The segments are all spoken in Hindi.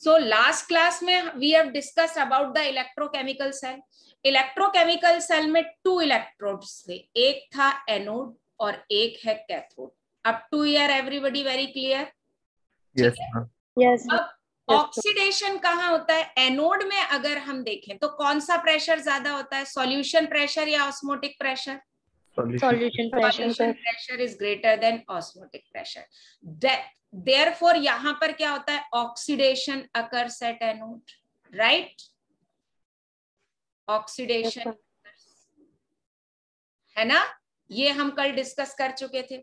So last class में we have discussed about the electrochemical cell. Electrochemical cell में 2 इलेक्ट्रोड्स थे, एक था एनोड और एक है cathode. Up to here everybody very clear? Yes yes. अब ऑक्सीडेशन कहाँ होता है? एनोड में अगर हम देखें तो कौन सा प्रेशर ज्यादा होता है, सॉल्यूशन प्रेशर या osmotic pressure? Solution solution pressure is greater than osmotic pressure. Therefore यहां पर क्या होता है, oxidation occurs at anode, right? Oxidation है ना, ये हम कल डिस्कस कर चुके थे.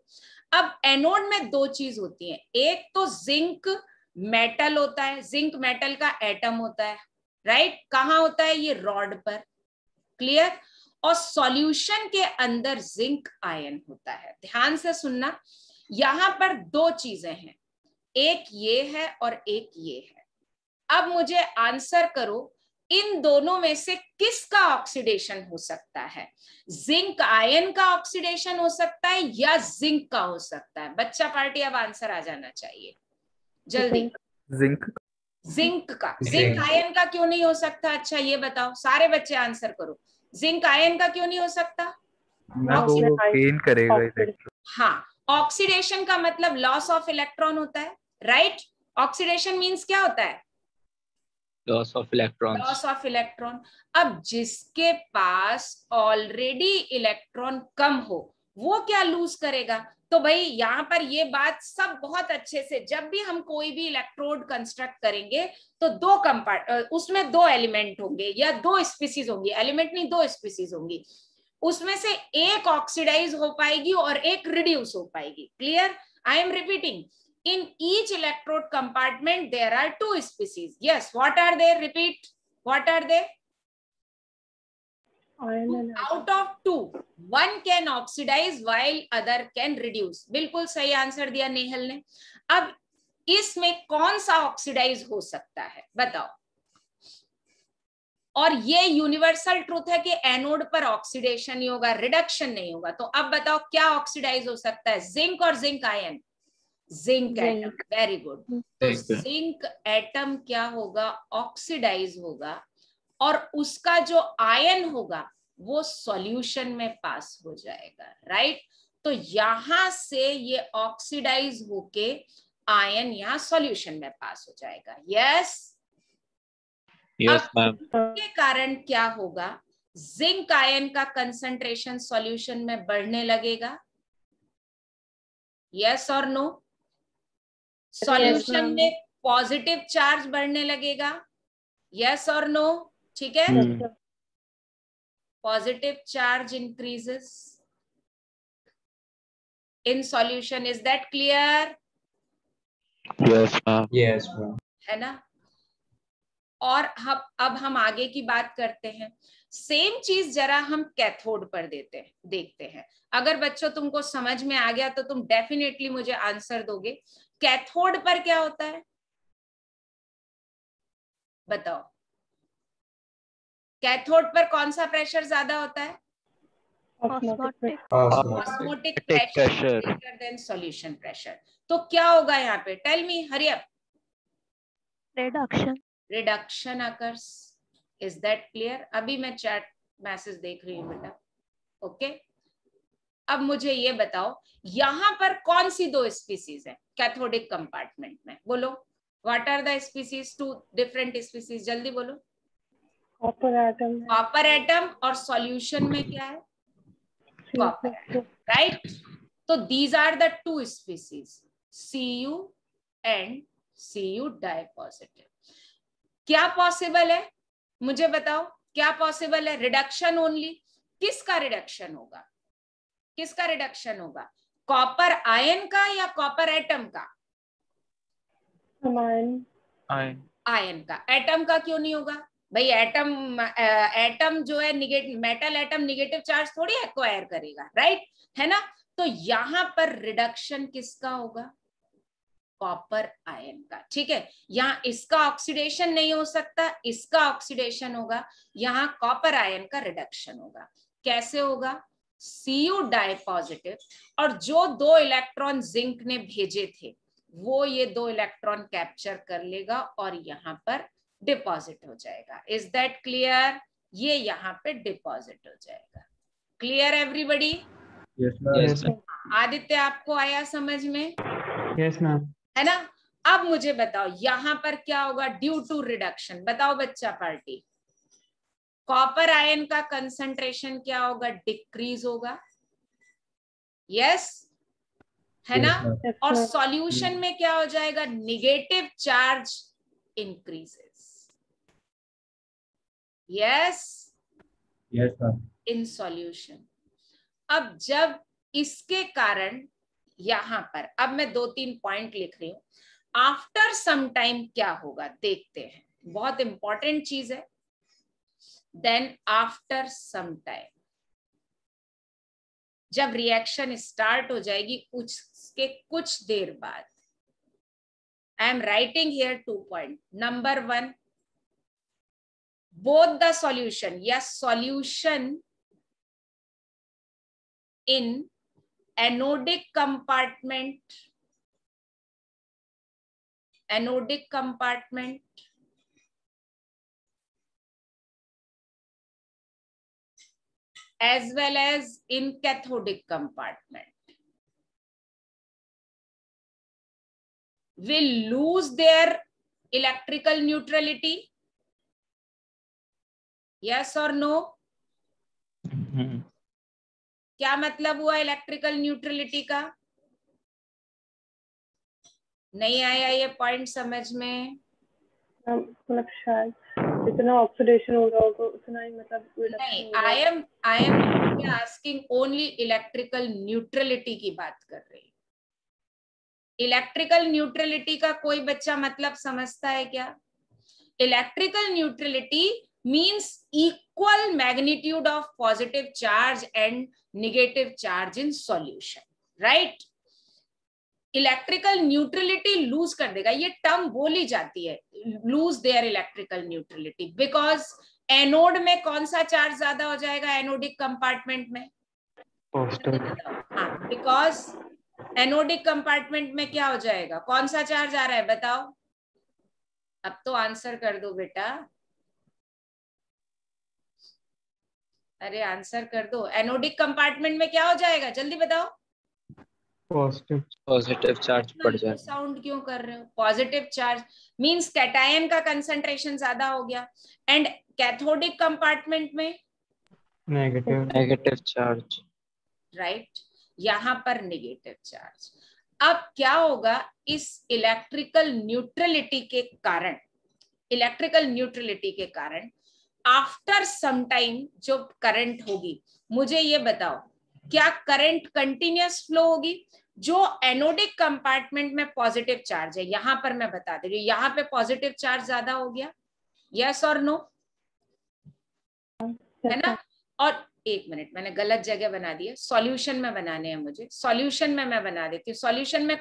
अब एनोड में 2 चीज होती हैं, एक तो जिंक मेटल होता है, जिंक मेटल का एटम होता है, राइट? कहां होता है ये? रॉड पर. क्लियर? और सॉल्यूशन के अंदर जिंक आयन होता है. ध्यान से सुनना, यहां पर 2 चीजें हैं, एक ये है और एक ये है. अब मुझे आंसर करो, इन दोनों में से किसका ऑक्सीडेशन हो सकता है? जिंक आयन का ऑक्सीडेशन हो सकता है या जिंक का हो सकता है? बच्चा पार्टी अब आंसर आ जाना चाहिए जल्दी. जिंक का. जिंक आयन का क्यों नहीं हो सकता? अच्छा ये बताओ, सारे बच्चे आंसर करो. जिंक आयन का क्यों नहीं हो सकता? वो गेन करेगा इलेक्ट्रॉन. हाँ, ऑक्सीडेशन का मतलब लॉस ऑफ इलेक्ट्रॉन होता है, राइट? ऑक्सीडेशन मींस क्या होता है? Loss of electron. Loss of electron. अब जिसके पास ऑलरेडी इलेक्ट्रॉन कम हो वो क्या लूज करेगा? तो भाई यहाँ पर ये बात सब बहुत अच्छे से, जब भी हम कोई भी इलेक्ट्रोड कंस्ट्रक्ट करेंगे तो 2 उसमें 2 एलिमेंट होंगे या 2 स्पीसीज होंगी, एलिमेंट नहीं 2 स्पीसीज होंगी, उसमें से एक ऑक्सीडाइज हो पाएगी और एक रिड्यूस हो पाएगी. Clear? I am repeating, in each electrode compartment there are 2 species. Yes, what are they? Repeat, what are they? Out of 2 1 can oxidize while other can reduce. बिल्कुल सही आंसर दिया नेहल ने. अब इसमें कौन सा ऑक्सीडाइज हो सकता है बताओ? और ये यूनिवर्सल ट्रूथ है कि एनोड पर ऑक्सीडेशन नहीं होगा, रिडक्शन नहीं होगा. तो अब बताओ क्या ऑक्सीडाइज हो सकता है? जिंक और zinc ion. Zinc atom. Very good. तो जिंक एटम क्या होगा? ऑक्सीडाइज होगा और उसका जो आयन होगा वो सॉल्यूशन में पास हो जाएगा, राइट? तो यहां से ये ऑक्सीडाइज होके आयन यहां सॉल्यूशन में पास हो जाएगा. Yes yes ma'am. के कारण क्या होगा? जिंक आयन का कंसंट्रेशन सॉल्यूशन में बढ़ने लगेगा. यस और नो? सॉल्यूशन में पॉजिटिव चार्ज बढ़ने लगेगा. यस और नो? ठीक है, positive charge increases in solution. Is that clear? Yes ma'am. Yes ma'am. है ना? और अब हम आगे की बात करते हैं. सेम चीज जरा हम कैथोड पर देखते हैं. अगर बच्चों तुमको समझ में आ गया तो तुम डेफिनेटली मुझे आंसर दोगे. कैथोड पर क्या होता है बताओ? कैथोड पर कौन सा प्रेशर ज्यादा होता है? Osmotic pressure greater than solution pressure. तो क्या होगा यहाँ पे? Tell me, hurry up. Reduction occurs. Is that clear? अभी मैं चैट मैसेज देख रही हूँ बेटा. ओके, अब मुझे ये बताओ यहां पर कौन सी 2 स्पीसीज है कैथोडिक कंपार्टमेंट में? बोलो, what are the species? 2 different species, जल्दी बोलो. कॉपर एटम और सॉल्यूशन में क्या है? Copper atom, right? तो these are the 2 species, Cu and Cu dipositive. क्या पॉसिबल है मुझे बताओ? क्या पॉसिबल है? Reduction only. किसका रिडक्शन होगा? किसका रिडक्शन होगा? कॉपर आयन का या कॉपर एटम का? आयन का. एटम का क्यों नहीं होगा भाई? एटम जो है मेटल एटम निगेटिव चार्ज थोड़ी एक्वायर करेगा, राइट? है ना? तो यहां पर रिडक्शन किसका होगा? कॉपर आयन का. ठीक है, यहाँ इसका ऑक्सीडेशन नहीं हो सकता, इसका ऑक्सीडेशन होगा. यहाँ कॉपर आयन का रिडक्शन होगा. कैसे होगा? Cu डाई पॉजिटिव और जो 2 इलेक्ट्रॉन जिंक ने भेजे थे वो ये 2 इलेक्ट्रॉन कैप्चर कर लेगा और यहाँ पर डिपॉजिट हो जाएगा। Is that clear? ये यहाँ पे डिपॉजिट हो जाएगा। Clear everybody? Yes ma'am. Aditya आपको आया समझ में? Yes ma'am. है ना? अब मुझे बताओ यहाँ पर क्या होगा ड्यू टू रिडक्शन। बताओ बच्चा पार्टी, कॉपर आयन का कंसंट्रेशन क्या होगा? डिक्रीज होगा। यस है ना? और सॉल्यूशन में क्या हो जाएगा? Negative charge increases. Yes yes ma'am. In solution. अब जब इसके कारण यहां पर, अब मैं 2-3 पॉइंट लिख रही हूं, आफ्टर सम टाइम क्या होगा देखते हैं, बहुत इंपॉर्टेंट चीज है। देन आफ्टर सम टाइम जब रिएक्शन स्टार्ट हो जाएगी उसके कुछ देर बाद, I am writing here 2 point. Number 1, both the solution या solution in anodic compartment as well as in cathodic compartment will lose their electrical neutrality. Yes or no? क्या मतलब हुआ इलेक्ट्रिकल न्यूट्रलिटी का? नहीं आया ये पॉइंट समझ में? मतलब शायद जितना ऑक्सीडेशन होगा उतना ही मतलब नहीं, I am asking only electrical neutrality की बात कर रही। इलेक्ट्रिकल न्यूट्रलिटी का कोई बच्चा मतलब समझता है क्या? Electrical neutrality means equal magnitude of positive charge and negative charge in solution, right? Electrical neutrality lose कर देगा, ये टर्म बोली जाती है, lose their electrical neutrality, because anode में कौन सा चार्ज ज्यादा हो जाएगा? एनोडिक कंपार्टमेंट में हाँ, बिकॉज एनोडिक कंपार्टमेंट में क्या हो जाएगा? कौन सा चार्ज आ रहा है बताओ? अब तो आंसर कर दो बेटा, अरे आंसर कर दो। एनोडिक कंपार्टमेंट में क्या हो जाएगा? जल्दी बताओ। पॉजिटिव चार्ज बढ़ जाएगा। साउंड क्यों कर रहे हो? पॉजिटिव चार्ज मींस कैटायन का कंसंट्रेशन ज्यादा हो गया, एंड कैथोडिक कंपार्टमेंट में नेगेटिव चार्ज, राइट? यहां पर नेगेटिव चार्ज। अब क्या होगा? इस इलेक्ट्रिकल न्यूट्रलिटी के कारण आफ्टर सम टाइम जो करंट होगी, मुझे ये बताओ, क्या करंट कंटिन्यूअस फ्लो होगी? जो एनोडिक कंपार्टमेंट में पॉजिटिव चार्ज है, यहां पर मैं बता दे रही हूँ, यहां पे पॉजिटिव चार्ज ज्यादा हो गया। यस और नो? है ना? और एक मिनट, मैंने गलत जगह बना दी है, सॉल्यूशन में बनाने हैं मुझे, सॉल्यूशन में मैं बना देती हूँ। सॉल्यूशन में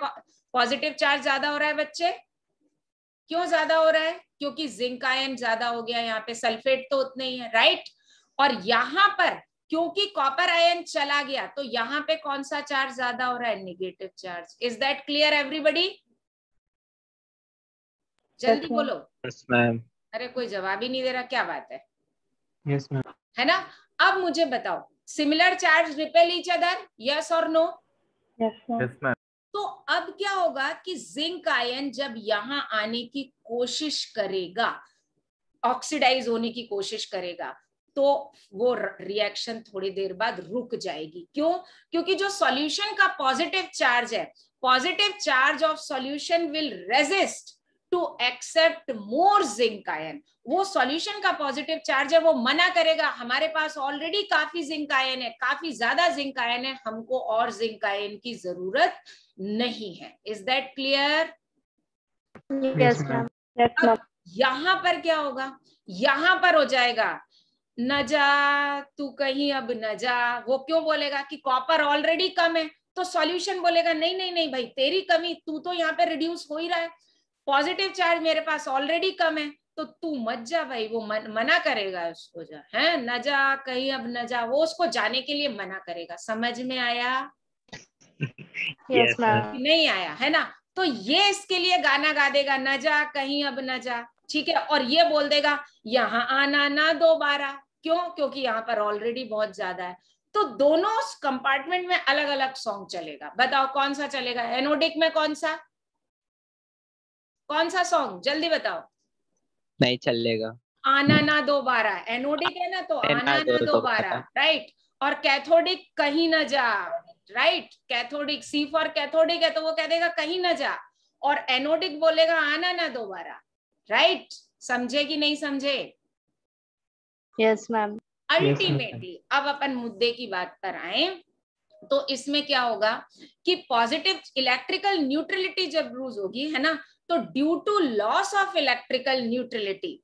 पॉजिटिव चार्ज ज्यादा हो रहा है बच्चे। क्यों ज्यादा हो रहा है? क्योंकि जिंक आयन ज्यादा हो गया, यहाँ पे सल्फेट तो उतने ही है, राइट? और यहाँ पर क्योंकि कॉपर आयन चला गया, तो यहाँ पे कौन सा चार्ज ज्यादा हो रहा है? Negative charge. Is that clear everybody? जल्दी बोलो। Yes ma'am. अरे कोई जवाब ही नहीं दे रहा, क्या बात है? Yes ma'am. है ना? अब मुझे बताओ, similar charge repel each other, yes और नो? Yes ma'am. तो अब क्या होगा कि जिंक आयन जब यहां आने की कोशिश करेगा, ऑक्सीडाइज होने की कोशिश करेगा, तो वो रिएक्शन थोड़ी देर बाद रुक जाएगी। क्यों? क्योंकि जो सॉल्यूशन का पॉजिटिव चार्ज है, positive charge of solution will resist to accept more zinc ion. वो सॉल्यूशन का पॉजिटिव चार्ज है, वो मना करेगा, हमारे पास ऑलरेडी काफी जिंक आयन है, काफी ज्यादा जिंक आयन है, हमको और जिंक आयन की जरूरत नहीं है। Is that clear? Yes ma'am. Yes ma'am. यहां पर क्या होगा? यहां पर हो जाएगा, न जा तू कहीं अब न जा। वो क्यों बोलेगा? कि कॉपर ऑलरेडी कम है, तो सॉल्यूशन बोलेगा नहीं नहीं नहीं भाई, तेरी कमी, तू तो यहाँ पे रिड्यूस हो ही रहा है, पॉजिटिव चार्ज मेरे पास ऑलरेडी कम है, तो तू मत जा भाई। वो मना करेगा उसको, जा है न जा कहीं अब न जा, वो उसको जाने के लिए मना करेगा। समझ में आया? Yes ma'am. नहीं आया? है ना? तो ये इसके लिए गाना गा देगा, न जा कहीं अब न जा, ठीक है, और ये बोल देगा यहाँ आना ना दोबारा। क्यों? क्योंकि यहाँ पर ऑलरेडी बहुत ज्यादा है। तो दोनों कंपार्टमेंट में अलग अलग सॉन्ग चलेगा। बताओ कौन सा चलेगा? एनोडिक में कौन सा सॉन्ग, जल्दी बताओ। नहीं चलेगा। आना ना दोबारा। एनोडिक है ना, तो आना ना दोबारा, राइट। और कैथोडिक कहीं ना जा, right. Cathodic, C for cathodic है तो वो कह देगा कहीं ना जा, और एनोडिक बोलेगा आना ना दोबारा, राइट। समझे कि नहीं समझे? Yes ma'am. अल्टीमेटली अब अपन मुद्दे की बात पर आए, तो इसमें क्या होगा कि पॉजिटिव इलेक्ट्रिकल न्यूट्रलिटी जब यूज होगी, है ना, तो due to loss of electrical neutrality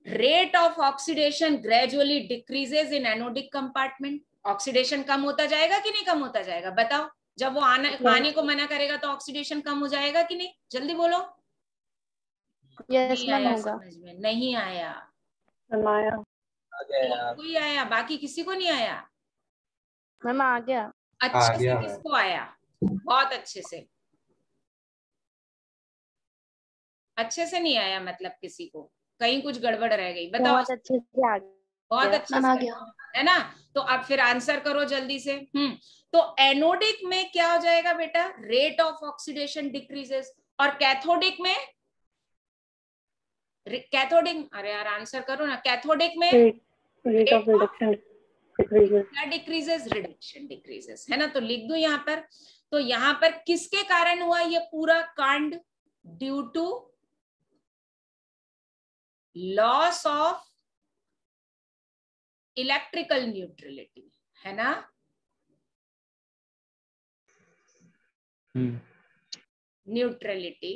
rate of oxidation gradually decreases in anodic compartment. Oxidation कम होता जाएगा कि नहीं कम होता जाएगा? बताओ, जब वो आने को मना करेगा तो ऑक्सीडेशन कम हो जाएगा कि नहीं? जल्दी बोलो। यस नहीं मैम आया होगा। समझ में? नहीं आया? मैम आया। कोई आया? बाकी किसी को नहीं आया? मैम आ गया। अच्छे से किसको आया? बहुत अच्छे से। अच्छे से नहीं आया मतलब किसी को कहीं कुछ गड़बड़ रह गई? बताओ। बहुत अच्छे से आ गया। बहुत अच्छे मैम आ से, गया। है ना? तो अब फिर आंसर करो जल्दी से। तो एनोडिक में क्या हो जाएगा बेटा? Rate of oxidation decreases. और कैथोडिक में, कैथोडिक, अरे यार आंसर करो ना। कैथोडिक में रेट ऑफ रिडक्शन डिक्रीजेस। क्या डिक्रीजेस? रिडक्शन डिक्रीजेस, है ना? तो लिख दो यहाँ पर। तो यहाँ पर किसके कारण हुआ ये पूरा कांड? Due to loss of electrical neutrality, है ना? न्यूट्रलिटी।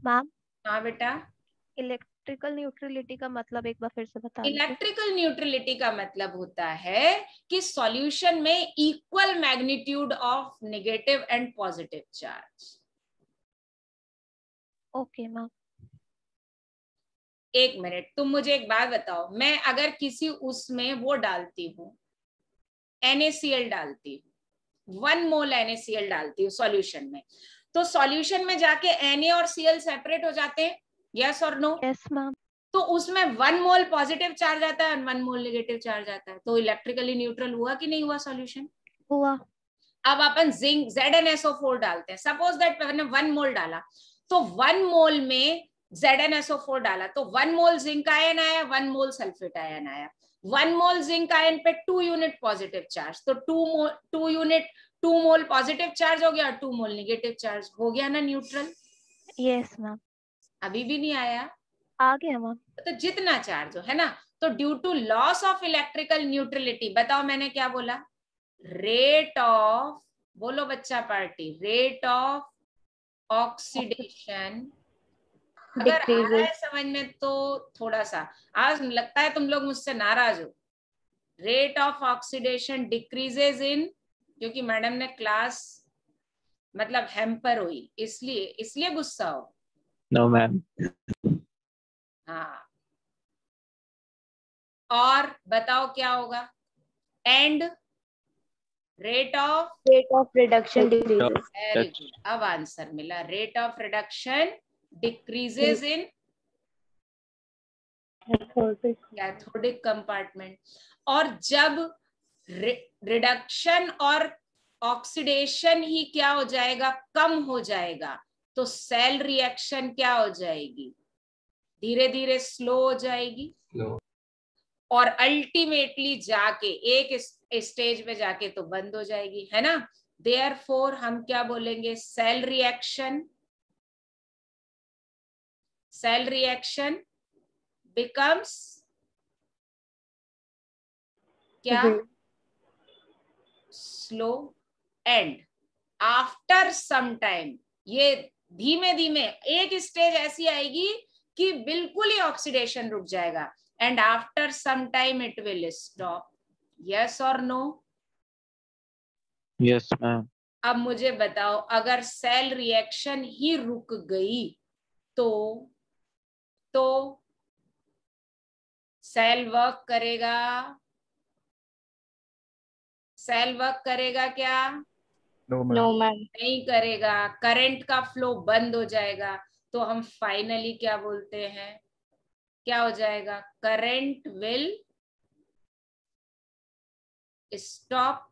मैम हाँ बेटा। इलेक्ट्रिकल न्यूट्रलिटी का मतलब एक बार फिर से बता दीजिए। इलेक्ट्रिकल न्यूट्रलिटी का मतलब होता है कि सॉल्यूशन में equal magnitude of negative and positive charge. Okay ma'am. एक मिनट, तुम मुझे एक बात बताओ, मैं अगर किसी उसमें वो डालती हूँ, NaCl डालती हूँ, 1 मोल NaCl डालती हूँ सॉल्यूशन में, तो सॉल्यूशन में जाके Na और Cl सेपरेट हो जाते हैं, यस और नो? Yes ma'am. तो उसमें 1 मोल पॉजिटिव चार्ज आता है और 1 मोल नेगेटिव चार्ज आता है, तो इलेक्ट्रिकली न्यूट्रल हुआ कि नहीं हुआ सॉल्यूशन? हुआ। अब अपन जिंक ZnSO4 डालते हैं, सपोज दैट मैंने 1 मोल डाला, तो 1 मोल में ZnSO4 डाला तो 1 मोल जिंक आयन आया, 1 मोल सल्फेट आयन आया। 1 मोल जिंक आयन पे 2 यूनिट पॉजिटिव चार्ज, तो 2 मोल पॉजिटिव चार्ज हो गया, 2 मोल नेगेटिव चार्ज हो गया ना न्यूट्रल? Yes ma'am. अभी भी नहीं आया? आ गया मैम। तो जितना चार्ज हो, है ना, तो due to loss of electrical neutrality, बताओ मैंने क्या बोला? रेट ऑफ, बोलो बच्चा पार्टी, रेट ऑफ ऑक्सीडेशन। अगर आ रहा है समझ में तो थोड़ा सा, आज लगता है तुम लोग मुझसे नाराज हो। रेट ऑफ ऑक्सीडेशन डिक्रीजेज इन, क्योंकि मैडम ने क्लास मतलब हैम्पर हुई, इसलिए गुस्सा हो? No ma'am. हाँ, और बताओ क्या होगा? And rate of reduction decreases. Very good, अब आंसर मिला। Rate of reduction decreases in cathodic compartment. और जब रिडक्शन और ऑक्सीडेशन ही क्या हो जाएगा? कम हो जाएगा, तो सेल रिएक्शन क्या हो जाएगी? धीरे धीरे स्लो हो जाएगी, और अल्टीमेटली जाके एक स्टेज पे जाके तो बंद हो जाएगी, है ना? देयरफॉर हम क्या बोलेंगे? सेल रिएक्शन becomes क्या? Slow and after some time, ये धीमे धीमे एक स्टेज ऐसी आएगी कि बिल्कुल ही ऑक्सीडेशन रुक जाएगा, and after some time it will stop. Yes और नो? Yes ma'am. अब मुझे बताओ, अगर सेल रिएक्शन ही रुक गई तो सेल वर्क करेगा? सेल वर्क करेगा क्या? No no ma'am. मैम। नहीं करेगा, करंट का फ्लो बंद हो जाएगा, तो हम फाइनली क्या बोलते हैं, क्या हो जाएगा, current will stop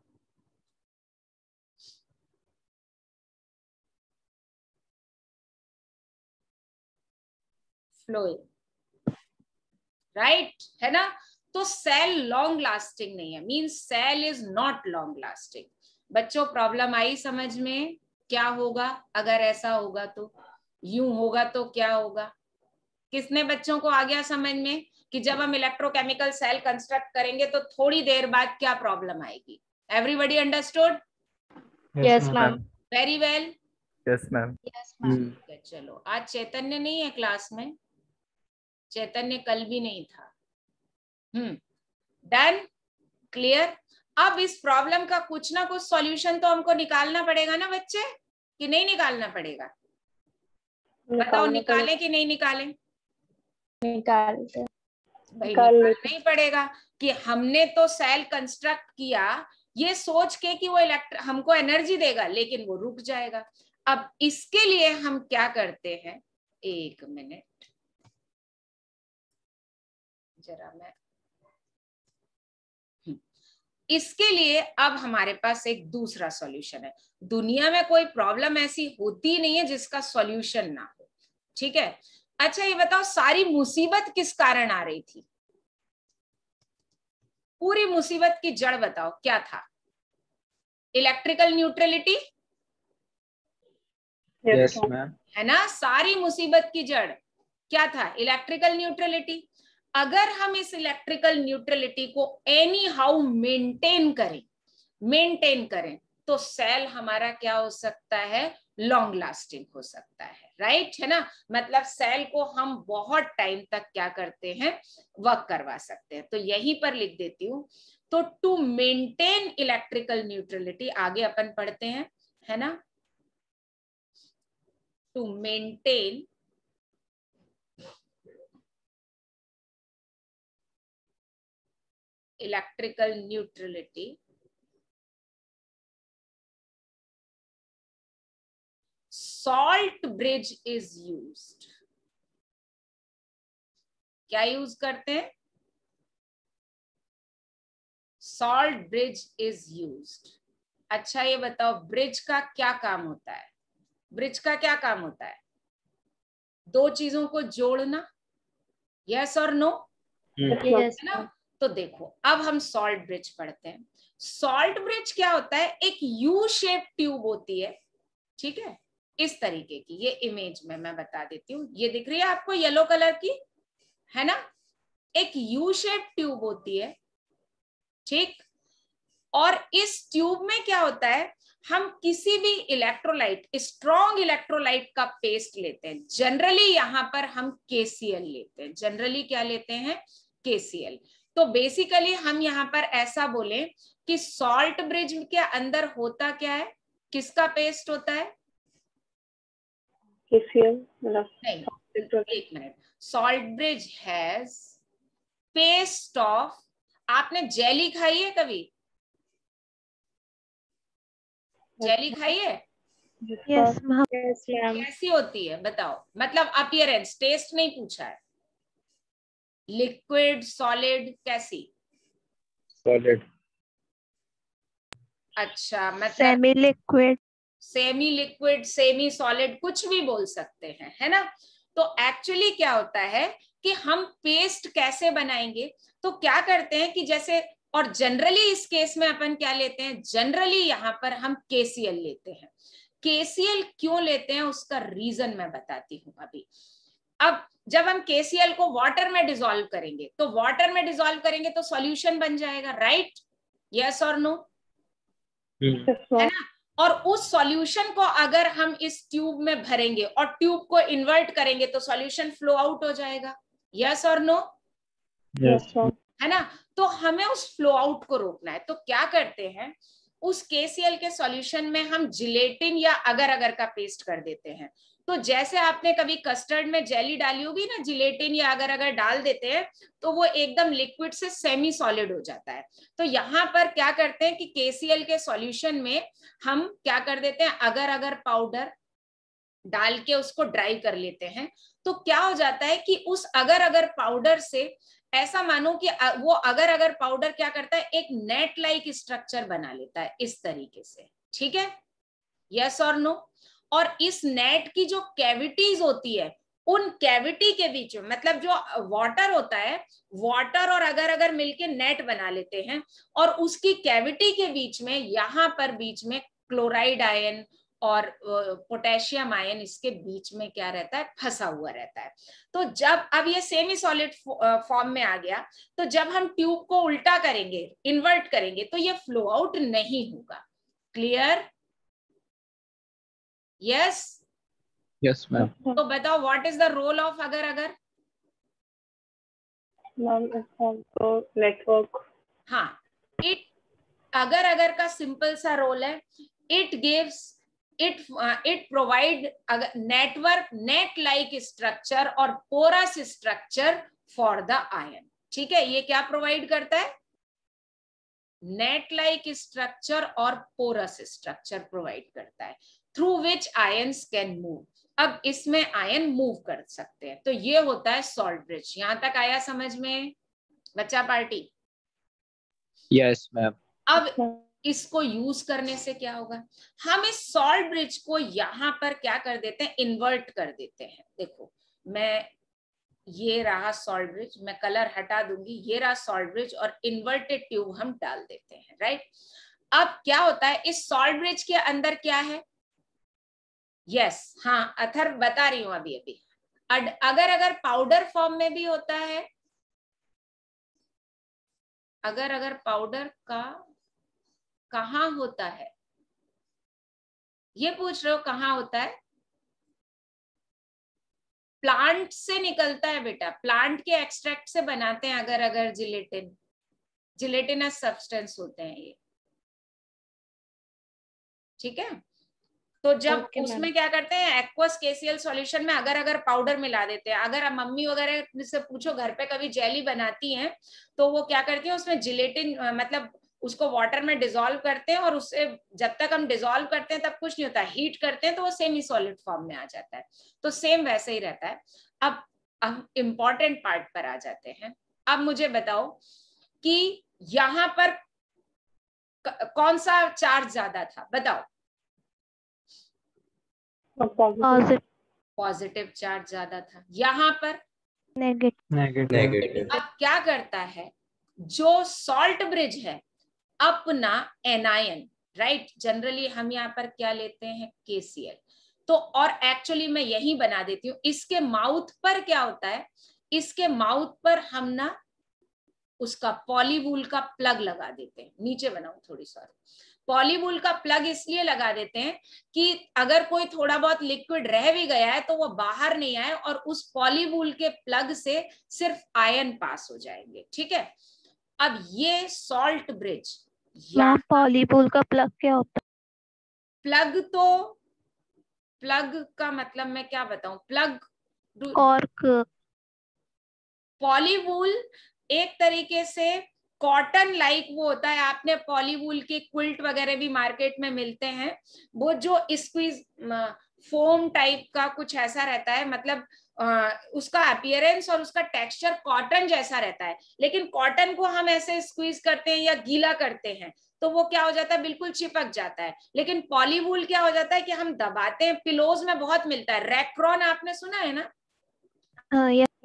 flowing, right, है ना। तो सेल लॉन्ग लास्टिंग नहीं है, means cell is not long lasting. बच्चों प्रॉब्लम आई समझ में, क्या होगा अगर ऐसा होगा, तो यूं होगा तो क्या होगा, किसने बच्चों को आ गया समझ में कि जब हम इलेक्ट्रोकेमिकल सेल कंस्ट्रक्ट करेंगे तो थोड़ी देर बाद क्या प्रॉब्लम आएगी। Everybody understood? Yes ma'am. Very well. Yes ma'am. ठीक है, चलो आज चैतन्य नहीं है क्लास में, चैतन्य कल भी नहीं था। Done, clear. अब इस प्रॉब्लम का कुछ ना कुछ सॉल्यूशन तो हमको निकालना पड़ेगा ना बच्चे, कि नहीं निकालना पड़ेगा? बताओ निकाले कि नहीं निकाले? निकालते भाई निकाल निकालना ही पड़ेगा कि हमने तो सेल कंस्ट्रक्ट किया ये सोच के कि वो हमको एनर्जी देगा, लेकिन वो रुक जाएगा। अब इसके लिए हम क्या करते हैं, एक मिनट जरा मैं, इसके लिए अब हमारे पास एक दूसरा सॉल्यूशन है। दुनिया में कोई प्रॉब्लम ऐसी होती नहीं है जिसका सॉल्यूशन ना हो, ठीक है। अच्छा ये बताओ, सारी मुसीबत किस कारण आ रही थी? पूरी मुसीबत की जड़ बताओ क्या था? Electrical neutrality, yes ma'am. है ना। सारी मुसीबत की जड़ क्या था? Electrical neutrality. अगर हम इस इलेक्ट्रिकल न्यूट्रलिटी को एनी हाउ मेंटेन करें तो सेल हमारा क्या हो सकता है, लॉन्ग लास्टिंग हो सकता है, राइट, है ना। मतलब सेल को हम बहुत टाइम तक क्या करते हैं, वर्क करवा सकते हैं। तो यहीं पर लिख देती हूं, तो टू मेंटेन इलेक्ट्रिकल न्यूट्रलिटी, आगे अपन पढ़ते हैं, है ना, to maintain electrical neutrality, salt bridge is used. क्या यूज करते हैं? salt bridge is used. अच्छा ये बताओ, ब्रिज का क्या काम होता है? ब्रिज का क्या काम होता है? दो चीजों को जोड़ना, यस और नो, यस है ना। तो देखो अब हम सॉल्ट ब्रिज पढ़ते हैं। सॉल्ट ब्रिज क्या होता है, एक यू शेप ट्यूब होती है, ठीक है, इस तरीके की। ये इमेज में मैं बता देती हूँ, ये दिख रही है आपको येलो कलर की, है ना। एक यू शेप ट्यूब होती है, ठीक। और इस ट्यूब में क्या होता है, हम किसी भी इलेक्ट्रोलाइट, स्ट्रॉन्ग इलेक्ट्रोलाइट का पेस्ट लेते हैं। जनरली यहां पर हम KCl लेते हैं। जनरली क्या लेते हैं, KCl। तो बेसिकली हम यहाँ पर ऐसा बोले कि सॉल्ट ब्रिज के अंदर होता क्या है, किसका पेस्ट होता है? KCl नहीं, एक minute, salt bridge has paste of, आपने जेली खाई है कभी? जेली खाई है? Yes ma'am. Yes ma'am. कैसी होती है बताओ, मतलब अपीयरेंस, टेस्ट नहीं पूछा है। लिक्विड, सॉलिड, कैसी? सॉलिड। अच्छा, मतलब semi liquid. Semi liquid, semi solid, कुछ भी बोल सकते हैं, है ना। तो एक्चुअली क्या होता है कि हम पेस्ट कैसे बनाएंगे, तो क्या करते हैं कि जैसे, और जनरली इस केस में अपन क्या लेते हैं, जनरली यहां पर हम KCl लेते हैं। KCl क्यों लेते हैं उसका रीजन मैं बताती हूं अभी। अब जब हम KCl को वाटर में डिसॉल्व करेंगे, तो वाटर में डिसॉल्व करेंगे तो सॉल्यूशन बन जाएगा, राइट, यस और नो, है ना। और उस सॉल्यूशन को अगर हम इस ट्यूब में भरेंगे और ट्यूब को इन्वर्ट करेंगे तो सॉल्यूशन फ्लो आउट हो जाएगा, यस और नो, यस। है ना। तो हमें उस फ्लो आउट को रोकना है, तो क्या करते हैं, उस KCl के सॉल्यूशन में हम जिलेटिन या अगर अगर का पेस्ट कर देते हैं। तो जैसे आपने कभी कस्टर्ड में जेली डाली होगी ना, जिलेटिन या अगर अगर डाल देते हैं तो वो एकदम लिक्विड से सेमी सॉलिड हो जाता है। तो यहाँ पर क्या करते हैं कि KCl के सॉल्यूशन में हम क्या कर देते हैं, अगर अगर पाउडर डाल के उसको ड्राई कर लेते हैं। तो क्या हो जाता है कि उस अगर अगर पाउडर से ऐसा मानो कि वो अगर अगर पाउडर क्या करता है, एक नेट लाइक स्ट्रक्चर बना लेता है इस तरीके से। ठीक है, यस और नो। और इस नेट की जो कैविटीज होती है, उन कैविटी के बीच में मतलब जो वाटर होता है, वाटर और अगर मिलके नेट बना लेते हैं, और उसकी कैविटी के बीच में यहाँ पर बीच में क्लोराइड आयन और पोटेशियम आयन इसके बीच में क्या रहता है, फंसा हुआ रहता है। तो जब अब ये सेमी सॉलिड फॉर्म में आ गया, तो जब हम ट्यूब को उल्टा करेंगे, इन्वर्ट करेंगे, तो ये फ्लो आउट नहीं होगा। क्लियर? यस? Yes ma'am. तो बताओ what is the role of agar agar? Network. हाँ, इट अगर का सिंपल सा रोल है, it gives it provide network net like structure और porous structure for the ion। ठीक है, ये क्या प्रोवाइड करता है? नेट लाइक स्ट्रक्चर और पोरस स्ट्रक्चर प्रोवाइड करता है, through which ions can move. अब इसमें आयन मूव कर सकते हैं, तो ये होता है सॉल्ट ब्रिज। यहां तक आया समझ में बच्चा पार्टी? Yes ma'am. अब इसको यूज करने से क्या होगा, हम इस सॉल्ट ब्रिज को यहां पर क्या कर देते हैं, इन्वर्ट कर देते हैं। देखो, मैं ये रहा सॉल्ट ब्रिज, मैं कलर हटा दूंगी, ये रहा सॉल्ट ब्रिज, और इन्वर्टेड ट्यूब हम डाल देते हैं, राइट। अब क्या होता है, इस सॉल्ट ब्रिज के अंदर क्या है? यस, हाँ, अथर बता रही हूं अभी अभी। अगर पाउडर फॉर्म में भी होता है, अगर पाउडर का कहाँ होता है, ये पूछ रहे हो कहाँ होता है? प्लांट से निकलता है बेटा, प्लांट के एक्सट्रैक्ट से बनाते हैं अगर जिलेटिन, जिलेटिनस सब्सटेंस होते हैं ये। ठीक है, तो जब उसमें क्या करते हैं, एक्वस KCl सॉल्यूशन में अगर पाउडर मिला देते हैं। अगर मम्मी वगैरह से पूछो, घर पे कभी जेली बनाती हैं, तो वो क्या करती है, उसमें जिलेटिन मतलब उसको वाटर में डिसॉल्व करते हैं, और उससे जब तक हम डिसॉल्व करते हैं तब कुछ नहीं होता, हीट करते हैं तो वो सेमी सॉलिड फॉर्म में आ जाता है। तो सेम वैसे ही रहता है। अब हम इम्पोर्टेंट पार्ट पर आ जाते हैं। अब मुझे बताओ कि यहां पर कौन सा चार्ज ज्यादा था, बताओ? पॉजिटिव चार्ज ज्यादा था। यहाँ पर नेगेटिव। अब क्या करता है, जो सॉल्ट ब्रिज है अपना एनायन, राइट, जनरली हम यहाँ पर क्या लेते हैं, KCl। तो और एक्चुअली मैं यही बना देती हूँ, इसके माउथ पर क्या होता है, इसके माउथ पर हम ना उसका पॉलीवूल का प्लग लगा देते हैं। नीचे बनाऊं थोड़ी, सॉरी, पॉलीवूल का प्लग इसलिए लगा देते हैं कि अगर कोई थोड़ा बहुत लिक्विड रह भी गया है तो वो बाहर नहीं आए, और उस पॉलीवूल के प्लग से सिर्फ आयन पास हो जाएंगे। ठीक है, अब ये सॉल्ट ब्रिज, पॉलीवूल का प्लग क्या होता है? प्लग तो, प्लग का मतलब मैं क्या बताऊं, प्लग कॉर्क। पॉलीवूल एक तरीके से कॉटन लाइक वो होता है। आपने पॉलीवूल के क्विल्ट वगैरह भी मार्केट में मिलते हैं, वो जो स्क्वीज फोम टाइप का कुछ ऐसा रहता है, मतलब उसका अपीयरेंस और उसका टेक्सचर कॉटन जैसा रहता है। लेकिन कॉटन को हम ऐसे स्क्वीज करते हैं या गीला करते हैं तो वो क्या हो जाता है, बिल्कुल चिपक जाता है। लेकिन पॉलीवूल क्या हो जाता है कि हम दबाते हैं, पिलोज में बहुत मिलता है, रैक्रॉन आपने सुना है ना,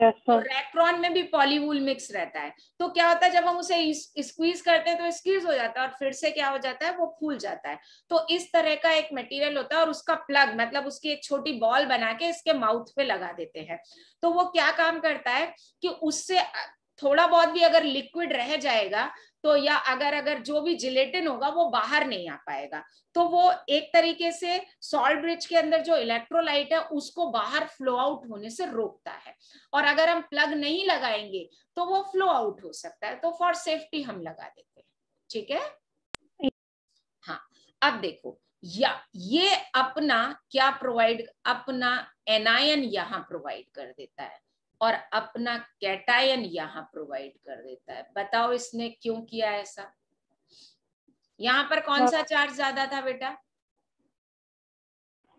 तो रैक्रॉन में भी पॉलीवूल मिक्स रहता है। तो क्या होता है, जब हम उसे स्क्वीज करते हैं तो स्क्वीज हो जाता है, और फिर से क्या हो जाता है, वो फूल जाता है। तो इस तरह का एक मटेरियल होता है, और उसका प्लग मतलब उसकी एक छोटी बॉल बना के इसके माउथ पे लगा देते हैं। तो वो क्या काम करता है कि उससे थोड़ा बहुत भी अगर लिक्विड रह जाएगा तो, या अगर जो भी जिलेटिन होगा वो बाहर नहीं आ पाएगा। तो वो एक तरीके से सॉल्ट ब्रिज के अंदर जो इलेक्ट्रोलाइट है उसको बाहर फ्लो आउट होने से रोकता है। और अगर हम प्लग नहीं लगाएंगे तो वो फ्लो आउट हो सकता है, तो फॉर सेफ्टी हम लगा देते हैं। ठीक है, हाँ। अब देखो ये अपना क्या प्रोवाइड, अपना एनायन यहां प्रोवाइड कर देता है और अपना कैटायन यहां प्रोवाइड कर देता है। बताओ इसने क्यों किया ऐसा? यहां पर कौन सा चार्ज ज्यादा था बेटा?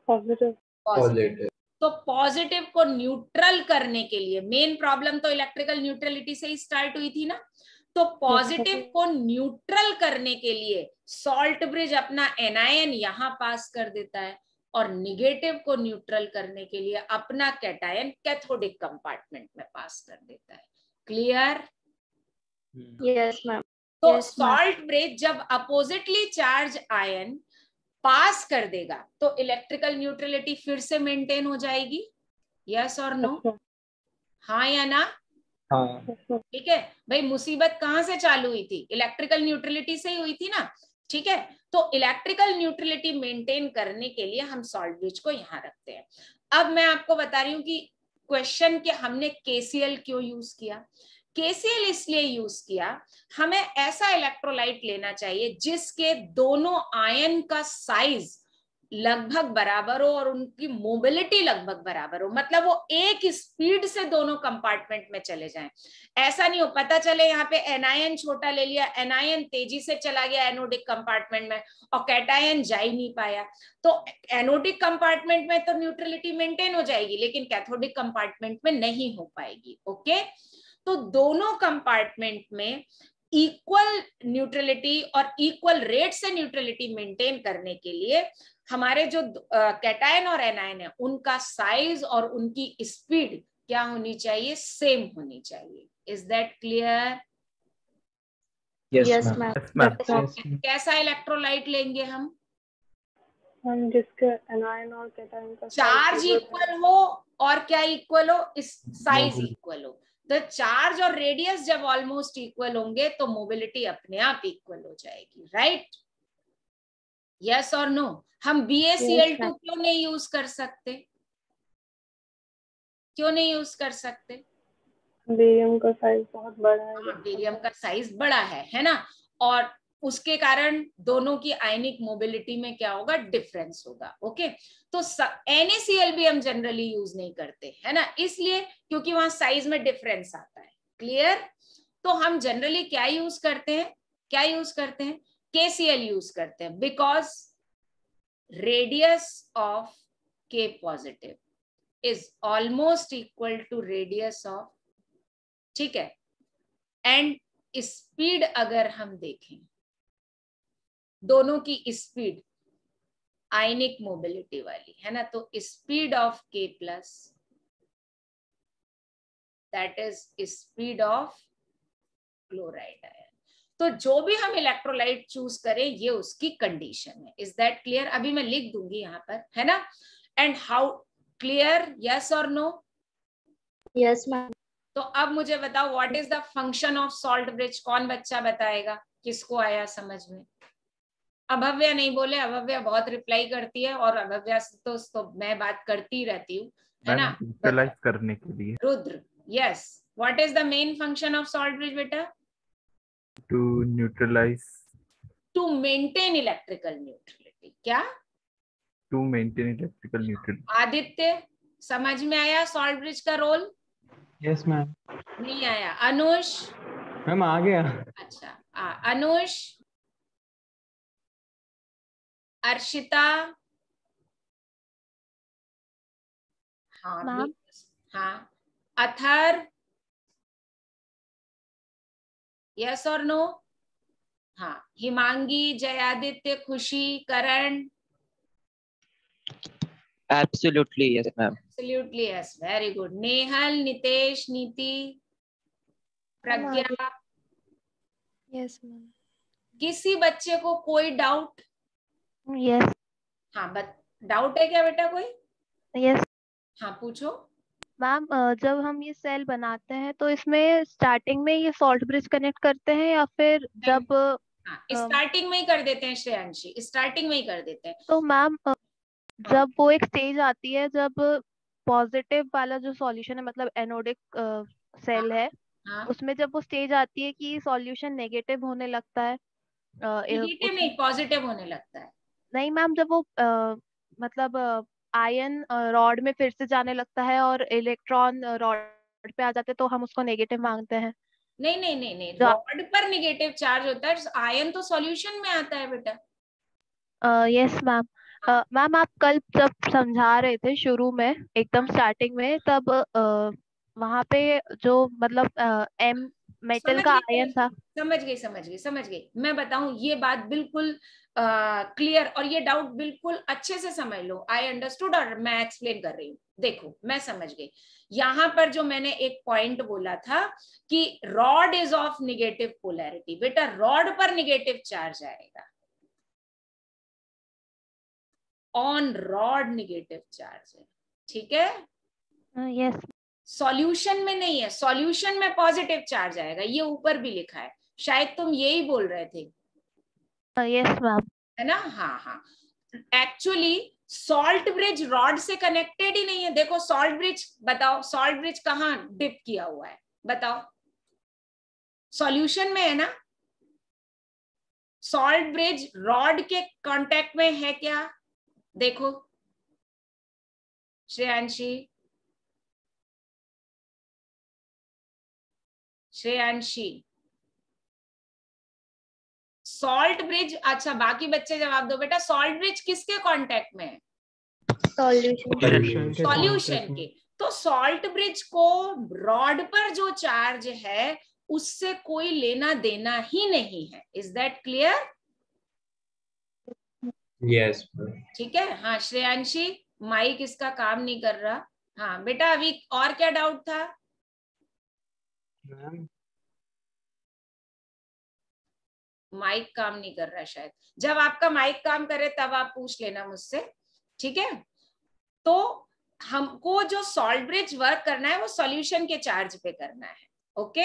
पॉजिटिव। पॉजिटिव। तो पॉजिटिव को न्यूट्रल करने के लिए, मेन प्रॉब्लम तो इलेक्ट्रिकल न्यूट्रलिटी से ही स्टार्ट हुई थी ना, तो पॉजिटिव को न्यूट्रल करने के लिए सॉल्ट ब्रिज अपना एनायन यहां पास कर देता है और निगेटिव को न्यूट्रल करने के लिए अपना कैटायन कैथोडिक कंपार्टमेंट में पास कर देता है। क्लियर? Yes ma'am. तो सॉल्ट ब्रिज जब अपोजिटली चार्ज आयन पास कर देगा तो इलेक्ट्रिकल न्यूट्रलिटी फिर से मेंटेन हो जाएगी। यस और नो? हाँ या ना? हाँ। ठीक है भाई, मुसीबत कहां से चालू हुई थी? इलेक्ट्रिकल न्यूट्रलिटी से ही हुई थी ना। ठीक है, तो इलेक्ट्रिकल न्यूट्रलिटी मेंटेन करने के लिए हम सॉल्ट ब्रिज को यहां रखते हैं। अब मैं आपको बता रही हूं कि क्वेश्चन के हमने केसीएल क्यों यूज किया। केसीएल इसलिए यूज किया, हमें ऐसा इलेक्ट्रोलाइट लेना चाहिए जिसके दोनों आयन का साइज लगभग बराबर हो और उनकी मोबिलिटी लगभग बराबर हो, मतलब वो एक स्पीड से दोनों कंपार्टमेंट में चले जाएं। ऐसा नहीं हो पता चले यहाँ पे एनायन छोटा ले लिया, एनायन तेजी से चला गया एनोडिक कंपार्टमेंट में और कैटायन जा ही नहीं पाया। तो एनोडिक कंपार्टमेंट में तो न्यूट्रलिटी मेंटेन हो जाएगी लेकिन कैथोडिक कंपार्टमेंट में नहीं हो पाएगी। ओके, तो दोनों कंपार्टमेंट में इक्वल न्यूट्रलिटी और इक्वल रेट से न्यूट्रलिटी मेंटेन करने के लिए हमारे जो कैटायन और एनायन है उनका साइज और उनकी स्पीड क्या होनी चाहिए? सेम होनी चाहिए। Is that clear? Yes, ma'am. Yes, ma'am. कैसा इलेक्ट्रोलाइट लेंगे हम? जिसके एनायन और कैटायन का चार्ज इक्वल हो और क्या इक्वल हो? इस साइज इक्वल हो। तो चार्ज और रेडियस जब ऑलमोस्ट इक्वल होंगे तो मोबिलिटी अपने आप इक्वल हो जाएगी। राइट? यस और नो? हम BaCl2 क्यों नहीं यूज कर सकते? क्यों नहीं यूज कर सकते? बेरियम का साइज बहुत बड़ा है। बेरियम का साइज बड़ा है ना, और उसके कारण दोनों की आयनिक मोबिलिटी में क्या होगा? डिफरेंस होगा। ओके, तो NaCl भी हम जनरली यूज नहीं करते है ना, इसलिए क्योंकि वहां साइज में डिफरेंस आता है। क्लियर? तो हम जनरली क्या यूज करते हैं? क्या यूज करते हैं? KCl यूज करते हैं because radius of K positive is almost equal to radius of, ठीक है, एंड स्पीड अगर हम देखें दोनों की स्पीड आयनिक मोबिलिटी वाली है ना, तो speed of K plus that is speed of chloride ion. तो जो भी हम इलेक्ट्रोलाइट चूज करें ये उसकी कंडीशन है। Is that clear? अभी मैं लिख दूंगी यहाँ पर है ना। And how clear? यस और नो? Yes ma'am. तो अब मुझे बताओ what is the function of salt bridge? कौन बच्चा बताएगा? किसको आया समझ में? अभव्या नहीं बोले, अभव्या बहुत रिप्लाई करती है और अभव्या से तो मैं बात करती रहती हूँ है ना। न्यूट्रलाइज करने के लिए। Rudra, yes, what is the main function of salt bridge बेटा? To neutralize, to maintain electrical neutrality. क्या? To maintain electrical neutrality. Aditya, समझ में आया सॉल्ट ब्रिज का रोल? Yes ma'am. नहीं आया? अनुष? मैम आ गया। अच्छा, अनुष, अर्शिता, हाँ मैम। हाँ, अथर, यस और नो? हाँ, हिमांगी, जयादित्य, खुशी, करण? Absolutely, yes, ma'am. Absolutely yes, very good. Nehal, Nitesh, नीति, प्रज्ञा? Yes ma'am. किसी बच्चे को कोई डाउट? यस। हाँ, डाउट है क्या बेटा कोई? यस हाँ पूछो। मैम, जब हम ये सेल बनाते हैं तो इसमें स्टार्टिंग में ये सॉल्ट ब्रिज कनेक्ट करते हैं या फिर जब हाँ, स्टार्टिंग में ही कर देते हैं श्रेयांशी, स्टार्टिंग में ही कर देते हैं। तो मैम जब वो एक स्टेज आती है जब पॉजिटिव वाला जो सॉल्यूशन है मतलब एनोडिक सेल है हाँ, उसमें जब वो स्टेज आती है कि सॉल्यूशन नेगेटिव होने लगता है नेगेटिव नहीं पॉजिटिव होने लगता है। नहीं मैम, जब वो मतलब आयन रॉड में फिर से जाने लगता है और इलेक्ट्रॉन रॉड पे आ जाते तो हम उसको नेगेटिव मांगते हैं। नहीं नहीं नहीं नहीं, जो रॉड पर नेगेटिव चार्ज होता है, आयन तो सॉल्यूशन में आता है बेटा। Yes ma'am. मैम आप कल जब समझा रहे थे शुरू में एकदम स्टार्टिंग में, तब वहां पे जो मतलब एम मेटल समझ का गई आयन था। समझ गई समझ गई समझ गई। मैं बताऊं, ये बात बिल्कुल क्लियर, और ये डाउट बिल्कुल अच्छे से समझ लो। आई अंडरस्टूड, और मैं एक्सप्लेन कर रही हूँ। देखो मैं समझ गई। यहां पर जो मैंने एक पॉइंट बोला था कि rod is of negative polarity, बेटा रॉड पर निगेटिव चार्ज आएगा, ऑन रॉड निगेटिव चार्ज है, ठीक है। यस। सॉल्यूशन में नहीं है, सॉल्यूशन में पॉजिटिव चार्ज आएगा, ये ऊपर भी लिखा है, शायद तुम यही बोल रहे थे, यस मैम। है ना। हाँ हाँ, एक्चुअली सॉल्ट ब्रिज रॉड से कनेक्टेड ही नहीं है। देखो सॉल्ट ब्रिज, बताओ सॉल्ट ब्रिज कहाँ डिप किया हुआ है, बताओ, सॉल्यूशन में है ना। सॉल्ट ब्रिज रॉड के कांटेक्ट में है क्या, देखो श्रेयांशी, श्रेयांशी, सॉल्ट ब्रिज, अच्छा बाकी बच्चे जवाब दो बेटा, सॉल्ट ब्रिज किसके कांटेक्ट में है, सॉल्यूशन के सॉल्यूशन कांटेक्ट के। में। तो सॉल्ट ब्रिज को रॉड पर जो चार्ज है उससे कोई लेना देना ही नहीं है। Is that clear? यस ठीक है। हाँ श्रेयांशी, माइक इसका काम नहीं कर रहा। हाँ बेटा, अभी और क्या डाउट था? मैम माइक काम नहीं कर रहा है शायद। जब आपका माइक काम करे तब आप पूछ लेना मुझसे, ठीक है। तो हमको जो सॉल्ट ब्रिज वर्क करना है वो सॉल्यूशन के चार्ज पे करना है, ओके,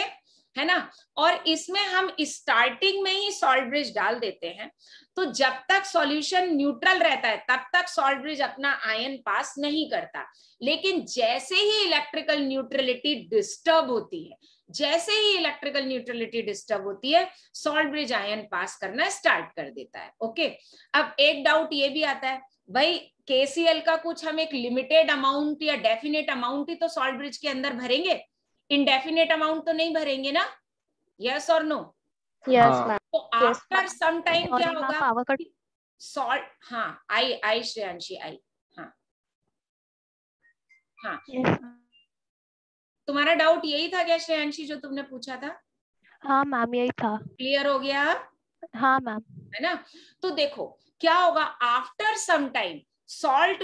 है ना। और इसमें हम स्टार्टिंग में ही सॉल्ट ब्रिज डाल देते हैं, तो जब तक सॉल्यूशन न्यूट्रल रहता है तब तक सॉल्ट ब्रिज अपना आयन पास नहीं करता। लेकिन जैसे ही इलेक्ट्रिकल न्यूट्रलिटी डिस्टर्ब होती है, जैसे ही इलेक्ट्रिकल न्यूट्रलिटी डिस्टर्ब होती है, सॉल्ट ब्रिज आयन पास करना स्टार्ट कर देता है, ओके। अब एक डाउट ये भी आता है, भाई केसीएल का कुछ हम एक लिमिटेड अमाउंट या डेफिनेट अमाउंट ही तो सॉल्ट ब्रिज के अंदर भरेंगे, इनडेफिनेट अमाउंट तो नहीं भरेंगे ना, यस और नो? Yes ma'am. तो आफ्टर सम टाइम क्या सॉरी मैम, होगा, पावर कट। सॉल्ट, हाँ आई आई श्रेयांशी आई, हाँ हाँ। यस। तुम्हारा डाउट यही था क्या श्रेयांशी, जो तुमने पूछा था? हाँ मैम, यही था। क्लियर हो गया? हाँ मैम। है ना। तो देखो क्या होगा, after some time salt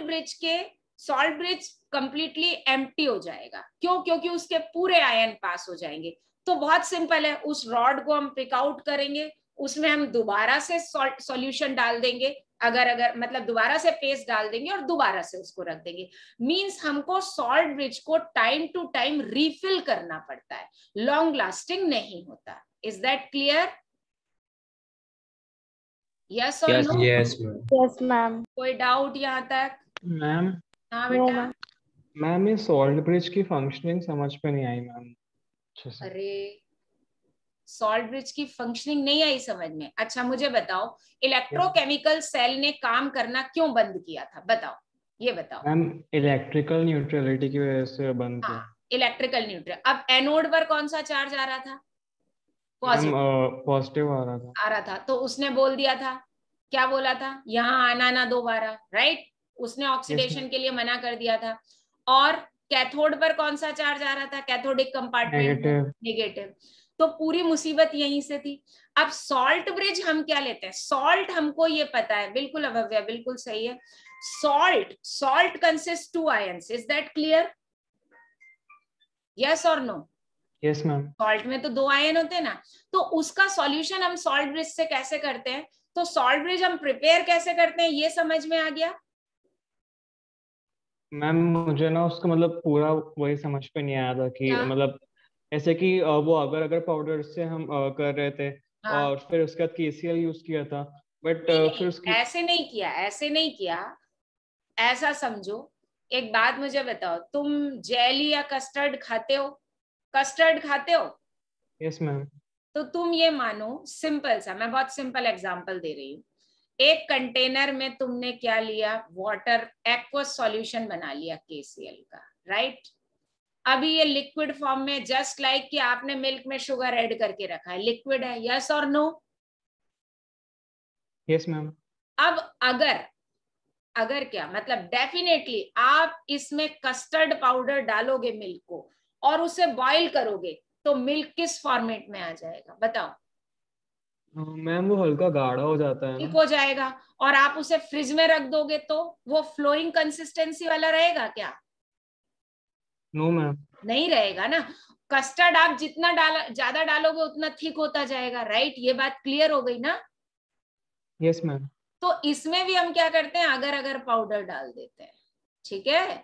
bridge completely empty हो जाएगा। क्यों? क्योंकि उसके पूरे आयन पास हो जाएंगे। तो बहुत सिंपल है, उस रॉड को हम पिक आउट करेंगे, उसमें हम दोबारा से सॉल्यूशन डाल देंगे, अगर मतलब दोबारा से पेस्ट डाल देंगे और दोबारा से उसको रख देंगे। मींस हमको सॉल्ट ब्रिज को टाइम टू टाइम रिफिल करना पड़ता है, लॉन्ग लास्टिंग नहीं होता। Is that clear? यस और no? Yes ma'am. Yes ma'am. कोई डाउट यहाँ तक? मैम हाँ नो बेटा। मैम। मैम ये सॉल्ट ब्रिज की फंक्शनिंग समझ पे नहीं आई मैम अच्छे से। अरे सॉल्ट ब्रिज की फंक्शनिंग नहीं आई समझ में? अच्छा मुझे बताओ, इलेक्ट्रोकेमिकल सेल ने काम करना क्यों बंद किया था, बताओ, ये बताओ। मैम इलेक्ट्रिकल न्यूट्रलिटी की वजह से बंद हाँ, किया। Electrical neutral. अब एनोड पर कौन सा चार्ज आ रहा था? मैम पॉजिटिव पॉजिटिव आ रहा था। आ रहा था। तो उसने बोल दिया था, क्या बोला था, यहाँ आना ना दोबारा, राइट। उसने यस ऑक्सीडेशन मैम। के लिए मना कर दिया था। और कैथोड पर कौन सा चार्ज आ रहा था, कैथोडिक कंपार्टमेंट में? नेगेटिव। नेगेटिव। तो पूरी मुसीबत यहीं से थी। अब सॉल्ट ब्रिज हम क्या लेते हैं, सॉल्ट हमको ये पता है, बिल्कुल अभव्य, बिल्कुल सही है। Salt consist to ions, is that clear? Yes और नो? Yes ma'am. सॉल्ट में तो 2 आयन होते हैं ना। तो उसका सॉल्यूशन हम सॉल्ट ब्रिज से कैसे करते हैं, तो सॉल्ट ब्रिज हम प्रिपेयर कैसे करते हैं, ये समझ में आ गया? मैम मुझे ना उसका मतलब पूरा वही समझ पे नहीं आया था कि क्या? मतलब ऐसे कि वो अगर अगर पाउडर से हम कर रहे थे हाँ, और फिर उसके बाद केसीएल यूज किया था, बट नहीं फिर नहीं, उसकी। ऐसे नहीं किया, ऐसे नहीं किया। ऐसा समझो, एक बात मुझे बताओ, तुम जेली या कस्टर्ड खाते हो? कस्टर्ड खाते हो? Yes ma'am. तो तुम ये मानो, सिंपल सा, मैं बहुत सिंपल एग्जांपल दे रही हूँ, एक कंटेनर में तुमने क्या लिया, वाटर एक्वस सॉल्यूशन बना लिया KCl का, राइट। अभी ये लिक्विड फॉर्म में, जस्ट लाइक कि आपने मिल्क में शुगर ऐड करके रखा है, लिक्विड है, यस और नो? Yes ma'am. अब अगर क्या मतलब, डेफिनेटली आप इसमें कस्टर्ड पाउडर डालोगे मिल्क को और उसे बॉईल करोगे तो मिल्क किस फॉर्मेट में आ जाएगा, बताओ? मैम वो हल्का गाढ़ा हो जाता है ठीक ना। हो जाएगा। और आप उसे फ्रिज में रख दोगे तो वो फ्लोइंग कंसिस्टेंसी वाला रहेगा क्या? No ma'am. नहीं रहेगा ना। कस्टर्ड आप जितना ज्यादा डालोगे उतना थिक होता जाएगा, राइट। ये बात क्लियर हो गई ना? Yes ma'am. तो इसमें भी हम क्या करते हैं, अगर पाउडर डाल देते हैं, ठीक है।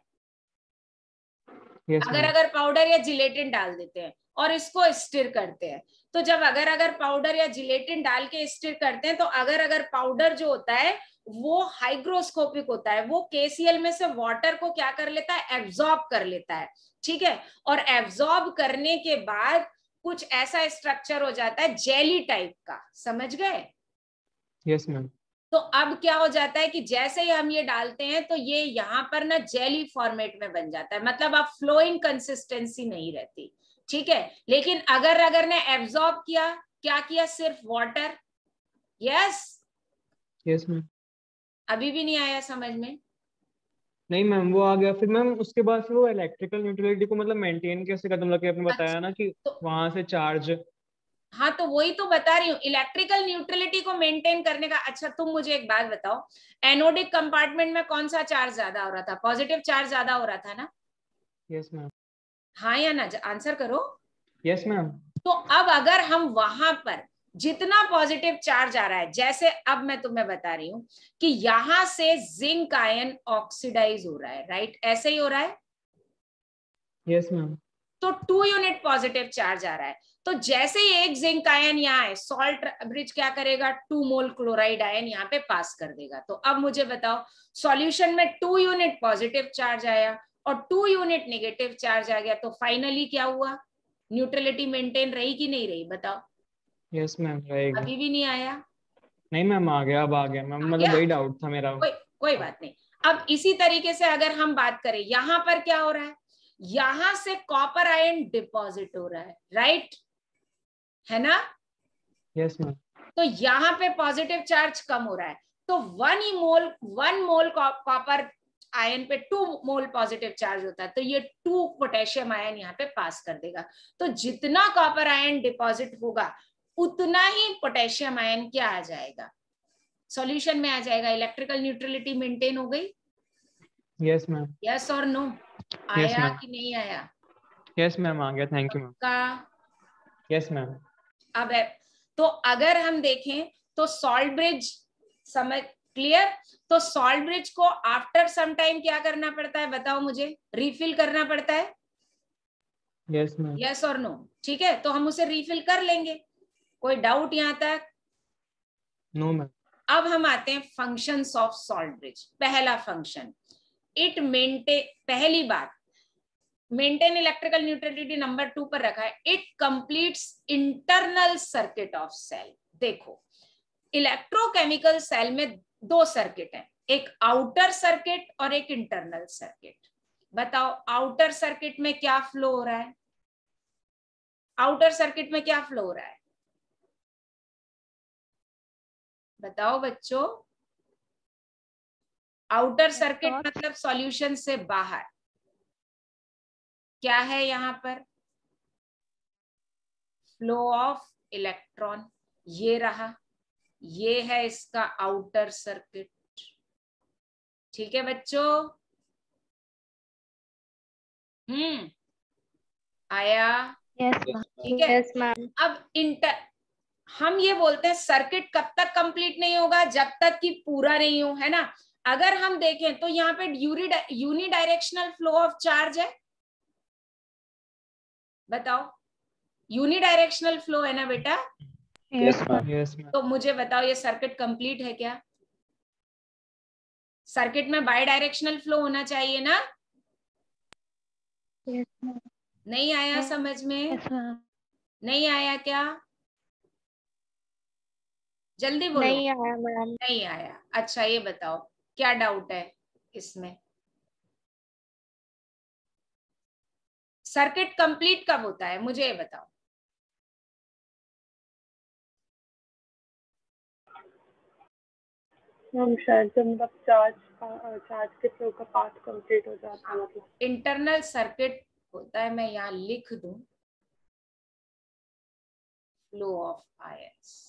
Yes ma'am. अगर पाउडर या जिलेटिन डाल देते हैं और इसको स्टिर करते हैं। तो जब अगर पाउडर या जिलेटिन डाल के स्टिर करते हैं तो अगर पाउडर जो होता है वो हाइग्रोस्कोपिक होता है, वो KCl में से वाटर को क्या कर लेता है, एब्जॉर्ब कर लेता है, ठीक है। और एब्जॉर्ब करने के बाद कुछ ऐसा स्ट्रक्चर हो जाता है जेली टाइप का, समझ गए? Yes ma'am. तो अब क्या हो जाता है कि जैसे ही हम ये डालते हैं तो ये यहाँ पर ना जेली फॉर्मेट में बन जाता है, मतलब अब फ्लोइंग कंसिस्टेंसी नहीं रहती, ठीक है। लेकिन अगर ने एब्जॉर्ब किया, क्या किया, सिर्फ वाटर, यस। Yes ma'am. अभी भी नहीं आया समझ में? नहीं मैम, वो आ गया। फिर मैम उसके बाद फिर वो इलेक्ट्रिकल न्यूट्रलिटी को मतलब मेंटेन कैसे करते, मतलब कि आपने बताया अच्छा, ना कि तो वहां से चार्ज। हाँ, तो वही तो बता रही हूँ, इलेक्ट्रिकल न्यूट्रलिटी को मेंटेन करने का। अच्छा तुम मुझे एक बात बताओ, एनोडिक कंपार्टमेंट में कौन सा चार्ज ज्यादा हो रहा था, पॉजिटिव चार्ज ज्यादा हो रहा था ना? Yes ma'am. हाँ या ना, आंसर करो। Yes ma'am. तो अब अगर हम वहां पर जितना पॉजिटिव चार्ज आ रहा है, जैसे अब मैं तुम्हें बता रही हूं कि यहां से जिंक आयन ऑक्सीडाइज हो रहा है, राइट, ऐसे ही हो रहा है। Yes ma'am. तो 2 यूनिट पॉजिटिव चार्ज आ रहा है। तो जैसे ही एक जिंक आयन यहाँ है, सॉल्ट ब्रिज क्या करेगा, 2 मोल क्लोराइड आयन यहाँ पे पास कर देगा। तो अब मुझे बताओ, सॉल्यूशन में 2 यूनिट पॉजिटिव चार्ज आया और 2 यूनिट नेगेटिव चार्ज आ गया, तो फाइनली क्या हुआ, न्यूट्रलिटी मेंटेन रही कि नहीं रही, बताओ? यस मैम रहेगी। अभी भी नहीं आया? नहीं मैम, आ गया, अब आ गया मैम, आ मतलब गया? वही डाउट था मेरा। कोई बात नहीं। अब इसी तरीके से अगर हम बात करें, यहां पर क्या हो रहा है, यहां से कॉपर आयन डिपॉजिट हो रहा है, राइट, है ना? Yes ma'am. तो यहां पे पॉजिटिव चार्ज कम हो रहा है, तो 1 मोल कॉपर आयन पे 2 मोल पॉजिटिव चार्ज होता है, तो ये 2 पोटेशियम आयन यहाँ पे पास कर देगा। तो जितना कॉपर आयन डिपॉजिट होगा उतना ही पोटेशियम आयन क्या आ जाएगा, सॉल्यूशन में आ जाएगा। इलेक्ट्रिकल न्यूट्रलिटी मेंटेन हो गई, यस मैम। यस और नो? यस आया मैम। कि नहीं आया? यस मैम, आ गया, थैंक यू मैम। का यस मैम। अब है, तो अगर हम देखें तो सॉल्ट ब्रिज, समझ क्लियर? तो सॉल्ट ब्रिज को आफ्टर सम टाइम क्या करना पड़ता है, बताओ मुझे, रिफिल करना पड़ता है, यस मैम। यस और नो? ठीक है, तो हम उसे रिफिल कर लेंगे, कोई डाउट यहां तक? No ma'am. अब हम आते हैं फंक्शंस ऑफ सॉल्ट ब्रिज। पहला फंक्शन, इट मेंटेन, पहली बात, मेंटेन इलेक्ट्रिकल न्यूट्रलिटी नंबर 2 पर रखा है, it completes internal circuit of cell. देखो, इलेक्ट्रोकेमिकल सेल में 2 सर्किट है, एक आउटर सर्किट और एक इंटरनल सर्किट। बताओ आउटर सर्किट में क्या फ्लो हो रहा है, आउटर सर्किट में क्या फ्लो हो रहा है, बताओ बच्चों? आउटर सर्किट मतलब सॉल्यूशन से बाहर क्या है, यहां पर फ्लो ऑफ इलेक्ट्रॉन, ये रहा, ये है इसका आउटर सर्किट, ठीक है बच्चों? आया? Yes ma'am. ठीक है। Yes ma'am. अब हम ये बोलते हैं सर्किट कब तक कंप्लीट नहीं होगा, जब तक कि पूरा नहीं हो, है ना? अगर हम देखें तो यहाँ पे यूनिडायरेक्शनल फ्लो ऑफ चार्ज है, बताओ, यूनिडायरेक्शनल फ्लो है ना बेटा? Yes ma'am. Yes ma'am. तो मुझे बताओ ये सर्किट कंप्लीट है क्या? सर्किट में बाय डायरेक्शनल फ्लो होना चाहिए ना? Yes ma'am. नहीं आया समझ में? Yes ma'am. नहीं आया क्या? जल्दी बोलो। नहीं आया मैम। नहीं आया। अच्छा ये बताओ क्या डाउट है इसमें? सर्किट कंप्लीट कब होता है मुझे ये बताओ। हम शायद जब मतलब चार्ज के फ्लो का पाथ कंप्लीट हो जाता है मतलब। इंटरनल सर्किट होता है, मैं यहाँ लिख दूं फ्लो ऑफ आयंस।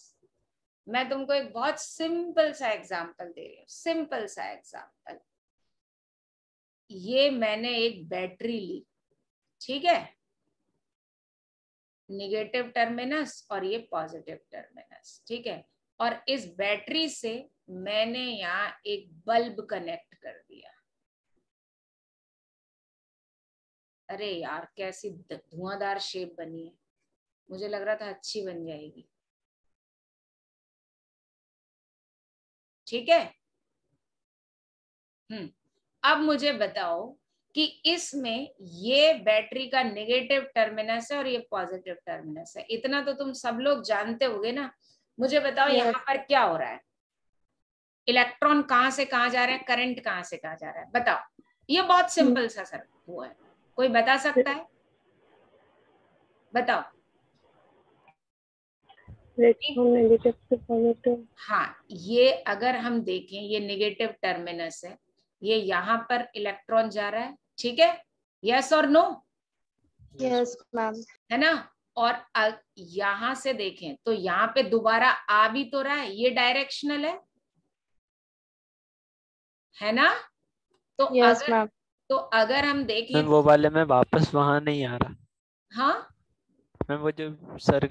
मैं तुमको एक बहुत सिंपल सा एग्जांपल दे रही हूँ, सिंपल सा एग्जांपल। ये मैंने एक बैटरी ली, ठीक है, निगेटिव टर्मिनस और ये पॉजिटिव टर्मिनस, ठीक है, और इस बैटरी से मैंने यहाँ एक बल्ब कनेक्ट कर दिया। अरे यार कैसी धुआंधार शेप बनी है, मुझे लग रहा था अच्छी बन जाएगी। ठीक है। अब मुझे बताओ कि इसमें ये बैटरी का नेगेटिव टर्मिनस है और ये पॉजिटिव टर्मिनस है, इतना तो तुम सब लोग जानते होगे ना। मुझे बताओ यहाँ पर क्या हो रहा है, इलेक्ट्रॉन कहाँ से कहाँ जा रहे हैं, करंट कहाँ से कहाँ जा रहा है, बताओ। ये बहुत सिंपल सा सर वो है, कोई बता सकता है? बताओ। नेगेटिव से पॉजिटिव। हाँ, ये अगर हम देखें ये नेगेटिव टर्मिनस है, ये यहाँ पर इलेक्ट्रॉन जा रहा है, ठीक है, यस और नो? Yes ma'am. है ना। और यहां से देखें तो यहाँ पे दोबारा आ भी तो रहा है, ये डायरेक्शनल है ना। तो यस अगर मैम। तो अगर हम देखें मैम वो वाले में वापस वहां नहीं आ रहा। हाँ, मैम वो जो सर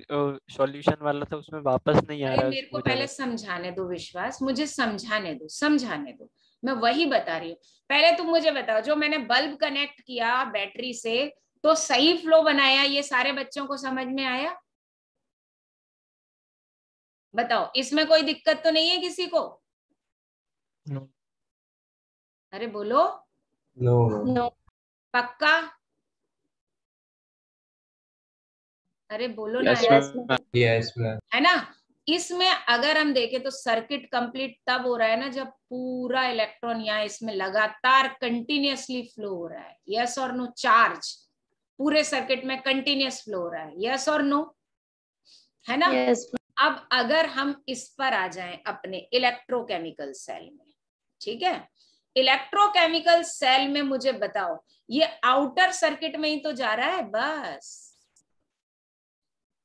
सॉल्यूशन वाला था उसमें वापस नहीं आ अरे रहा मेरे को वो पहले जगह। समझाने दो विश्वास, मुझे समझाने दो, मैं वही बता रही हूँ। पहले तुम मुझे बताओ, जो मैंने बल्ब कनेक्ट किया बैटरी से तो सही फ्लो बनाया, ये सारे बच्चों को समझ में आया? बताओ, इसमें कोई दिक्कत तो नहीं है किसी को? नो। अरे बोलो। नो। पक्का? अरे बोलो ना यस यार। मैम। Yes ma'am. है ना। इसमें अगर हम देखें तो सर्किट कंप्लीट तब हो रहा है ना जब पूरा इलेक्ट्रॉन यहाँ इसमें लगातार कंटिन्यूअसली फ्लो हो रहा है, यस और नो? चार्ज पूरे सर्किट में कंटिन्यूअस फ्लो हो रहा है, यस और नो? है ना। यस। अब अगर हम इस पर आ जाएं अपने इलेक्ट्रोकेमिकल सेल में, ठीक है, इलेक्ट्रोकेमिकल सेल में मुझे बताओ, ये आउटर सर्किट में ही तो जा रहा है, बस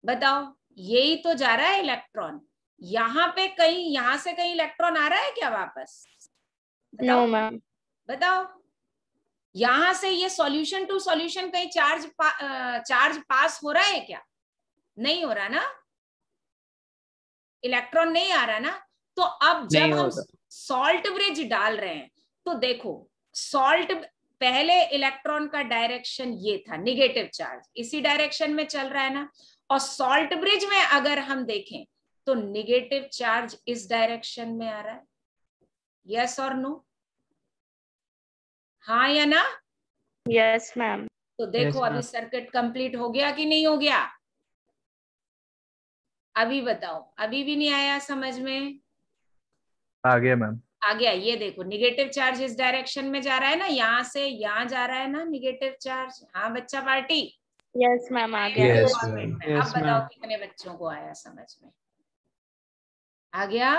बताओ, यही तो जा रहा है इलेक्ट्रॉन। यहाँ पे कहीं, यहां से कहीं इलेक्ट्रॉन आ रहा है क्या वापस? No ma'am. बताओ। यहां से ये सॉल्यूशन टू सॉल्यूशन कहीं चार्ज पास हो रहा है क्या? नहीं हो रहा ना, इलेक्ट्रॉन नहीं आ रहा ना। तो अब जब हम सॉल्ट ब्रिज डाल रहे हैं तो देखो, सॉल्ट पहले इलेक्ट्रॉन का डायरेक्शन ये था, निगेटिव चार्ज इसी डायरेक्शन में चल रहा है ना, और सॉल्ट ब्रिज में अगर हम देखें तो निगेटिव चार्ज इस डायरेक्शन में आ रहा है, यस और नो? हाँ या ना? Yes ma'am. तो देखो अभी सर्किट कंप्लीट हो गया कि नहीं हो गया? अभी बताओ, अभी भी नहीं आया समझ में? आ गया मैम। आ गया। ये देखो निगेटिव चार्ज इस डायरेक्शन में जा रहा है ना, यहाँ से यहाँ जा रहा है ना निगेटिव चार्ज। हाँ बच्चा पार्टी? यस मैम आ गया। Yes, गवर्नमेंट में। Yes, अब बताओ ma'am. कितने बच्चों को आया समझ में? आ गया?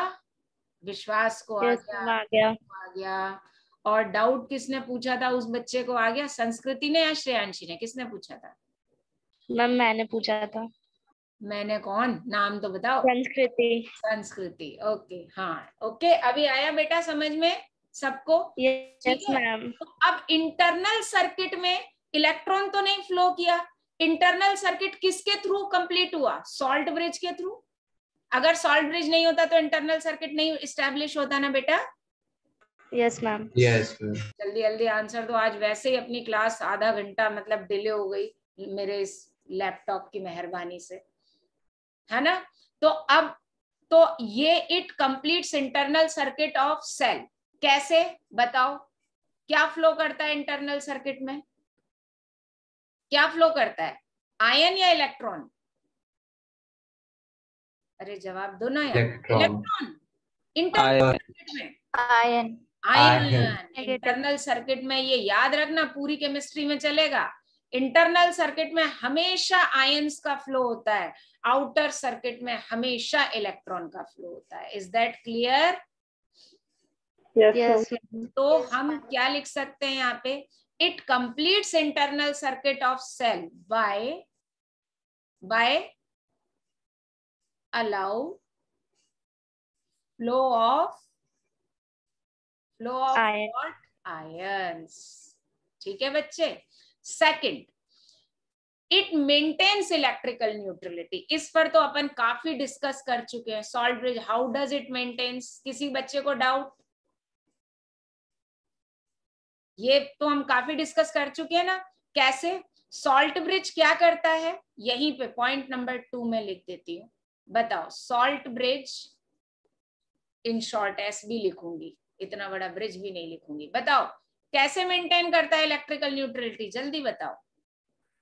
विश्वास को आ यस गया, मैम आ गया। आ गया। और डाउट किसने पूछा था उस बच्चे को आ गया? संस्कृति ने या श्रेयांशी ने, किसने पूछा था? मैम मैंने पूछा था। मैंने कौन, नाम तो बताओ। संस्कृति। संस्कृति, ओके। हाँ ओके, अभी आया बेटा समझ में सबको? यस ठीक है। मैम। तो अब इंटरनल सर्किट में इलेक्ट्रॉन तो नहीं फ्लो किया, इंटरनल सर्किट किसके थ्रू कंप्लीट हुआ? सॉल्ट ब्रिज के थ्रू। अगर सॉल्ट ब्रिज नहीं होता तो इंटरनल सर्किट नहीं इस्टेब्लिश होता ना बेटा? Yes ma'am. Yes, ma'am. जल्दी जल्दी आंसर दो। आज वैसे ही अपनी क्लास आधा घंटा मतलब डिले हो गई मेरे इस लैपटॉप की मेहरबानी से, है ना। तो अब तो ये it completes internal circuit of cell. कैसे बताओ? क्या फ्लो करता है इंटरनल सर्किट में? क्या फ्लो करता है, आयन या इलेक्ट्रॉन? अरे जवाब दो ना यार। इलेक्ट्रॉन, इलेक्ट्रॉन इंटरनल सर्किट में, आयन, आयन इंटरनल सर्किट में, ये याद रखना, पूरी केमिस्ट्री में चलेगा। इंटरनल सर्किट में हमेशा आयंस का फ्लो होता है, आउटर सर्किट में हमेशा इलेक्ट्रॉन का फ्लो होता है। Is that clear? यस तो हम क्या लिख सकते हैं यहाँ पे? It completes internal circuit of cell by allow flow of Ion. what? Ions. ठीक है बच्चे। Second, it maintains electrical neutrality. इस पर तो अपन काफी डिस्कस कर चुके हैं। Salt bridge, how does it maintains? किसी बच्चे को डाउट? ये तो हम काफी डिस्कस कर चुके हैं ना। कैसे? सॉल्ट ब्रिज क्या करता है? यहीं पे पॉइंट नंबर 2 में लिख देती हूँ। बताओ, salt bridge, in short SB लिखूंगी, इतना बड़ा ब्रिज भी नहीं लिखूंगी। बताओ कैसे मेंटेन करता है इलेक्ट्रिकल न्यूट्रलिटी? जल्दी बताओ।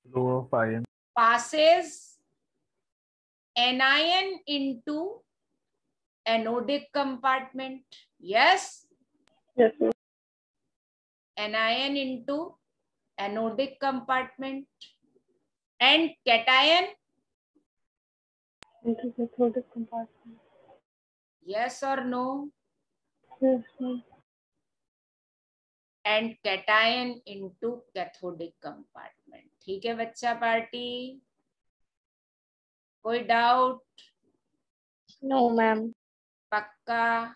Flow of ion, passes anion into anodic compartment. Yes, yes ma'am, anion into anodic compartment and cation. into cathodic compartment. Yes or no? Yes ma'am, And cation into cathodic compartment. ठीक है बच्चा पार्टी? कोई डाउट? No ma'am. पक्का?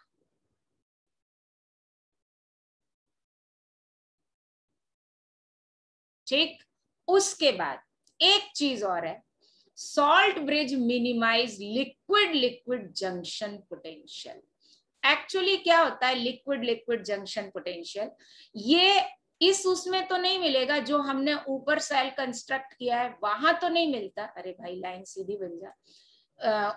ठीक। उसके बाद एक चीज और है, salt bridge minimise liquid junction potential. Actually क्या होता है लिक्विड लिक्विड जंक्शन पोटेंशियल? ये इस उसमें तो नहीं मिलेगा जो हमने ऊपर सेल कंस्ट्रक्ट किया है, वहां तो नहीं मिलता। अरे भाई लाइन सीधी बन जा।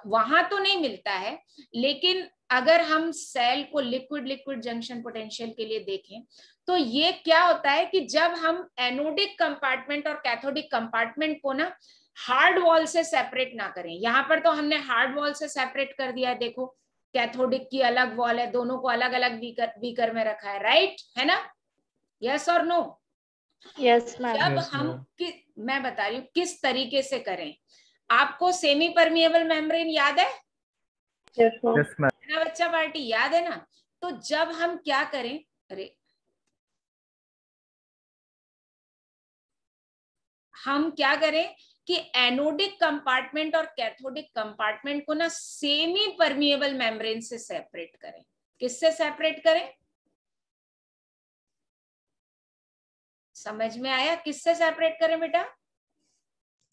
वहां तो नहीं मिलता है, लेकिन अगर हम सेल को लिक्विड लिक्विड जंक्शन पोटेंशियल के लिए देखें तो ये क्या होता है कि जब हम एनोडिक कंपार्टमेंट और कैथोडिक कंपार्टमेंट को ना हार्ड वॉल से सेपरेट ना करें। यहाँ पर तो हमने हार्ड वॉल से सेपरेट कर दिया है। देखो कैथोडिक की अलग वॉल है, दोनों को अलग अलग बीकर में रखा है, राइट है ना? यस और नो? Yes ma'am. जब हम मैं बता रही हूँ किस तरीके से करें। आपको सेमी परमिएबल मेम्ब्रेन याद है? यस मैम, यस मैम, है ना बच्चा पार्टी? याद है ना? तो जब हम क्या करें, अरे हम क्या करें कि एनोडिक कंपार्टमेंट और कैथोडिक कंपार्टमेंट को ना सेमी परमिएबल मेम्ब्रेन से सेपरेट करें। किससे सेपरेट करें? समझ में आया? किससे सेपरेट करें बेटा?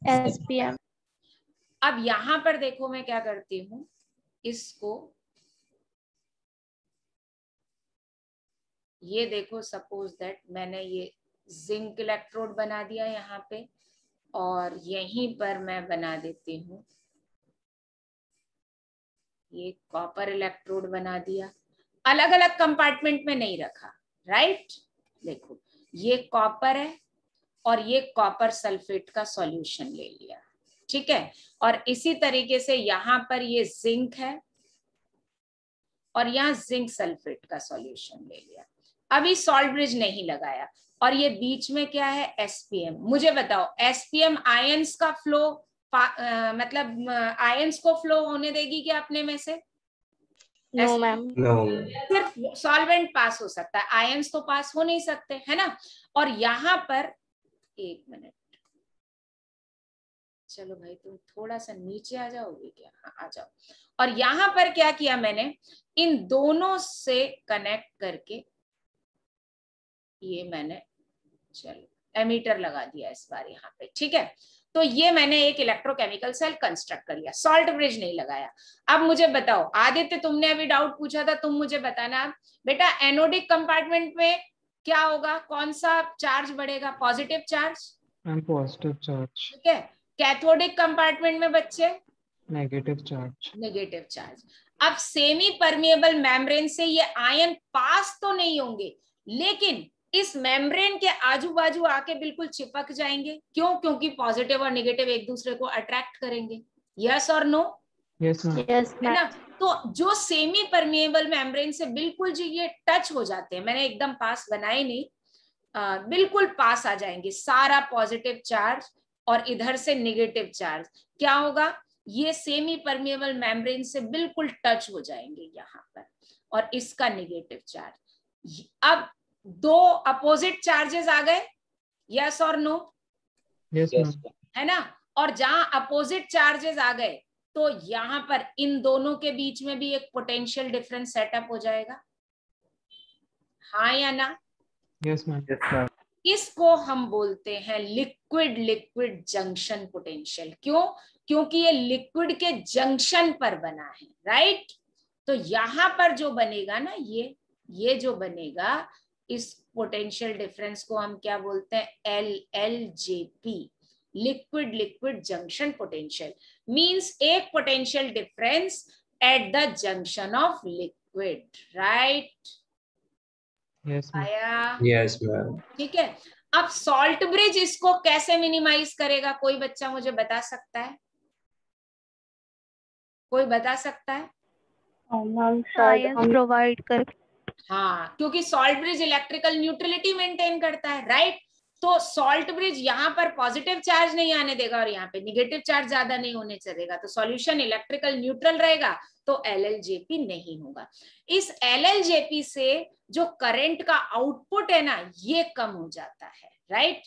एसपीएम। अब यहां पर देखो मैं क्या करती हूं, इसको ये देखो, सपोज दैट मैंने ये जिंक इलेक्ट्रोड बना दिया यहाँ पे और यहीं पर मैं बना देती हूँ ये कॉपर इलेक्ट्रोड बना दिया। अलग अलग कंपार्टमेंट में नहीं रखा, राइट? देखो ये कॉपर है और ये कॉपर सल्फेट का सॉल्यूशन ले लिया, ठीक है? और इसी तरीके से यहाँ पर ये जिंक है और यहाँ जिंक सल्फेट का सॉल्यूशन ले लिया। अभी सॉल्ट ब्रिज नहीं लगाया और ये बीच में क्या है? एसपीएम। मुझे बताओ एसपीएम आयंस का फ्लो मतलब आयंस को फ्लो होने देगी क्या अपने में से? No ma'am. नो, सिर्फ सॉल्वेंट पास हो सकता है, आयंस तो पास हो नहीं सकते, है ना? और यहाँ पर एक मिनट, चलो भाई तुम थोड़ा सा नीचे आ जाओगे क्या? हाँ आ जाओ। और यहाँ पर क्या किया मैंने, इन दोनों से कनेक्ट करके ये मैंने चलो एमीटर लगा दिया इस बार यहाँ पे, ठीक है? तो ये मैंने एक इलेक्ट्रोकेमिकल सेल कंस्ट्रक्ट कर लिया, सॉल्ट ब्रिज नहीं लगाया। अब मुझे बताओ आदित्य, तुमने अभी डाउट पूछा था, तुम मुझे बताना बेटा एनोडिक कंपार्टमेंट में क्या होगा? कौन सा चार्ज बढ़ेगा? Positive charge, positive charge. ठीक है? कैथोडिक कंपार्टमेंट में बच्चे नेगेटिव चार्ज। Negative charge. अब सेमी परमिएबल मेम्ब्रेन से ये आयन पास तो नहीं होंगे, लेकिन इस मेम्ब्रेन के आजू बाजू आके बिल्कुल चिपक जाएंगे। क्यों? क्योंकि पॉजिटिव और नेगेटिव एक दूसरे को अट्रैक्ट करेंगे। यस और नो? Yes ma'am. यस है ना। तो जो सेमी परमेएबल मेम्ब्रेन से बिल्कुल जी ये टच हो जाते हैं, मैंने एकदम पास बनाए नहीं, बिल्कुल पास आ जाएंगे, सारा पॉजिटिव चार्ज और इधर से नेगेटिव चार्ज, क्या होगा, ये सेमी परमेएबल मेम्ब्रेन से बिल्कुल टच हो जाएंगे यहाँ पर, और इसका नेगेटिव चार्ज। अब दो अपोजिट चार्जेस आ गए, यस और नो? Yes ma'am. है ना। और जहां अपोजिट चार्जेस आ गए तो यहां पर इन दोनों के बीच में भी एक पोटेंशियल डिफरेंस सेटअप हो जाएगा, हाँ या ना? Yes ma'am. Yes ma'am. इसको हम बोलते हैं लिक्विड लिक्विड जंक्शन पोटेंशियल। क्यों? क्योंकि ये लिक्विड के जंक्शन पर बना है, राइट। तो यहां पर जो बनेगा ना, ये जो बनेगा, इस पोटेंशियल डिफरेंस को हम क्या बोलते हैं, LLJP, liquid liquid junction potential. Means एक potential difference at the junction of liquid, right. Yes ma'am. आया? Yes ma'am. ठीक है। अब सॉल्ट ब्रिज इसको कैसे मिनिमाइज करेगा, कोई बच्चा मुझे बता सकता है? कोई बता सकता है? मैम शायद साइंस हम प्रोवाइड कर। हाँ, क्योंकि salt bridge electrical neutrality maintain करता है, राइट। तो सॉल्ट ब्रिज यहाँ पर पॉजिटिव चार्ज नहीं आने देगा और यहाँ पे निगेटिव चार्ज ज्यादा नहीं होने चलेगा, तो सॉल्यूशन इलेक्ट्रिकल न्यूट्रल रहेगा, तो LLJP नहीं होगा। इस LLJP से जो करंट का आउटपुट है ना, ये कम हो जाता है, राइट।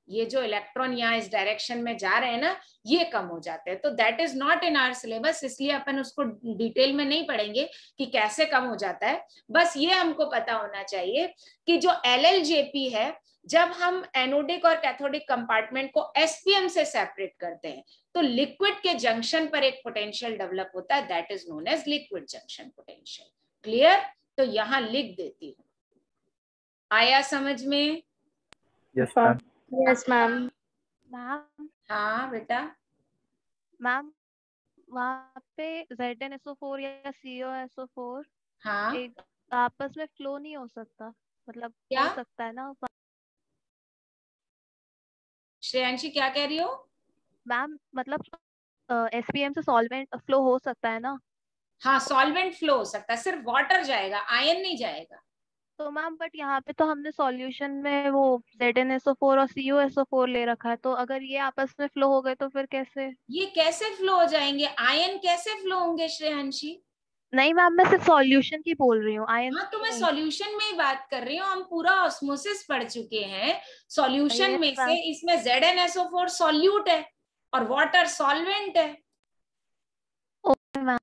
ये जो इलेक्ट्रॉन यहाँ इस डायरेक्शन में जा रहे हैं ना, ये कम हो जाते हैं। तो that is not in our syllabus, इसलिए अपन उसको डिटेल में नहीं पढ़ेंगे कि कैसे कम हो जाता है। बस ये हमको पता होना चाहिए कि जो LLJP है, जब हम एनोडिक और कैथोडिक कंपार्टमेंट को SPM से सेपरेट करते हैं तो लिक्विड के जंक्शन पर एक पोटेंशियल डेवलप होता है, that is known as liquid junction potential. Clear? तो यहां लिख देती हूं, आया समझ में? Yes ma'am. Yes ma'am. Ma'am हाँ बेटा। मैम वहाँ पे ZnSO4 या COSO4 हाँ एक आपस में फ्लो नहीं हो सकता, मतलब क्या? हो सकता है ना श्रेयांशी क्या कह रही हो? मैम, मतलब SPM से सॉल्वेंट फ्लो हो सकता है ना? हाँ, सॉल्वेंट फ्लो हो सकता है, सिर्फ वाटर जाएगा, आयन नहीं जाएगा। तो मैम बट यहाँ पे तो हमने सॉल्यूशन में वो ZnSO4 और COSO4 ले रखा है, तो अगर ये आपस में फ्लो हो गए तो फिर कैसे? ये कैसे फ्लो हो जाएंगे, आयन कैसे फ्लो होंगे श्रेयांशी? नहीं मैम, मैं सिर्फ सॉल्यूशन की बोल रही हूँ, आयन हाँ, तो मैं नहीं। सॉल्यूशन में ही बात कर रही हूँ, हम पूरा ऑस्मोसिस पढ़ चुके हैं। सॉल्यूशन Yes, में से ma'am. इसमें ZnSO4 सॉल्यूट है और वाटर सॉल्वेंट है। ओके मैम,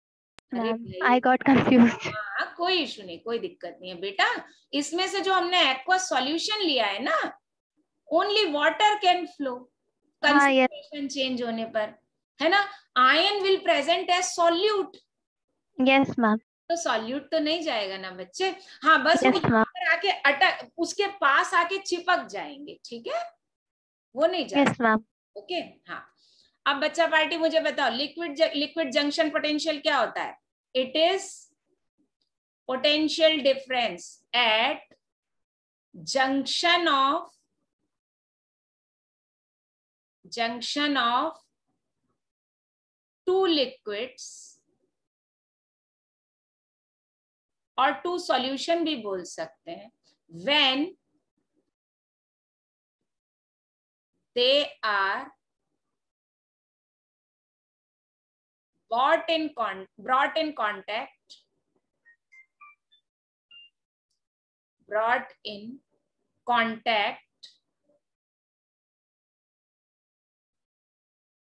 अरे मैम भाई, आई गॉट कंफ्यूज्ड। हाँ कोई इशू नहीं, कोई दिक्कत नहीं है बेटा। इसमें से जो हमने एक्वा सॉल्यूशन लिया है ना, ओनली वाटर कैन फ्लो हाँ यस कंसंट्रेशन चेंज होने पर, है ना। Ion will present as solute, yes ma'am, तो सॉल्यूट तो नहीं जाएगा ना बच्चे। हाँ, बस वो यस यहाँ मैम, पर आके अटक, उसके पास आके चिपक जाएंगे, ठीक है, वो नहीं जा यस मैम। ओके। हाँ, अब बच्चा पार्टी मुझे बताओ, लिक्विड जंक्शन पोटेंशियल क्या होता है? It is potential difference eight junction of two liquids और टू सॉल्यूशन भी बोल सकते हैं, when they are brought in contact,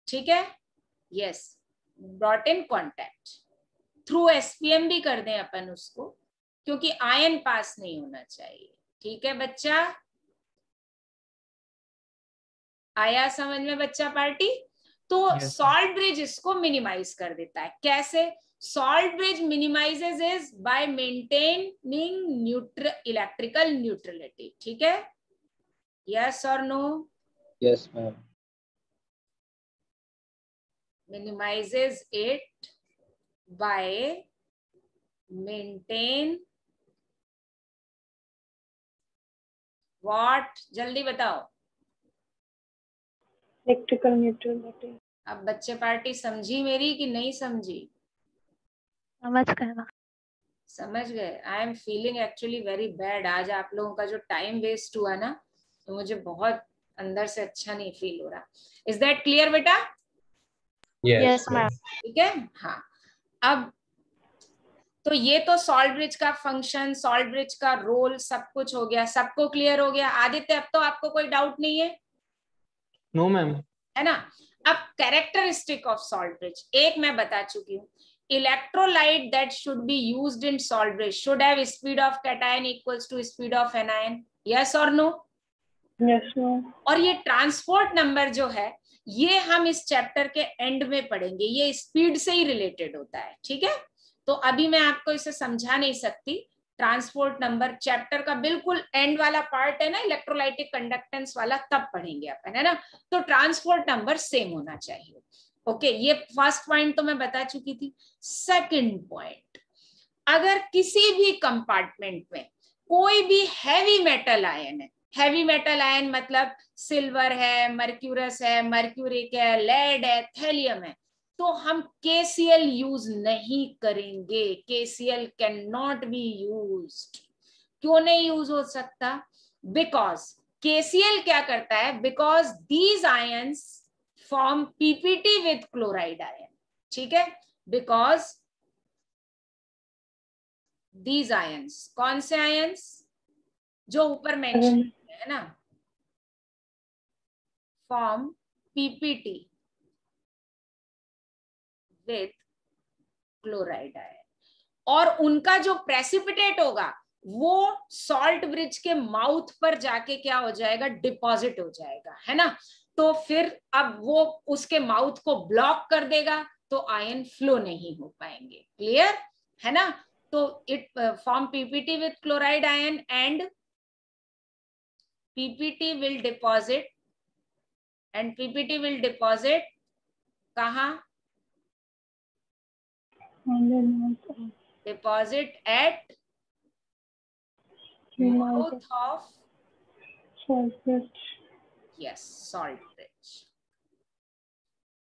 ठीक है, yes, brought in contact through SPM भी कर दें अपन उसको, क्योंकि आयन पास नहीं होना चाहिए, ठीक है बच्चा, आया समझ में बच्चा पार्टी? तो सॉल्ट ब्रिज इसको मिनिमाइज कर देता है, कैसे? Salt bridge minimises is by maintaining electrical neutrality, ठीक है, यस और no? Yes ma'am. minimizes it by maintain what, जल्दी बताओ। Electrical neutrality. अब बच्चे पार्टी समझी मेरी कि नहीं समझी? समझ गए मैम। समझ गए? I am feeling actually very bad. आज आप लोगों का जो टाइम वेस्ट हुआ ना, तो मुझे बहुत अंदर से अच्छा नहीं फील हो रहा। इज दैट क्लियर बेटा? Yes, ma'am. ठीक है। हाँ, अब तो ये तो सॉल्ट ब्रिज का फंक्शन, सॉल्ट ब्रिज का रोल, सब कुछ हो गया, सबको क्लियर हो गया। आदित्य, अब तो आपको कोई डाउट नहीं है? No ma'am. है ना? अब कैरेक्टरिस्टिक ऑफ सॉल्ट ब्रिज एक मैं बता चुकी हूँ। Electrolyte that should be used in salt bridge should have speed of cation equals to speed of anion. Yes और नो? Yes, ma'am. और ये ट्रांसपोर्ट नंबर जो है, ये हम इस चैप्टर के एंड में पढ़ेंगे। ये स्पीड से ही रिलेटेड होता है, ठीक है? तो अभी मैं आपको इसे समझा नहीं सकती। ट्रांसपोर्ट नंबर चैप्टर का बिल्कुल एंड वाला पार्ट है ना, इलेक्ट्रोलाइटिक कंडक्टेंस वाला, तब पढ़ेंगे अपन, है ना? तो ट्रांसपोर्ट नंबर सेम होना चाहिए। ओके, ये फर्स्ट पॉइंट तो मैं बता चुकी थी। सेकंड पॉइंट, अगर किसी भी कंपार्टमेंट में कोई भी हैवी मेटल आयन है, हैवी मेटल आयन मतलब सिल्वर है, मर्क्यूरस है, मर्क्यूरिक है, लेड है, थैलियम है, तो हम KCl यूज नहीं करेंगे। KCl can not be used. क्यों नहीं यूज हो सकता? बिकॉज KCl क्या करता है, because these ions form PPT with chloride ion, ठीक है? बिकॉज दीज आयंस, कौन से आयंस जो ऊपर मेंशन है ना, form PPT with chloride ion, और उनका जो प्रेसिपिटेट होगा वो सॉल्ट ब्रिज के माउथ पर जाके क्या हो जाएगा, डिपॉजिट हो जाएगा, है ना? तो फिर अब वो उसके माउथ को ब्लॉक कर देगा, तो आयन फ्लो नहीं हो पाएंगे। क्लियर है ना? तो it form PPT with chloride ion and PPT will deposit, and PPT will deposit कहाँ? Deposit at mouth of yes salt bridge।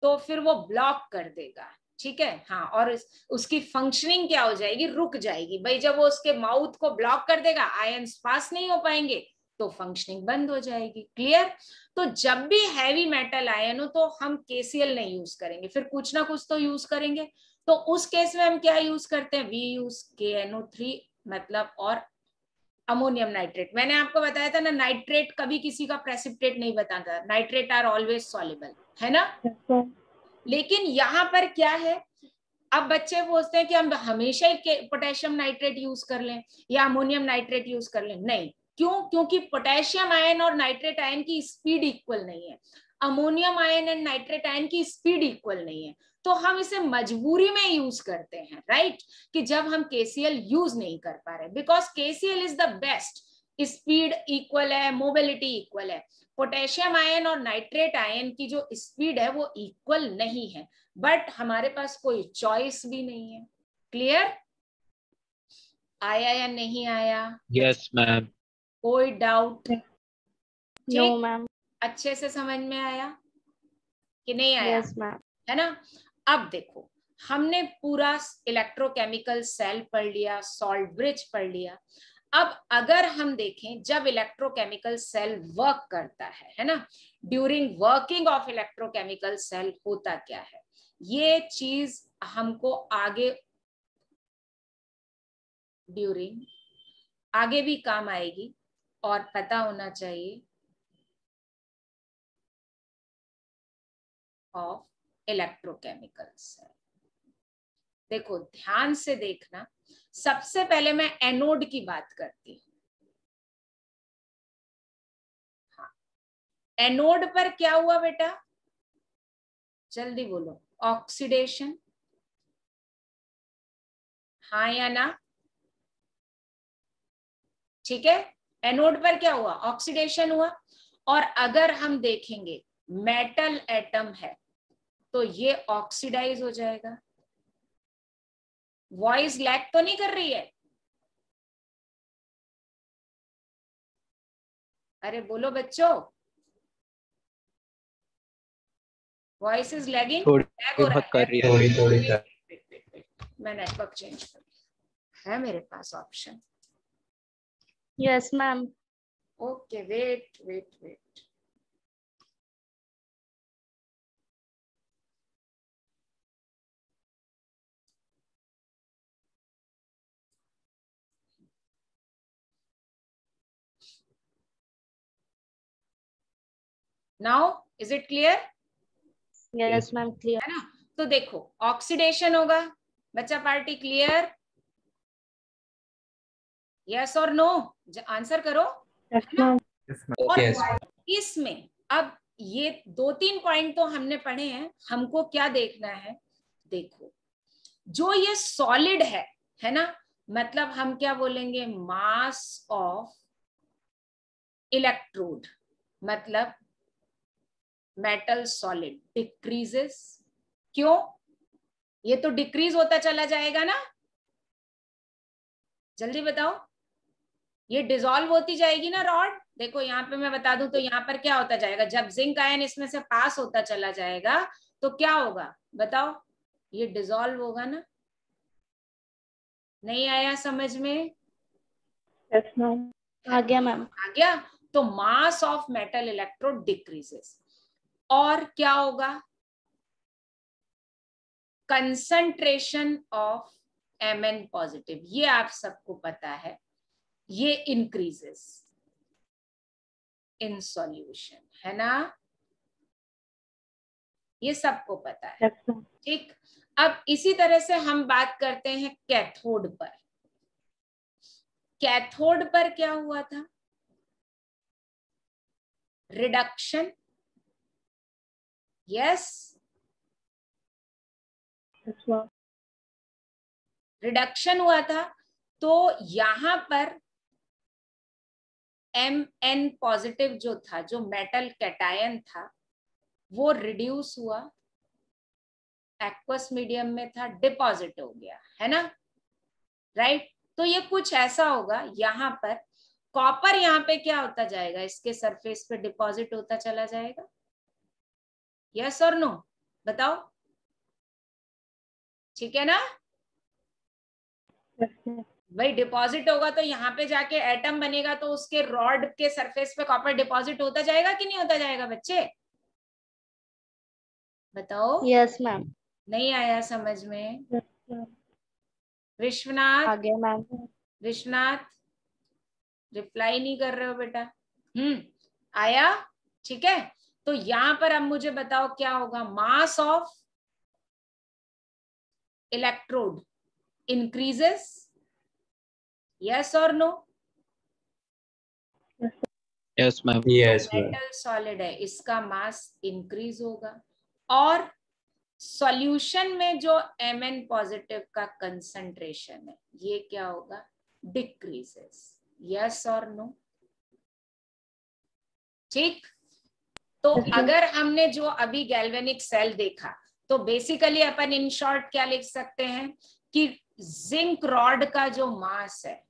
तो फिर वो ब्लॉक कर देगा, ठीक है? हाँ, और उसकी फंक्शनिंग क्या हो जाएगी, रुक जाएगी भाई। जब वो उसके माउथ को ब्लॉक कर देगा, आयंस पास नहीं हो पाएंगे, तो फंक्शनिंग बंद हो जाएगी। क्लियर? तो जब भी हैवी मेटल आयन हो तो हम KCl नहीं यूज करेंगे, फिर कुछ ना कुछ तो यूज करेंगे। तो उस केस में हम क्या यूज करते हैं, वी यूज KNO3, मतलब, और अमोनियम नाइट्रेट। मैंने आपको बताया था ना, नाइट्रेट कभी किसी का प्रेसिपिटेट नहीं बताता, नाइट्रेट आर ऑलवेज सॉल्युबल, है ना? लेकिन यहाँ पर क्या है, अब बच्चे पूछते हैं कि हम हमेशा ही पोटेशियम नाइट्रेट यूज कर लें या अमोनियम नाइट्रेट यूज कर लें। नहीं, क्यों? क्योंकि पोटेशियम आयन और नाइट्रेट आयन की स्पीड इक्वल नहीं है, ammonium ion and nitrate ion की स्पीड इक्वल नहीं है। तो हम इसे मजबूरी में यूज करते हैं, राइट? कि जब हम KCl यूज नहीं कर पा रहे, because KCl is the best, speed equal है, मोबिलिटी इक्वल है। पोटेशियम आयन और नाइट्रेट आयन की जो स्पीड है वो इक्वल नहीं है, बट हमारे पास कोई चॉइस भी नहीं है। क्लियर? आया या नहीं आया? Yes, ma'am. कोई डाउट? No, ma'am. अच्छे से समझ में आया कि नहीं आया? Yes, ma'am. है ना? अब देखो, हमने पूरा इलेक्ट्रोकेमिकल सेल पढ़ लिया, सॉल्ट ब्रिज पढ़ लिया। अब अगर हम देखें, जब इलेक्ट्रोकेमिकल सेल वर्क करता है ना, during working of electrochemical cell होता क्या है, ये चीज हमको आगे ड्यूरिंग आगे भी काम आएगी और पता होना चाहिए ऑफ इलेक्ट्रोकेमिकल सेल। देखो ध्यान से देखना, सबसे पहले मैं एनोड की बात करती हूँ। हाँ, एनोड पर क्या हुआ बेटा, जल्दी बोलो, ऑक्सीडेशन, हाँ या ना? ठीक है, एनोड पर क्या हुआ, ऑक्सीडेशन हुआ। और अगर हम देखेंगे मेटल एटम है तो ये ऑक्सीडाइज हो जाएगा। वॉइस लैग तो नहीं कर रही है? अरे बोलो बच्चों, वॉइस इज लैगिंग? थोड़ी बहुत कर रही है। थोड़ी मैं नेटवर्क चेंज कर, है मेरे पास option? Yes, ma'am. Okay, wait wait wait, now is it clear? Yes, ma'am. Clear. है ना? तो देखो ऑक्सीडेशन होगा, बच्चा पार्टी क्लियर? यस और नो, आंसर करो। Yes, ma'am. और Yes. इसमें अब ये 2-3 पॉइंट तो हमने पढ़े हैं, हमको क्या देखना है? देखो जो ये सॉलिड है ना, मतलब हम क्या बोलेंगे, मास ऑफ इलेक्ट्रोड, मतलब मेटल सॉलिड डिक्रीजेस। क्यों? ये तो डिक्रीज होता चला जाएगा ना, जल्दी बताओ, ये डिसॉल्व होती जाएगी ना रॉड। देखो यहाँ पे मैं बता दूं तो यहाँ पर क्या होता जाएगा, जब जिंक आयन इसमें से पास होता चला जाएगा तो क्या होगा बताओ, ये डिसॉल्व होगा ना। नहीं आया समझ में? Yes, ma'am. आ गया मैम। आ गया। तो mass of metal electrode decreases, और क्या होगा, कंसंट्रेशन ऑफ Mn पॉजिटिव, ये आप सबको पता है, ये इंक्रीजेस इन सॉल्यूशन, है ना, ये सबको पता है। Yes, ma'am. ठीक, अब इसी तरह से हम बात करते हैं कैथोड पर। कैथोड पर क्या हुआ था, reduction. Yes, Yes, ma'am. Reduction हुआ था, तो यहां पर Mn पॉजिटिव जो था, जो मेटल कैटायन था, वो रिड्यूस हुआ, एक्वस मीडियम में था, डिपॉजिट हो गया, है ना, राइट। तो ये कुछ ऐसा होगा, यहाँ पर कॉपर यहाँ पे क्या होता जाएगा, इसके सरफेस पे डिपॉजिट होता चला जाएगा। यस और नो बताओ, ठीक है ना? Yes, ma'am. भाई डिपॉजिट होगा तो यहाँ पे जाके एटम बनेगा, तो उसके रॉड के सरफेस पे कॉपर डिपॉजिट होता जाएगा कि नहीं होता जाएगा बच्चे, बताओ। Yes ma'am. नहीं आया समझ में? Yes, ma'am. विश्वनाथ, आ गया मैम। विश्वनाथ रिप्लाई नहीं कर रहे हो बेटा। आया, ठीक है। तो यहां पर अब मुझे बताओ क्या होगा, mass of electrode increases, yes और no? Yes, ma'am. Yes, ma'am. Metal solid है, इसका मास इंक्रीज होगा, और सॉल्यूशन में जो Mn पॉजिटिव का कंसंट्रेशन है, ये क्या होगा, डिक्रीजेस, यस और नो? ठीक। तो अगर हमने जो अभी गैल्वेनिक सेल देखा, तो बेसिकली अपन इन शॉर्ट क्या लिख सकते हैं कि जिंक रॉड का जो मास है,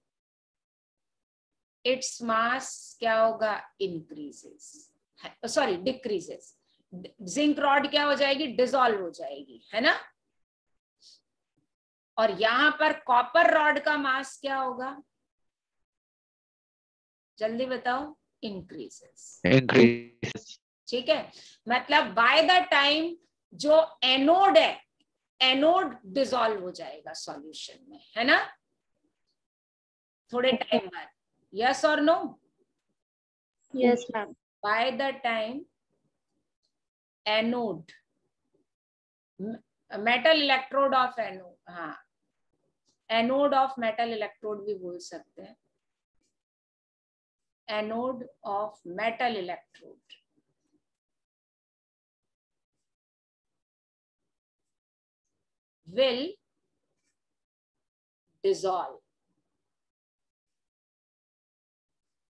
इट्स मास क्या होगा, increases, sorry decreases. Zinc rod क्या हो जाएगी, डिसॉल्व हो जाएगी, है ना। और यहां पर कॉपर रॉड का मास क्या होगा, जल्दी बताओ, इंक्रीजेस। Increases. ठीक है, मतलब बाय द टाइम जो एनोड है, एनोड डिसॉल्व हो जाएगा सॉल्यूशन में, है ना, थोड़े टाइम बाद। यस और no? Yes ma'am. By the time anode, metal electrode of anode, हाँ एनोड ऑफ मेटल इलेक्ट्रोड भी बोल सकते हैं, anode of metal electrode will dissolve,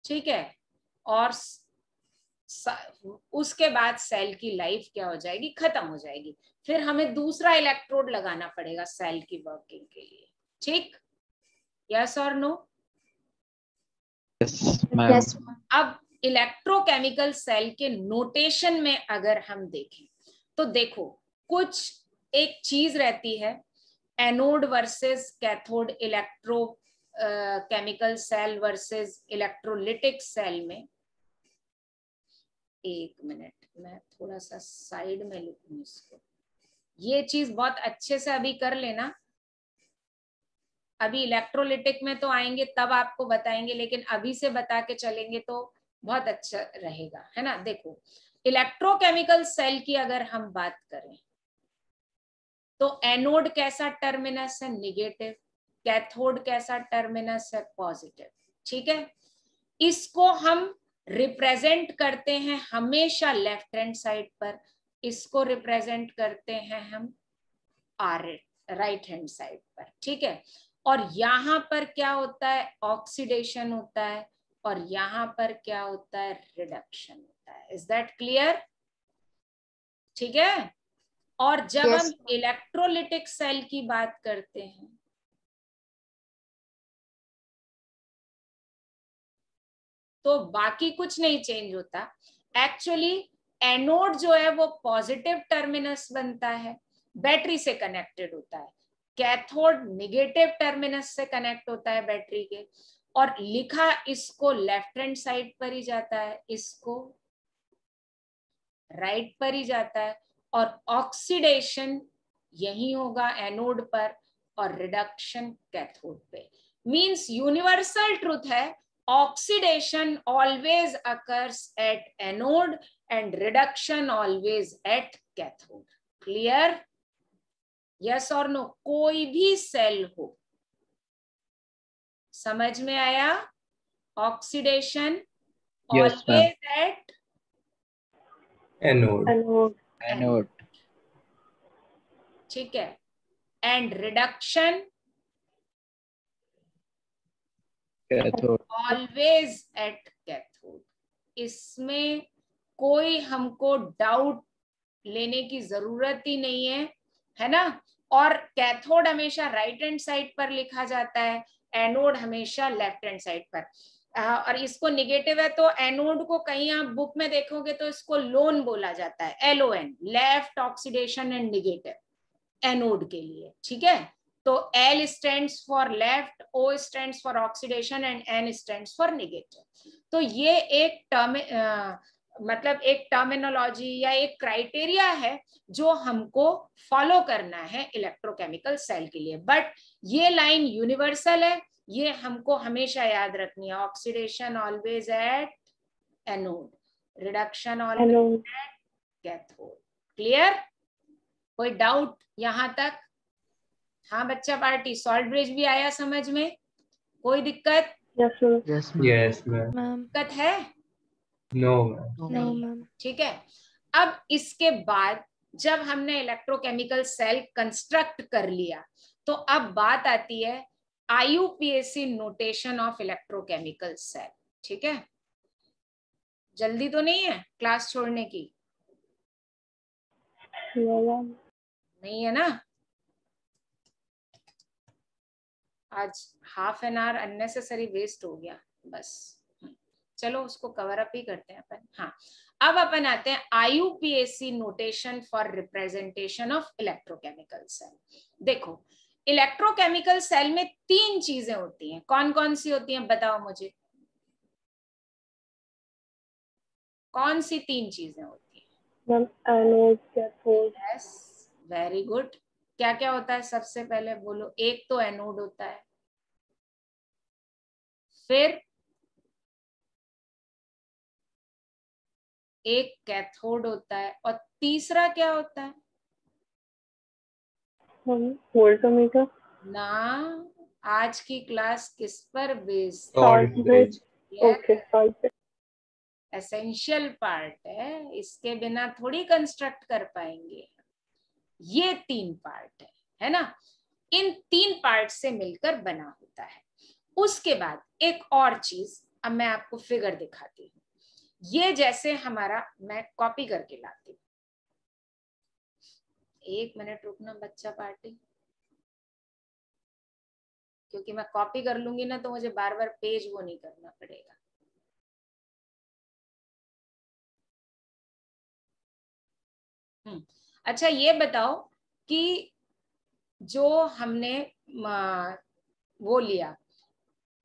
ठीक है, और उसके बाद सेल की लाइफ क्या हो जाएगी, खत्म हो जाएगी, फिर हमें दूसरा इलेक्ट्रोड लगाना पड़ेगा सेल की वर्किंग के लिए। ठीक, यस और नो? Yes, ma'am. यस। अब इलेक्ट्रोकेमिकल सेल के नोटेशन में अगर हम देखें तो देखो, कुछ एक चीज रहती है anode versus cathode, electrochemical cell versus electrolytic cell में, एक मिनट मैं थोड़ा सा साइड में लिखूं इसको, ये चीज बहुत अच्छे से अभी कर लेना। अभी इलेक्ट्रोलिटिक में तो आएंगे तब आपको बताएंगे, लेकिन अभी से बता के चलेंगे तो बहुत अच्छा रहेगा, है ना। देखो इलेक्ट्रोकेमिकल सेल की अगर हम बात करें तो एनोड कैसा टर्मिनस है, निगेटिव, कैथोड कैसा टर्मिनस है, पॉजिटिव, ठीक है। इसको हम रिप्रेजेंट करते हैं हमेशा लेफ्ट हैंड साइड पर, इसको रिप्रेजेंट करते हैं हम राइट हैंड साइड पर, ठीक है। और यहां पर क्या होता है, ऑक्सीडेशन होता है, और यहां पर क्या होता है, रिडक्शन होता है। Is that clear? ठीक है। और जब Yes, हम इलेक्ट्रोलिटिक सेल की बात करते हैं तो बाकी कुछ नहीं चेंज होता। एक्चुअली एनोड जो है वो पॉजिटिव टर्मिनस बनता है, बैटरी से कनेक्टेड होता है, कैथोड निगेटिव टर्मिनस से कनेक्ट होता है बैटरी के, और लिखा इसको लेफ्ट हैंड साइड पर ही जाता है, इसको राइट पर ही जाता है, और ऑक्सीडेशन यही होगा एनोड पर और रिडक्शन कैथोड पे। मींस यूनिवर्सल ट्रुथ है, oxidation always occurs at anode and reduction always at cathode. Clear? Yes और नो? कोई भी सेल हो, समझ में आया? Oxidation Yes, ma'am. Always at anode. Anode. ठीक है, and reduction Cathode. Always at cathode. इसमें कोई हमको डाउट लेने की जरूरत ही नहीं है ना। और कैथोड हमेशा राइट हैंड साइड पर लिखा जाता है, एनोड हमेशा लेफ्ट हैंड साइड पर। और इसको निगेटिव है तो एनोड को कहीं आप बुक में देखोगे तो इसको लोन बोला जाता है, LON, left oxidation and negative, anode के लिए, ठीक है। तो L stands for left, O stands for oxidation and N stands for negative। तो ये एक टर्म मतलब एक टर्मिनोलॉजी या एक क्राइटेरिया है जो हमको फॉलो करना है इलेक्ट्रोकेमिकल सेल के लिए। बट ये लाइन यूनिवर्सल है, ये हमको हमेशा याद रखनी है। Oxidation always at anode, reduction always at cathode. Clear? कोई डाउट यहां तक? हाँ बच्चा पार्टी, सॉल्ट ब्रिज भी आया समझ में? कोई दिक्कत? Yes ma'am. दिक्कत है? No ma'am. no, ma'am. ठीक है। अब इसके बाद जब हमने इलेक्ट्रोकेमिकल सेल कंस्ट्रक्ट कर लिया तो अब बात आती है IUPAC notation of electrochemical cell. ठीक है, जल्दी तो नहीं है क्लास छोड़ने की? नहीं है ना? आज half an hour unnecessary waste हो गया बस। चलो उसको कवर अप ही करते हैं अपन। हाँ, अब अपन आते हैं IUPAC notation for representation of electrochemical cell. देखो इलेक्ट्रोकेमिकल सेल में 3 चीजें होती हैं, कौन कौन सी होती हैं बताओ मुझे, कौन सी 3 चीजें होती हैं? Anode, cathode. Yes, very good. क्या क्या होता है सबसे पहले बोलो? एक तो एनोड होता है, फिर एक कैथोड होता है, और तीसरा क्या होता है? वोल्टमीटर। ना, आज की क्लास किस पर based? Salt bridge. Okay, salt. Essential part है, इसके बिना थोड़ी कंस्ट्रक्ट कर पाएंगे। ये 3 पार्ट है ना? इन 3 पार्ट से मिलकर बना होता है। उसके बाद एक और चीज, अब मैं आपको फिगर दिखाती हूँ। ये जैसे हमारा, मैं कॉपी करके लाती हूँ, 1 मिनट रुकना बच्चा पार्टी, क्योंकि मैं कॉपी कर लूंगी ना तो मुझे बार बार पेज वो नहीं करना पड़ेगा। अच्छा ये बताओ कि जो हमने वो लिया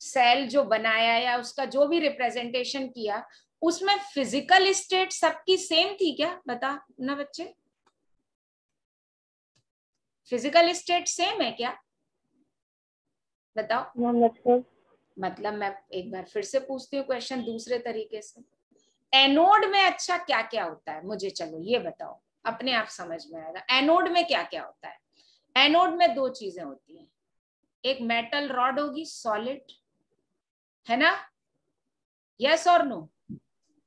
सेल जो बनाया या उसका जो भी रिप्रेजेंटेशन किया, उसमें फिजिकल स्टेट सबकी सेम थी क्या? बता ना बच्चे, फिजिकल स्टेट सेम है क्या? बताओ। मतलब मैं एक बार फिर से पूछती हूँ क्वेश्चन दूसरे तरीके से। एनोड में अच्छा क्या क्या होता है, मुझे चलो ये बताओ, अपने आप समझ में आएगा। एनोड में क्या क्या होता है? एनोड में दो चीजें होती हैं, एक मेटल रॉड होगी सॉलिड, है ना, यस और नो,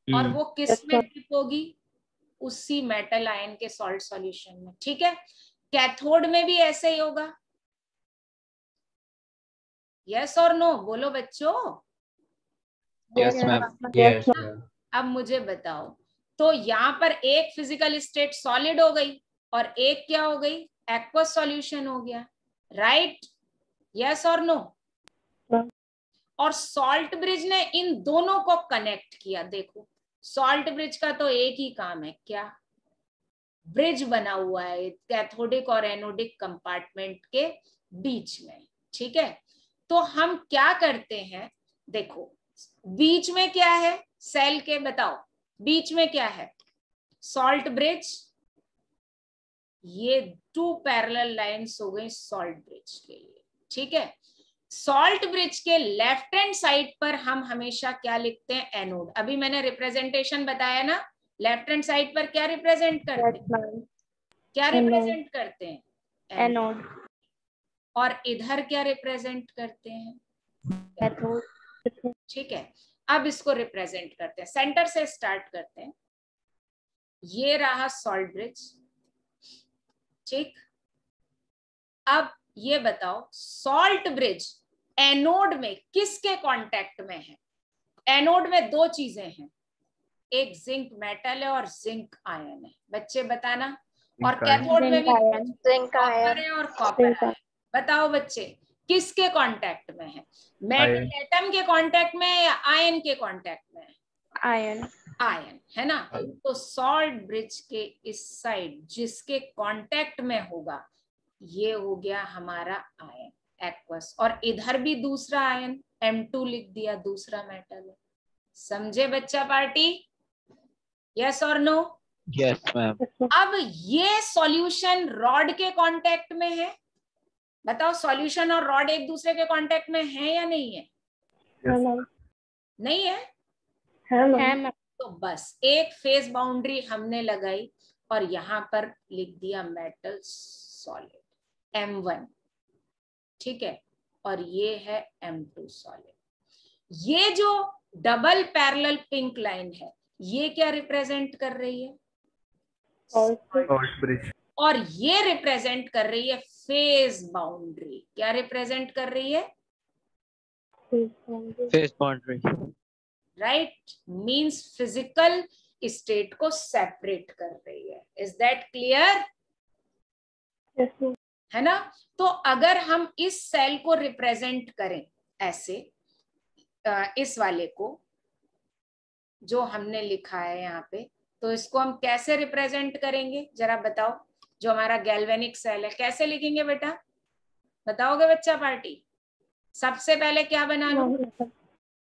और वो किस में डिप होगी? उसी मेटल आयन के सॉल्ट सॉल्यूशन में, ठीक है। कैथोड में भी ऐसे ही होगा, यस और नो, बोलो बच्चों। Yes, ma'am. Yes, ma'am. अब मुझे बताओ, तो यहाँ पर एक फिजिकल स्टेट सॉलिड हो गई और एक क्या हो गई? एक्वस सॉल्यूशन हो गया, राइट, यस और नो। और सॉल्ट ब्रिज ने इन दोनों को कनेक्ट किया। देखो सॉल्ट ब्रिज का तो एक ही काम है, क्या? ब्रिज बना हुआ है कैथोडिक और एनोडिक कंपार्टमेंट के बीच में, ठीक है। तो हम क्या करते हैं, देखो बीच में क्या है सेल के, बताओ बीच में क्या है? सॉल्ट ब्रिज, ये 2 पैरेलल लाइंस हो गई सॉल्ट ब्रिज के लिए, ठीक है। सॉल्ट ब्रिज के लेफ्ट हैंड साइड पर हम हमेशा क्या लिखते हैं? एनोड। अभी मैंने रिप्रेजेंटेशन बताया ना, लेफ्ट हैंड साइड पर क्या रिप्रेजेंट करते हैं? क्या रिप्रेजेंट करते हैं? एनोड। और इधर क्या रिप्रेजेंट करते हैं? कैथोड। ठीक है, अब इसको रिप्रेजेंट करते हैं, सेंटर से स्टार्ट करते हैं। ये रहा सॉल्ट ब्रिज, ठीक। अब ये बताओ सॉल्ट ब्रिज एनोड में किसके कांटेक्ट में है? एनोड में दो चीजें हैं, एक जिंक मेटल है और जिंक आयन है, बच्चे बताना। और कैथोड में भी कॉपर है और कॉपर आयन। बताओ बच्चे किसके कांटेक्ट में है? मेटल एटम के कांटेक्ट में है या आयन के कांटेक्ट में है? आयन। आयन, है ना। तो सॉल्ट ब्रिज के इस साइड जिसके कांटेक्ट में होगा ये हो गया हमारा आयन एक्वस, और इधर भी दूसरा आयन M2 लिख दिया, दूसरा मेटल है। समझे बच्चा पार्टी? यस और नो? Yes, ma'am. अब ये सॉल्यूशन रॉड के कांटेक्ट में है, बताओ सॉल्यूशन और रॉड एक दूसरे के कांटेक्ट में है या नहीं है? नहीं है, तो बस एक फेस बाउंड्री हमने लगाई और यहां पर लिख दिया मेटल सॉलिड M1, ठीक है, और ये है M2 सॉलिड। ये जो डबल पैरेलल पिंक लाइन है ये क्या रिप्रेजेंट कर रही है? Salt bridge. और ये रिप्रेजेंट कर रही है फेज बाउंड्री। क्या रिप्रेजेंट कर रही है? Phase boundary. Right, means physical state को सेपरेट कर रही है। Is that clear? है ना। तो अगर हम इस सेल को रिप्रेजेंट करें ऐसे, इस वाले को जो हमने लिखा है यहाँ पे, तो इसको हम कैसे रिप्रेजेंट करेंगे जरा बताओ। जो हमारा गैल्वेनिक सेल है कैसे लिखेंगे बेटा, बताओगे बच्चा पार्टी? सबसे पहले क्या बना लो?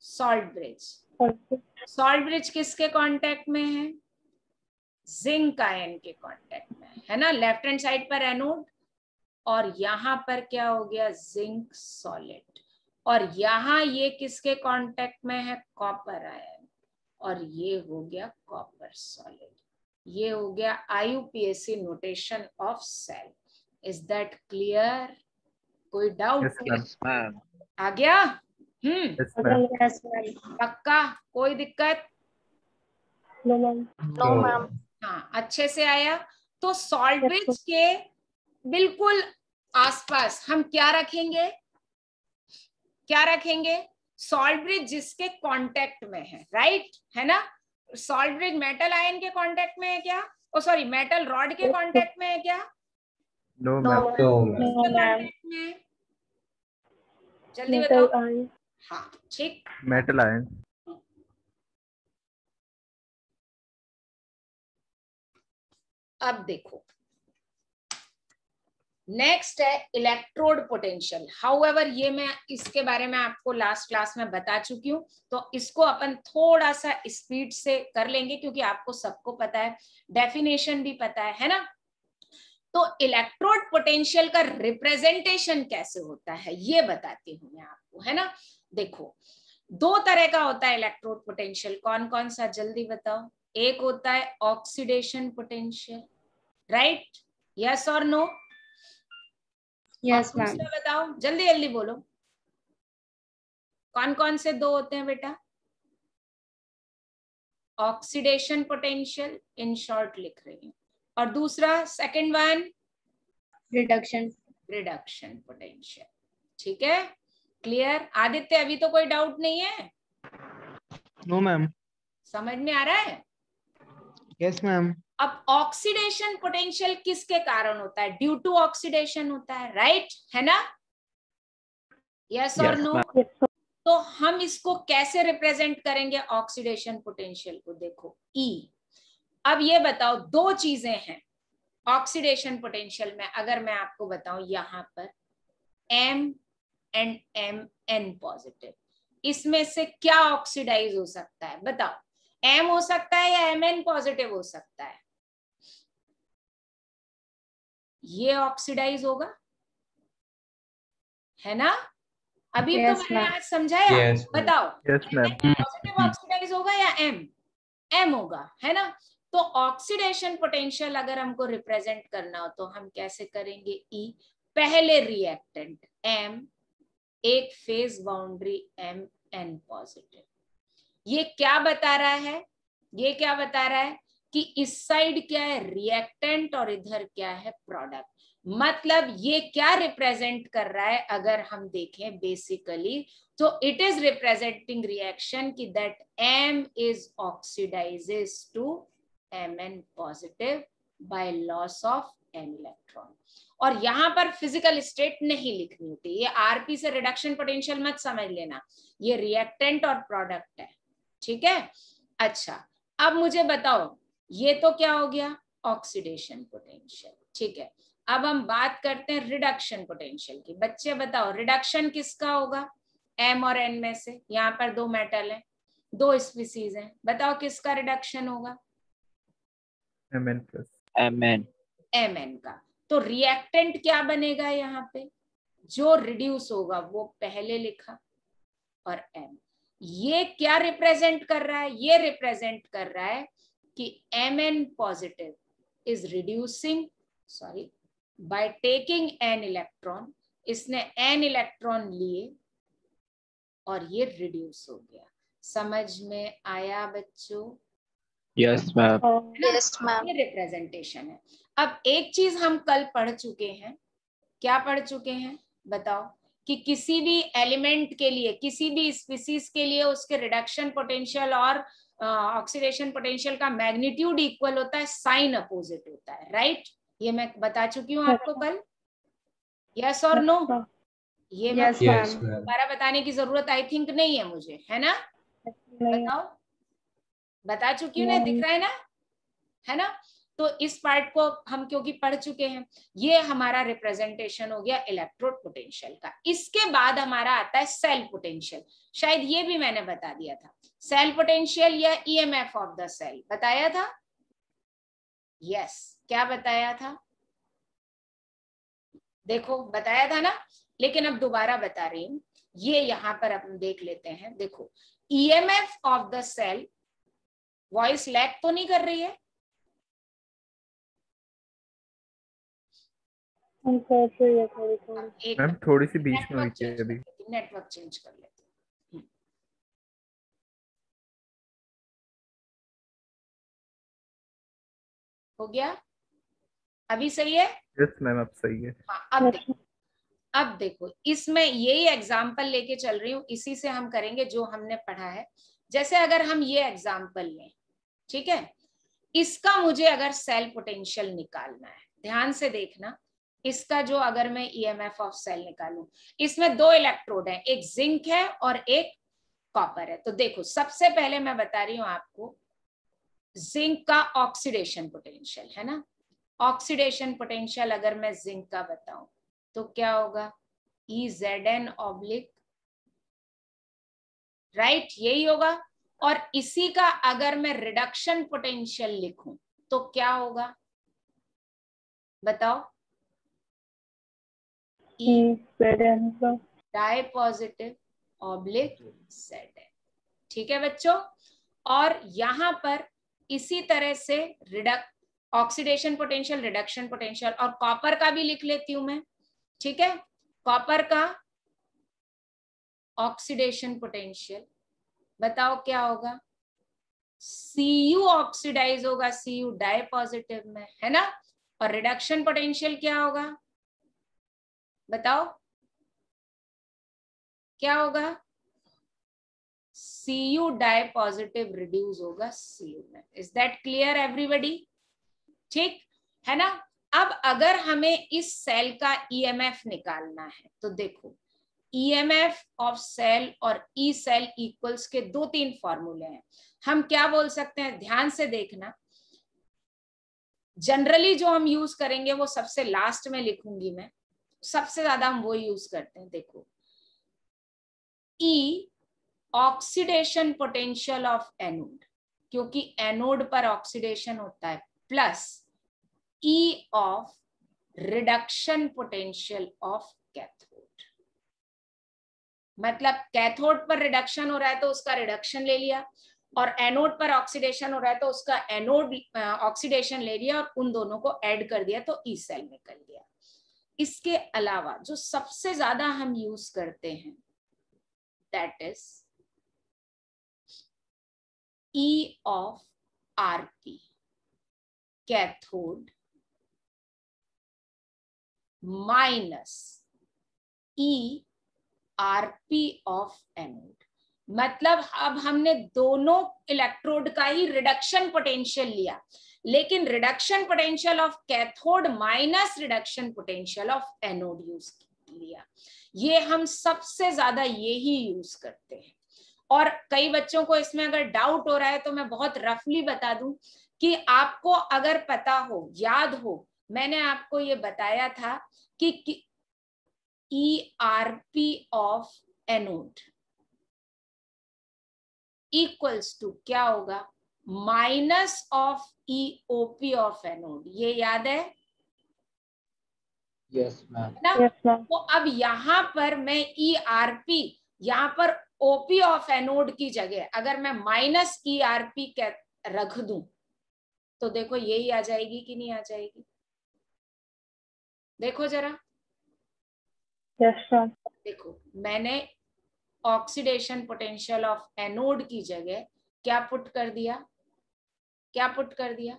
Salt bridge. सॉल्ट ब्रिज किसके कांटेक्ट में है? जिंक आयन के कांटेक्ट में है ना, लेफ्ट हैंड साइड पर एनोड, और यहां पर क्या हो गया? Zinc solid. और यहां ये किसके कांटेक्ट में है? कॉपर आयन, और ये हो गया कॉपर सॉलिड। ये हो गया IUPAC notation of cell. Is that clear? कोई डाउट? Yes, ma'am. आ गया? Yes, ma'am. पक्का? कोई दिक्कत? No No. मैम। हाँ, अच्छे से आया। तो सॉल्ट ब्रिज के बिल्कुल आसपास हम क्या रखेंगे? क्या रखेंगे? सॉल्ट ब्रिज जिसके कांटेक्ट में है, राइट, है ना। सॉल्ट ब्रिज मेटल आयन के कांटेक्ट में है क्या? ओ सॉरी, मेटल रॉड के कांटेक्ट में है क्या? No, ma'am. No, ma'am. किसके कांटेक्ट में है? जल्दी बताओ। हाँ, ठीक। Metal ion. अब देखो नेक्स्ट है इलेक्ट्रोड पोटेंशियल। हाउएवर ये मैं इसके बारे में आपको लास्ट क्लास में बता चुकी हूँ, तो इसको अपन थोड़ा सा स्पीड से कर लेंगे क्योंकि आपको सबको पता है, डेफिनेशन भी पता है ना। तो इलेक्ट्रोड पोटेंशियल का रिप्रेजेंटेशन कैसे होता है ये बताती हूँ मैं आपको, है ना। देखो, दो तरह का होता है इलेक्ट्रोड पोटेंशियल। कौन कौन सा, जल्दी बताओ। एक होता है ऑक्सीडेशन पोटेंशियल, राइट, यस और नो? Yes, ma'am. दूसरा बताओ, जल्दी जल्दी बोलो, कौन कौन से दो होते हैं बेटा? ऑक्सीडेशन पोटेंशियल, इन शॉर्ट लिख रही हूँ, और दूसरा second one Reduction. Reduction potential. ठीक है, क्लियर? आदित्य अभी तो कोई डाउट नहीं है? No ma'am. समझ में आ रहा है? Yes ma'am. अब ऑक्सीडेशन पोटेंशियल किसके कारण होता है? ड्यू टू ऑक्सीडेशन होता है, राइट, है ना? यस और नो? तो हम इसको कैसे रिप्रेजेंट करेंगे ऑक्सीडेशन पोटेंशियल को? देखो E। अब ये बताओ, दो चीजें हैं ऑक्सीडेशन पोटेंशियल में, अगर मैं आपको बताऊं यहां पर M एंड Mn पॉजिटिव, इसमें से क्या ऑक्सीडाइज हो सकता है? बताओ, M हो सकता है या Mn पॉजिटिव हो सकता है? ये ऑक्सीडाइज होगा, है ना? अभी तो Yes, मैंने ma'am. आज समझाया। Yes, ma'am. बताओ, Yes, ma'am. पॉजिटिव ऑक्सीडाइज होगा या M होगा, है ना? तो ऑक्सीडेशन पोटेंशियल अगर हमको रिप्रेजेंट करना हो तो हम कैसे करेंगे? E, पहले रिएक्टेंट M, एक फेज बाउंड्री Mn पॉजिटिव। ये क्या बता रहा है? ये क्या बता रहा है कि इस साइड क्या है? रिएक्टेंट, और इधर क्या है? प्रोडक्ट। मतलब ये क्या रिप्रेजेंट कर रहा है अगर हम देखें बेसिकली, तो इट इज रिप्रेजेंटिंग रिएक्शन की that M is oxidises to Mn positive by loss of n electron. और यहां पर फिजिकल स्टेट नहीं लिखनी होती, ये आरपी से रिडक्शन पोटेंशियल मत समझ लेना, ये रिएक्टेंट और प्रोडक्ट है, ठीक है। अच्छा, अब मुझे बताओ, ये तो क्या हो गया? ऑक्सीडेशन पोटेंशियल, ठीक है। अब हम बात करते हैं रिडक्शन पोटेंशियल की। बच्चे बताओ, रिडक्शन किसका होगा? M और N में से। यहाँ पर दो मेटल है, दो स्पीसीज हैं, बताओ किसका रिडक्शन होगा? Mn plus. Mn का। तो रिएक्टेंट क्या बनेगा यहाँ पे? जो रिड्यूस होगा वो पहले लिखा, और M। ये क्या रिप्रेजेंट कर रहा है? ये रिप्रेजेंट कर रहा है कि Mn positive is reducing, sorry, by taking n electron. इसने n इलेक्ट्रॉन लिए और ये रिड्यूस हो गया। समझ में आया बच्चों? Yes, ma'am. Yes, ma'am. ये रिप्रेजेंटेशन है। अब एक चीज हम कल पढ़ चुके हैं, क्या पढ़ चुके हैं बताओ? कि किसी भी एलिमेंट के लिए, किसी भी स्पीसीज के लिए उसके रिडक्शन पोटेंशियल और ऑक्सीडेशन पोटेंशियल का मैग्नीट्यूड इक्वल होता है, साइन अपोजिट होता है, राइट? ये मैं बता चुकी हूँ आपको कल, यस और नो? ये Yes, ma'am. दोबारा बताने की जरूरत आई थिंक नहीं है मुझे, है ना? बताओ, बता चुकी हूँ ना, दिख रहा है ना, है ना? तो इस पार्ट को हम क्योंकि पढ़ चुके हैं, ये हमारा रिप्रेजेंटेशन हो गया इलेक्ट्रोड पोटेंशियल का। इसके बाद हमारा आता है सेल पोटेंशियल। शायद ये भी मैंने बता दिया था, सेल पोटेंशियल या ईएमएफ ऑफ द सेल बताया था। यस, क्या बताया था? देखो बताया था ना, लेकिन अब दोबारा बता रही हूं। ये यहां पर अपन देख लेते हैं। देखो, EMF of the cell, voice lag तो नहीं कर रही है? मैम थोड़ी सी बीच में हुई थी अभी। नेटवर्क चेंज कर लेते हैं। हो गया? अभी सही है? यस मैम, अब सही है। हाँ, अब देखो इसमें यही एग्जाम्पल लेके चल रही हूँ, इसी से हम करेंगे जो हमने पढ़ा है। जैसे अगर हम ये एग्जाम्पल लें, ठीक है, इसका मुझे अगर सेल पोटेंशियल निकालना है, ध्यान से देखना, इसका जो अगर मैं ईएमएफ ऑफ सेल निकालूं, इसमें दो इलेक्ट्रोड है, एक जिंक है और एक कॉपर है। तो देखो, सबसे पहले मैं बता रही हूं आपको जिंक का ऑक्सीडेशन पोटेंशियल, है ना, ऑक्सीडेशन पोटेंशियल अगर मैं जिंक का बताऊं तो क्या होगा, EZn ऑब्लिक, राइट, यही होगा। और इसी का अगर मैं रिडक्शन पोटेंशियल लिखूं तो क्या होगा, बताओ, Zn di positive oblique Zn। ठीक है बच्चों, और यहां पर इसी तरह से ऑक्सीडेशन पोटेंशियल, रिडक्शन पोटेंशियल, और कॉपर का भी लिख लेती हूं मैं। ठीक है, कॉपर का ऑक्सीडेशन पोटेंशियल बताओ क्या होगा, Cu ऑक्सीडाइज होगा Cu डाई पॉजिटिव में, है ना। और रिडक्शन पोटेंशियल क्या होगा, बताओ क्या होगा, Cu डाई पॉजिटिव रिड्यूस होगा Cu में। Is that clear everybody? ठीक है ना। अब अगर हमें इस सेल का EMF निकालना है तो देखो, EMF ऑफ सेल और ई सेल इक्वल्स के 2-3 फॉर्मूले हैं। हम क्या बोल सकते हैं, ध्यान से देखना। जनरली जो हम यूज करेंगे वो सबसे लास्ट में लिखूंगी मैं, सबसे ज्यादा हम वो यूज करते हैं। देखो, E oxidation potential of anode, क्योंकि एनोड पर ऑक्सीडेशन होता है, plus E of reduction potential of cathode. मतलब कैथोड पर रिडक्शन हो रहा है तो उसका रिडक्शन ले लिया, और एनोड पर ऑक्सीडेशन हो रहा है तो उसका एनोड ऑक्सीडेशन ले लिया, और उन दोनों को ऐड कर दिया तो ई सेल निकल गया। इसके अलावा जो सबसे ज्यादा हम यूज करते हैं that is E of RP cathode minus E RP of anode. मतलब अब हमने दोनों इलेक्ट्रोड का ही रिडक्शन पोटेंशियल लिया, लेकिन reduction potential of cathode minus reduction potential of anode use लिया। ये हम सबसे ज्यादा यही यूज करते हैं। और कई बच्चों को इसमें अगर डाउट हो रहा है तो मैं बहुत रफली बता दूं कि आपको अगर पता हो, याद हो, मैंने आपको ये बताया था कि ERP of anode equals to क्या होगा, minus of EOP of anode. ये याद है यस मैम। ना। Yes, ma'am. तो अब यहां पर मैं ERP, यहां पर OP ऑफ एनोड की जगह अगर मैं माइनस ERP रख दूं तो देखो यही आ जाएगी कि नहीं आ जाएगी, देखो जरा। Yes, ma'am. देखो, मैंने ऑक्सीडेशन पोटेंशियल ऑफ एनोड की जगह क्या पुट कर दिया, क्या पुट कर दिया।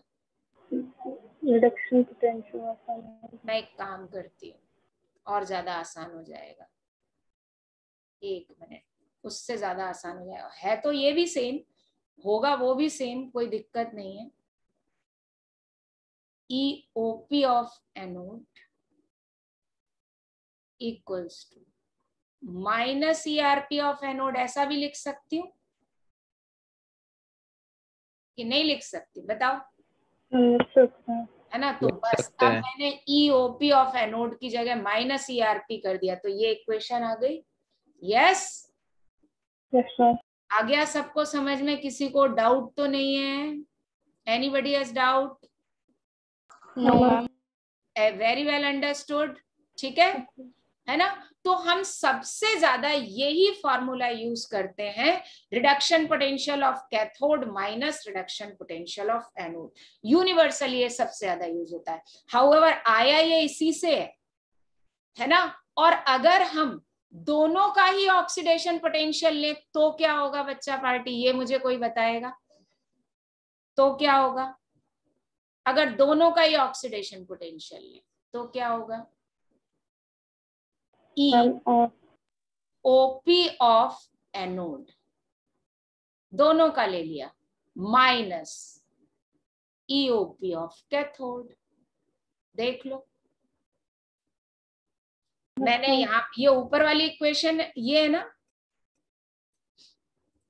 Reduction potential of anode. मैं एक काम करती हूँ, और ज्यादा आसान हो जाएगा, 1 मिनट, उससे ज्यादा आसान हो जाएगा। है तो ये भी सेम होगा, वो भी सेम, कोई दिक्कत नहीं है। EOP of anode equals to minus ERP of anode, ऐसा भी लिख सकती हूँ कि नहीं लिख सकती, बताओ, Yes, ma'am. है ना। तो लिख बस सकते अब हैं। मैंने EOP ऑफ एनोड की जगह माइनस ERP कर दिया तो ये इक्वेशन आ गई। Yes, Yes, ma'am. आ गया सबको समझ में, किसी को डाउट तो नहीं है? Anybody has doubt? No, ma'am. Very well understood, ठीक है ना। तो हम सबसे ज्यादा यही फॉर्मूला यूज करते हैं, reduction potential of cathode minus reduction potential of anode. Universal ये सबसे ज्यादा यूज होता है। हाउएवर आया ये इसी से है ना। और अगर हम दोनों का ही ऑक्सीडेशन पोटेंशियल ले तो क्या होगा बच्चा पार्टी, ये मुझे कोई बताएगा तो क्या होगा। अगर दोनों का ही ऑक्सीडेशन पोटेंशियल ले तो क्या होगा, OP ऑफ एनोड दोनों का ले लिया माइनस EOP ऑफ कैथोड। देख लो, मैंने यहाँ ये ऊपर वाली इक्वेशन ये है ना,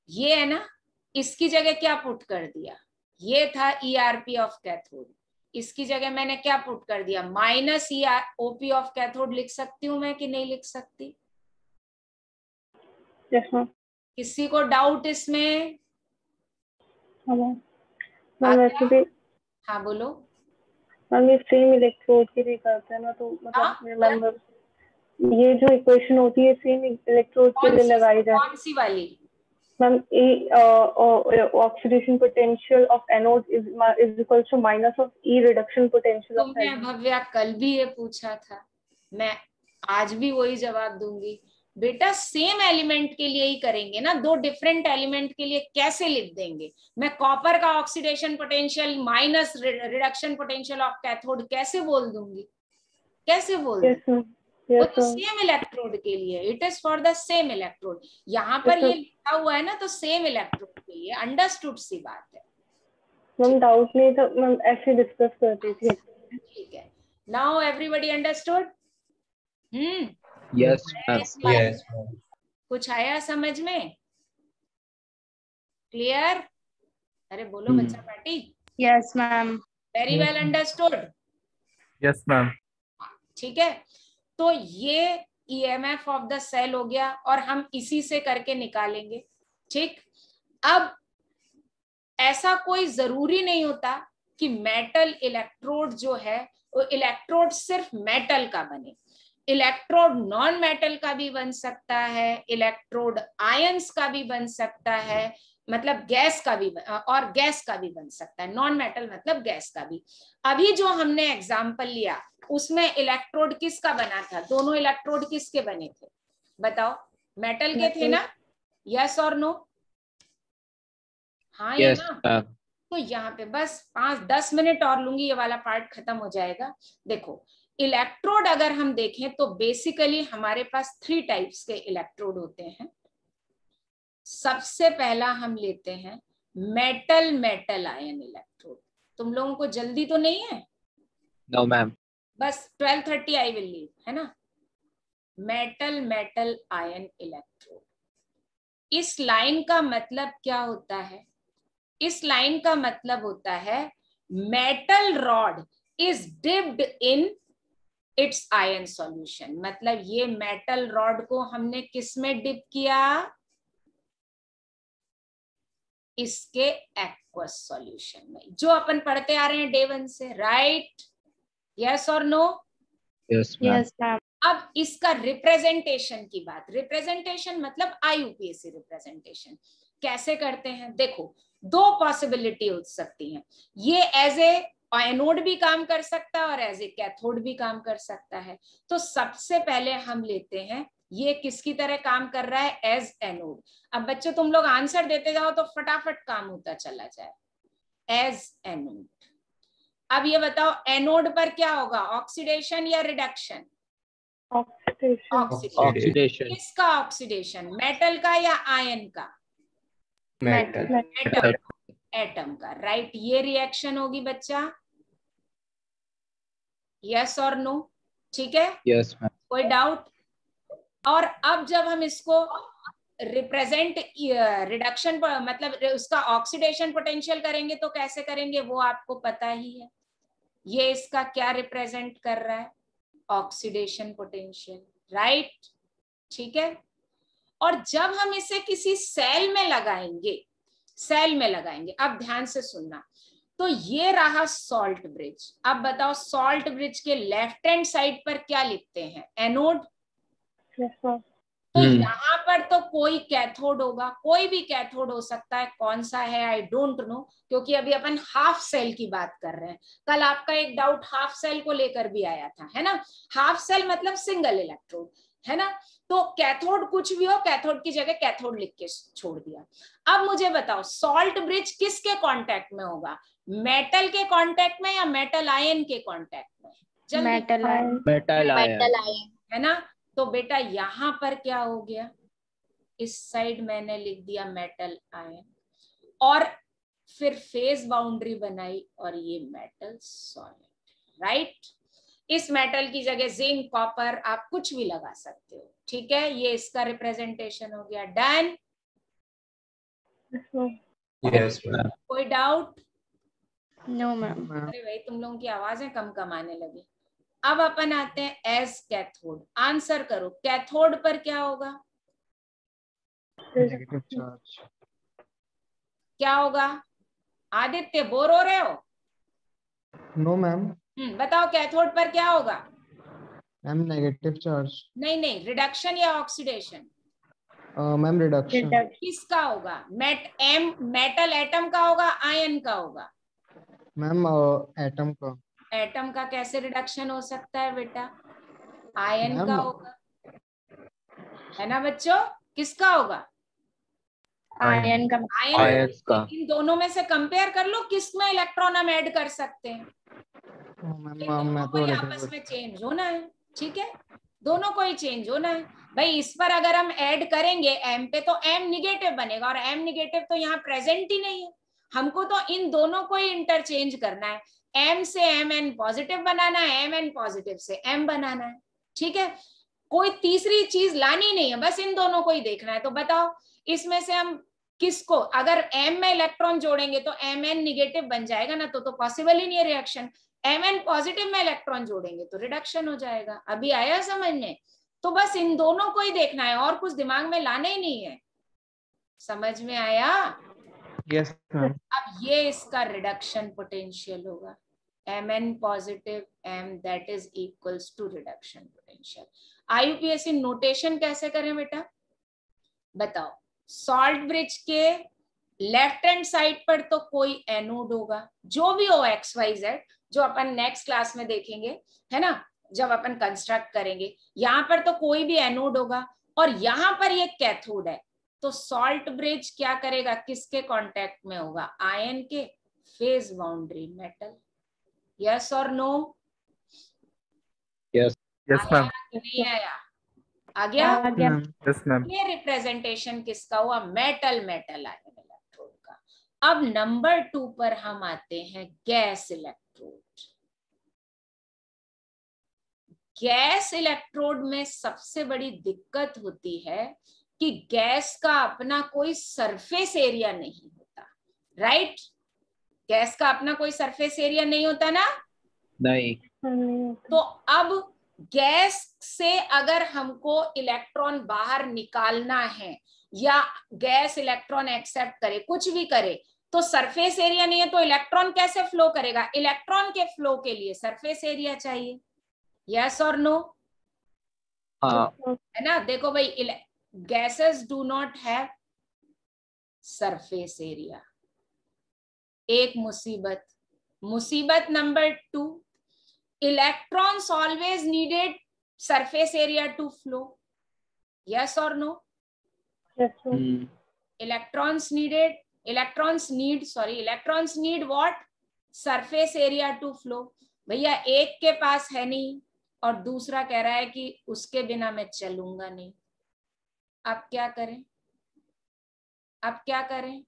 ये है ना, इसकी जगह क्या पुट कर दिया, ये था ERP ऑफ कैथोड, इसकी जगह मैंने क्या पुट कर दिया, minus E OP of cathode लिख सकती हूँ मैं कि नहीं लिख सकती? Yes ma'am. किसी को डाउट इसमें? हाँ मैम। मैम वैसे भी हाँ बोलो। मैम ये सेम इलेक्ट्रोड के लिए करते हैं ना, तो हाँ? मतलब रिमेम्बर ये जो इक्वेशन होती है सेम इलेक्ट्रोड के लिए लगाई जाए। कौन सी वाली? Ma'am oxidation potential of anode is equal to minus of E reduction potential of तुमने एनोड। भव्या कल भी ये पूछा था, मैं आज भी वही जवाब दूंगी। बेटा सेम एलिमेंट के लिए ही करेंगे ना, दो डिफरेंट एलिमेंट के लिए कैसे लिख देंगे? मैं कॉपर का oxidation potential minus reduction potential of cathode कैसे बोल दूंगी? कैसे बोल दूंगी? वो तो सेम इलेक्ट्रोड के लिए, it is for the same electrode. यहाँ पर ये लिखा हुआ है ना, तो सेम इलेक्ट्रोड के लिए, अंडरस्टूड सी बात है। मैम डाउट नहीं था मैम, ऐसे डिस्कस करती थी। ठीक है, now everybody understood? Yes ma'am. Yes. कुछ आया समझ में? क्लियर? अरे बोलो बच्चा party. Yes ma'am. Very well understood. Yes ma'am. ठीक है, तो ये ईएमएफ ऑफ द सेल हो गया और हम इसी से करके निकालेंगे। ठीक, अब ऐसा कोई जरूरी नहीं होता कि मेटल इलेक्ट्रोड जो है वो इलेक्ट्रोड सिर्फ मेटल का बने। इलेक्ट्रोड नॉन मेटल का भी बन सकता है, इलेक्ट्रोड आयंस का भी बन सकता है, मतलब गैस का भी, और गैस का भी बन सकता है। नॉन मेटल मतलब गैस का भी। अभी जो हमने एग्जांपल लिया उसमें इलेक्ट्रोड किसका बना था? दोनों इलेक्ट्रोड किसके बने थे बताओ? मेटल के थे ना? यस और नो? हाँ या ना? तो यहाँ पे बस 5-10 मिनट और लूंगी, ये वाला पार्ट खत्म हो जाएगा। देखो, इलेक्ट्रोड अगर हम देखें तो बेसिकली हमारे पास 3 टाइप्स के इलेक्ट्रोड होते हैं। सबसे पहला हम लेते हैं मेटल मेटल आयन इलेक्ट्रोड। तुम लोगों को जल्दी तो नहीं है? No ma'am. बस 12:30 आई विल लीव, है ना? Metal metal ion electrode. इस लाइन का मतलब क्या होता है? इस लाइन का मतलब होता है metal rod is dipped in its ion solution. मतलब ये मेटल रॉड को हमने किस में डिप किया? इसके एक्वस सॉल्यूशन में, जो अपन पढ़ते आ रहे हैं डे 1 से, राइट? यस और नो? Yes ma'am. अब इसका रिप्रेजेंटेशन की बात, रिप्रेजेंटेशन मतलब आईयूपीएसी रिप्रेजेंटेशन कैसे करते हैं? देखो, 2 पॉसिबिलिटी हो सकती हैं। ये एज ए एनोड भी काम कर सकता है और एज ए कैथोड भी काम कर सकता है। तो सबसे पहले हम लेते हैं, ये किसकी तरह काम कर रहा है? As anode. अब बच्चों तुम लोग आंसर देते जाओ तो फटाफट काम होता चला जाए। As anode. अब ये बताओ, एनोड पर क्या होगा, ऑक्सीडेशन या रिडक्शन? ऑक्सीडेशन। किसका ऑक्सीडेशन? मेटल का या आयन का? मेटल। एटम का, राइट? ये रिएक्शन होगी बच्चा, यस और नो? ठीक है, यस मैम। कोई डाउट? और अब जब हम इसको रिप्रेजेंट रिडक्शन मतलब उसका ऑक्सीडेशन पोटेंशियल करेंगे तो कैसे करेंगे वो आपको पता ही है। ये इसका क्या रिप्रेजेंट कर रहा है? Oxidation potential, right? ठीक है, और जब हम इसे किसी सेल में लगाएंगे, सेल में लगाएंगे, अब ध्यान से सुनना, तो ये रहा सॉल्ट ब्रिज। अब बताओ, सॉल्ट ब्रिज के लेफ्ट हैंड साइड पर क्या लिखते हैं? एनोड। तो यहाँ पर तो कोई कैथोड होगा, कोई भी कैथोड हो सकता है, कौन सा है आई डोंट नो, क्योंकि अभी अपन हाफ सेल की बात कर रहे हैं। कल आपका एक डाउट हाफ सेल को लेकर भी आया था, है ना? हाफ सेल मतलब सिंगल इलेक्ट्रोड, है ना? तो कैथोड कुछ भी हो, कैथोड की जगह कैथोड लिख के छोड़ दिया। अब मुझे बताओ, सॉल्ट ब्रिज किसके कांटेक्ट में होगा? मेटल के कांटेक्ट में या मेटल आयन के कांटेक्ट में? जल्दी। Metal ion. मेटल आयन, है ना? तो बेटा यहां पर क्या हो गया, इस साइड मैंने लिख दिया मेटल आयन, और फिर फेज बाउंड्री बनाई और ये मेटल सॉलिड, राइट? इस मेटल की जगह जिंक, कॉपर, आप कुछ भी लगा सकते हो। ठीक है, ये इसका रिप्रेजेंटेशन हो गया। डन? Yes ma'am. कोई डाउट? No, ma'am. अरे भाई तुम लोगों की आवाजें कम कम आने लगी। अब अपन आते हैं एज कैथोड। आंसर करो, कैथोड पर क्या होगा? Negative charge. क्या होगा? आदित्य बोर हो रहे हो? No ma'am. बताओ कैथोड पर क्या होगा? Ma'am negative charge. नहीं, रिडक्शन या ऑक्सीडेशन? Ma'am reduction. किसका होगा? मेटल एटम का होगा, आयन का होगा? मैम एटम का। एटम का कैसे रिडक्शन हो सकता है बेटा? आयन का होगा, है ना बच्चों? किसका होगा? आयन का। आयन का। इन दोनों में से कंपेयर कर लो, किस में इलेक्ट्रॉन हम ऐड कर सकते हैं। दोनों को ही आपस में चेंज होना है, ठीक है? दोनों को ही चेंज होना है भाई। इस पर अगर हम ऐड करेंगे एम पे तो एम निगेटिव बनेगा, और एम निगेटिव तो यहाँ प्रेजेंट ही नहीं है। हमको तो इन दोनों को ही इंटरचेंज करना है। एम से एम एन पॉजिटिव बनाना है, एम एन पॉजिटिव से एम बनाना है, ठीक है? कोई तीसरी चीज लानी नहीं है, बस इन दोनों को ही देखना है। तो बताओ इसमें से हम किसको, अगर एम में इलेक्ट्रॉन जोड़ेंगे तो एम एन निगेटिव बन जाएगा ना, तो पॉसिबल ही नहीं है रिएक्शन। एम एन पॉजिटिव में इलेक्ट्रॉन जोड़ेंगे तो रिडक्शन हो जाएगा। अभी आया समझ में? तो बस इन दोनों को ही देखना है, और कुछ दिमाग में लाना ही नहीं है। समझ में आया? Yes ma'am. अब ये इसका रिडक्शन पोटेंशियल होगा, M N positive M, that is equals to reduction potential. IUPAC notation कैसे करें बेटा बताओ? सॉल्ट ब्रिज के लेफ्ट हैंड साइड पर तो कोई एनोड होगा, जो भी हो एक्स वाई जेड, जो अपन नेक्स्ट क्लास में देखेंगे, है ना, जब अपन कंस्ट्रक्ट करेंगे। यहाँ पर तो कोई भी एनोड होगा, और यहाँ पर ये कैथोड है। तो सॉल्ट ब्रिज क्या करेगा, किसके कांटेक्ट में होगा? आयन के फेज बाउंड्री मेटल। यस और नो? यस। Yes ma'am. नहीं आया? आ गया? Yes ma'am. ये रिप्रेजेंटेशन किसका हुआ? मेटल मेटल आयन इलेक्ट्रोड का। अब नंबर 2 पर हम आते हैं, गैस इलेक्ट्रोड। गैस इलेक्ट्रोड में सबसे बड़ी दिक्कत होती है कि गैस का अपना कोई सरफेस एरिया नहीं होता, राइट? गैस का अपना कोई सरफेस एरिया नहीं होता ना? नहीं। तो अब गैस से अगर हमको इलेक्ट्रॉन बाहर निकालना है, या गैस इलेक्ट्रॉन एक्सेप्ट करे, कुछ भी करे, तो सरफेस एरिया नहीं है, तो इलेक्ट्रॉन कैसे फ्लो करेगा? इलेक्ट्रॉन के फ्लो के लिए सरफेस एरिया चाहिए। यस और नो? हाँ। है ना? देखो भाई, gases do not have surface area. एक मुसीबत number 2, electrons always needed surface area to flow. Yes or no? Yes, sir. Electrons need what? Surface area to flow. भैया एक के पास है नहीं, और दूसरा कह रहा है कि उसके बिना मैं चलूंगा नहीं। अब क्या करें?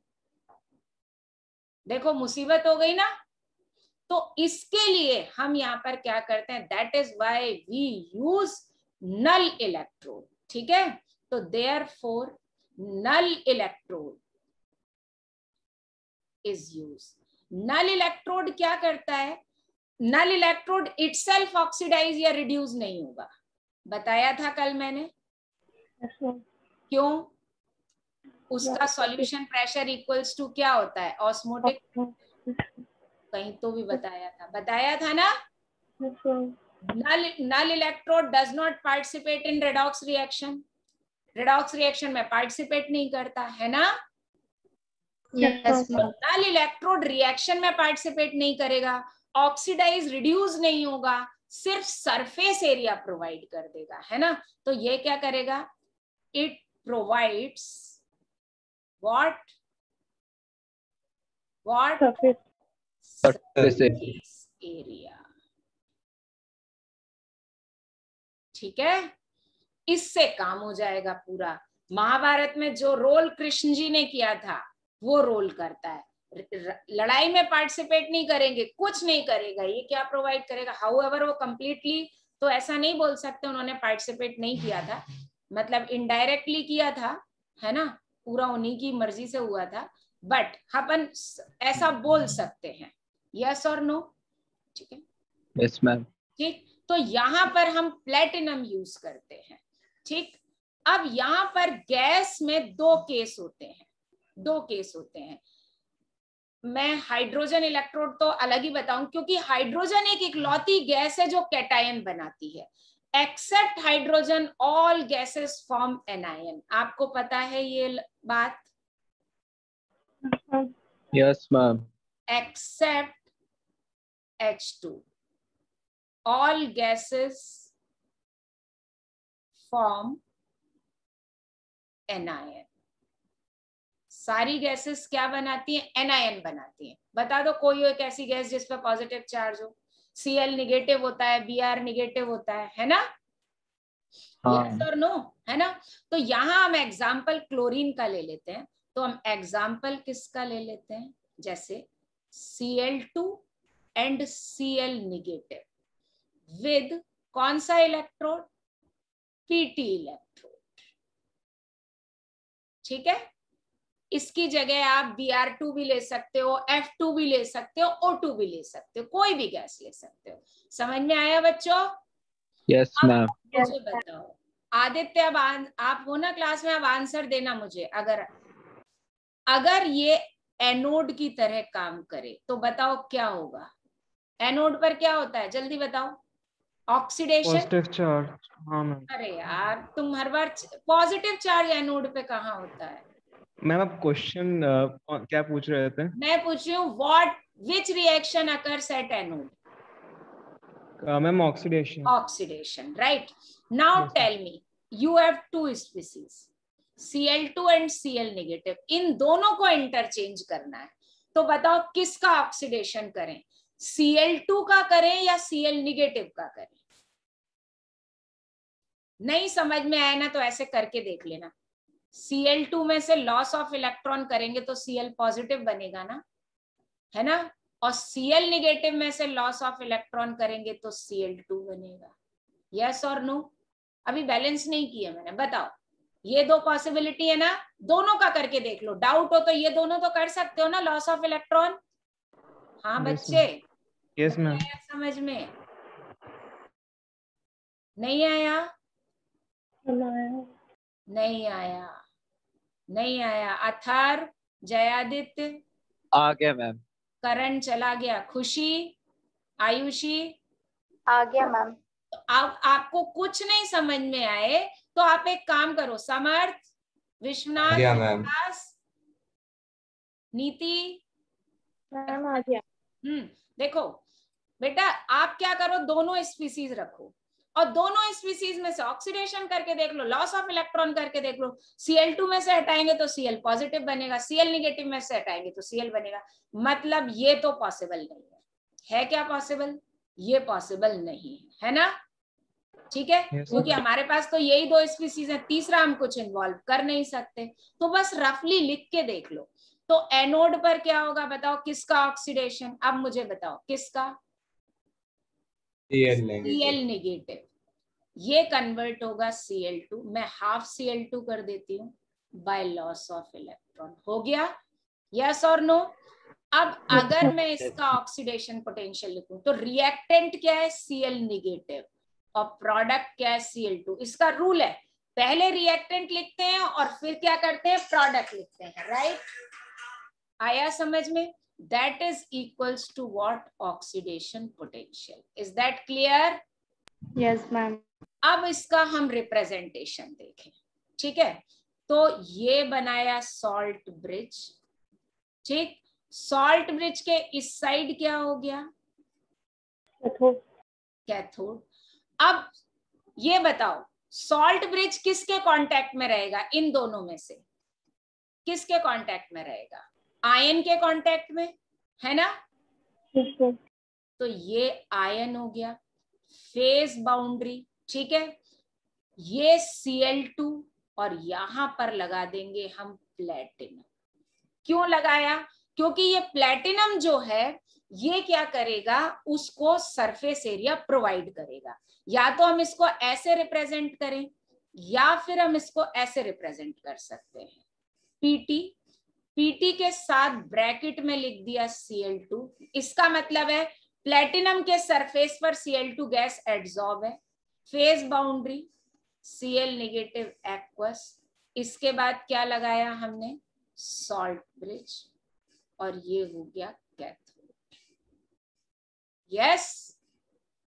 देखो मुसीबत हो गई ना। तो इसके लिए हम यहाँ पर क्या करते हैं? That is why we use null electrode, ठीक है? तो therefore null electrode is use. Null electrode क्या करता है? नल इलेक्ट्रोड इटसेल्फ ऑक्सीडाइज या रिड्यूस नहीं होगा, बताया था कल मैंने। क्यों? उसका सॉल्यूशन प्रेशर इक्वल्स टू क्या होता है? ऑस्मोटिक। कहीं तो भी बताया था ना? Null electrode does not participate in redox reaction. Redox reaction में पार्टिसिपेट नहीं करता, है ना? नल इलेक्ट्रोड रिएक्शन में पार्टिसिपेट नहीं करेगा, ऑक्सीडाइज रिड्यूस नहीं होगा, सिर्फ सरफेस एरिया प्रोवाइड कर देगा, है ना? तो ये क्या करेगा? It provides what surface area, ठीक है? इससे काम हो जाएगा पूरा। महाभारत में जो रोल कृष्ण जी ने किया था वो रोल करता है। लड़ाई में पार्टिसिपेट नहीं करेंगे, कुछ नहीं करेगा, ये क्या प्रोवाइड करेगा? हाउएवर वो कंप्लीटली तो ऐसा नहीं बोल सकते उन्होंने पार्टिसिपेट नहीं किया था, मतलब इनडायरेक्टली किया था, है ना? पूरा उन्हीं की मर्जी से हुआ था, बट अपन ऐसा बोल सकते हैं, यस और नो? ठीक है, यस मैम। ठीक, तो यहां पर हम प्लेटिनम यूज करते हैं। ठीक, अब यहां पर गैस में दो केस होते हैं, दो केस होते हैं। मैं हाइड्रोजन इलेक्ट्रोड तो अलग ही बताऊं, क्योंकि हाइड्रोजन एक इकलौती गैस है जो कैटायन बनाती है। Except hydrogen all gases form anion. आपको पता है ये बात? Yes ma'am. Except H2 all gases form anion। सारी गैसेस क्या बनाती हैं? एनायन बनाती हैं। बता दो कोई एक ऐसी गैस जिस पर पॉजिटिव चार्ज हो। Cl निगेटिव होता है, Br निगेटिव होता है ना? यस और नो? है ना? तो यहां हम एग्जाम्पल क्लोरीन का ले लेते हैं। तो हम एग्जाम्पल किसका ले लेते हैं? जैसे Cl2 and Cl negative with कौन सा इलेक्ट्रोड? Pt electrode. ठीक है, इसकी जगह आप Br2 भी ले सकते हो, F2 भी ले सकते हो, O2 भी ले सकते हो, कोई भी गैस ले सकते हो। समझ में आया बच्चों? Yes ma'am. मुझे बताओ आदित्य, अब आप हो ना क्लास में, अब आंसर देना मुझे। अगर ये एनोड की तरह काम करे तो बताओ क्या होगा? एनोड पर क्या होता है? जल्दी बताओ। ऑक्सीडेशन। Positive charge. हाँ मैम। अरे यार, तुम हर बार पॉजिटिव चार्ज एनोड पे कहाँ होता है? मैम आप क्वेश्चन क्या पूछ रहे थे? मैं पूछ रही हूँ which reaction occurs at anode? Ma'am oxidation. Oxidation, right. Now tell me, you have two species, Cl2 and Cl negative. इन दोनों को इंटरचेंज करना है, तो बताओ किसका ऑक्सीडेशन करें? Cl2 का करें या Cl निगेटिव का करें? नहीं समझ में आया ना तो ऐसे करके देख लेना। Cl2 में से लॉस ऑफ इलेक्ट्रॉन करेंगे तो Cl पॉजिटिव बनेगा ना, है ना? और Cl निगेटिव में से लॉस ऑफ इलेक्ट्रॉन करेंगे तो Cl2 बनेगा। यस और नो? अभी बैलेंस नहीं किया मैंने, बताओ। ये दो पॉसिबिलिटी है ना, दोनों का करके देख लो। डाउट हो तो ये दोनों तो कर सकते हो ना, लॉस ऑफ इलेक्ट्रॉन। हाँ बच्चे, यस मैम। समझ में नहीं आया? नहीं आया, नहीं आया। अथर, जयादित्य, आ गया मैम। करण चला गया, खुशी, आयुषी आ गया मैम। अब आपको कुछ नहीं समझ में आए तो आप एक काम करो, समर्थ, विश्वनाथ, विकास, नीति। मैम आ गया। देखो बेटा, आप क्या करो, दोनों स्पीसीज रखो और दोनों स्पीसीज में से ऑक्सीडेशन करके देख लो, लॉस ऑफ इलेक्ट्रॉन करके देख लो। Cl2 में से हटाएंगे तो Cl पॉजिटिव बनेगा, Cl निगेटिव में से हटाएंगे तो Cl बनेगा। मतलब ये तो पॉसिबल नहीं है क्या पॉसिबल? ये पॉसिबल नहीं है ना? ठीक है, क्योंकि हमारे पास तो यही दो स्पीसीज है, तीसरा हम कुछ इन्वॉल्व कर नहीं सकते। तो बस रफली लिख के देख लो। तो एनोड पर क्या होगा बताओ, किसका ऑक्सीडेशन? अब मुझे बताओ किसका? Cl negative. ये कन्वर्ट होगा Cl2, मैं हाफ Cl2 कर देती हूँ बाय लॉस ऑफ इलेक्ट्रॉन। हो गया? यस और नो? अब अगर मैं इसका ऑक्सीडेशन पोटेंशियल लिखूं तो रिएक्टेंट क्या है? Cl निगेटिव, और प्रोडक्ट क्या है? Cl2। इसका रूल है, पहले रिएक्टेंट लिखते हैं और फिर क्या करते हैं? प्रोडक्ट लिखते हैं, राइट? आया समझ में? That is equals to what? Oxidation potential. Is that clear? Yes ma'am. अब इसका हम रिप्रेजेंटेशन देखें, ठीक है? तो ये बनाया सॉल्ट ब्रिज, ठीक? सॉल्ट ब्रिज के इस साइड क्या हो गया? कैथोड। अब ये बताओ, सॉल्ट ब्रिज किसके कांटेक्ट में रहेगा? इन दोनों में से किसके कांटेक्ट में रहेगा? आयन के कांटेक्ट में, है ना? तो ये आयन हो गया, फेज बाउंड्री, ठीक है? ये Cl2 और यहां पर लगा देंगे हम प्लेटिनम। क्यों लगाया? क्योंकि ये प्लेटिनम जो है ये क्या करेगा? उसको सरफेस एरिया प्रोवाइड करेगा। या तो हम इसको ऐसे रिप्रेजेंट करें या फिर हम इसको ऐसे रिप्रेजेंट कर सकते हैं, Pt पीटी के साथ ब्रैकेट में लिख दिया Cl2। इसका मतलब है प्लेटिनम के सरफेस पर Cl2 गैस एडसॉर्ब है, phase boundary Cl negative aqueous. इसके बाद क्या लगाया हमने, सॉल्ट ब्रिज, और ये हो गया कैथोड। यस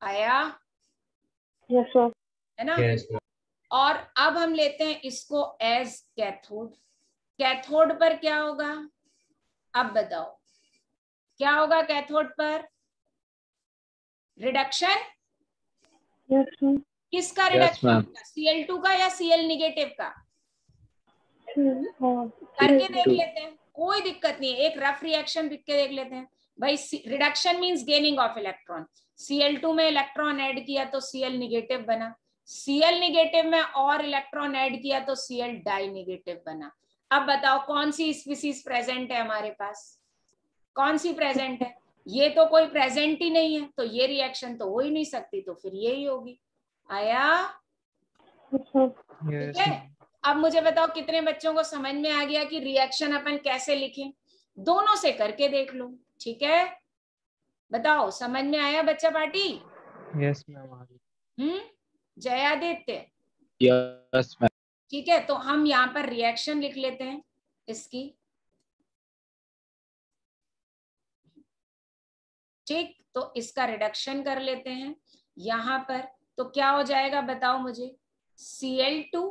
आया, यस सर। है ना। Yes, ma'am. और अब हम लेते हैं इसको एज कैथोड। कैथोड पर क्या होगा, अब बताओ क्या होगा कैथोड पर, रिडक्शन। Yes sir. किसका Yes, रिडक्शन, ma'am. Cl2 का या Cl नेगेटिव का, और करके देख Cl2. लेते हैं, कोई दिक्कत नहीं है, एक रफ रिएक्शन लिख के देख लेते हैं भाई। Reduction means gaining of electron. Cl2 में इलेक्ट्रॉन ऐड किया तो Cl नेगेटिव बना, Cl नेगेटिव में और इलेक्ट्रॉन ऐड किया तो Cl डाई नेगेटिव बना। अब बताओ कौन सी स्पीसीज प्रेजेंट है हमारे पास, कौन सी प्रेजेंट है, ये तो कोई प्रेजेंट ही नहीं है, तो ये रिएक्शन तो हो ही नहीं सकती, तो फिर यही होगी। आया, ठीक है। अब मुझे बताओ कितने बच्चों को समझ में आ गया कि रिएक्शन अपन कैसे लिखें, दोनों से करके देख लो, ठीक है। बताओ समझ में आया बच्चा party. Yes ma'am. Jayaditya, Yes, ma'am. ठीक है। तो हम यहाँ पर रिएक्शन लिख लेते हैं इसकी, ठीक। तो इसका रिडक्शन कर लेते हैं यहाँ पर, तो क्या हो जाएगा बताओ मुझे, Cl2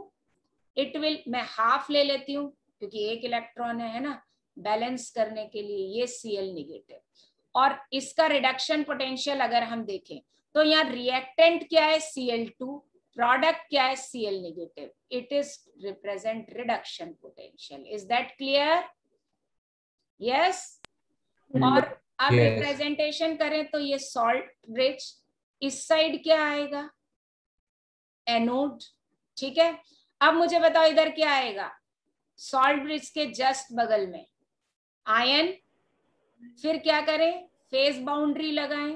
इट विल, मैं हाफ ले लेती हूँ क्योंकि एक इलेक्ट्रॉन है ना, बैलेंस करने के लिए, ये Cl नेगेटिव। और इसका रिडक्शन पोटेंशियल अगर हम देखें तो यहाँ रिएक्टेंट क्या है Cl2, प्रोडक्ट क्या है Cl negative, it is represent reduction potential. Is that clear? Yes. और अब Yes. रिप्रेजेंटेशन करें तो ये सॉल्ट ब्रिज, इस साइड क्या आएगा, एनोड, ठीक है। अब मुझे बताओ इधर क्या आएगा, सॉल्ट ब्रिज के जस्ट बगल में आयन। फिर क्या करें, फेज बाउंड्री लगाएं,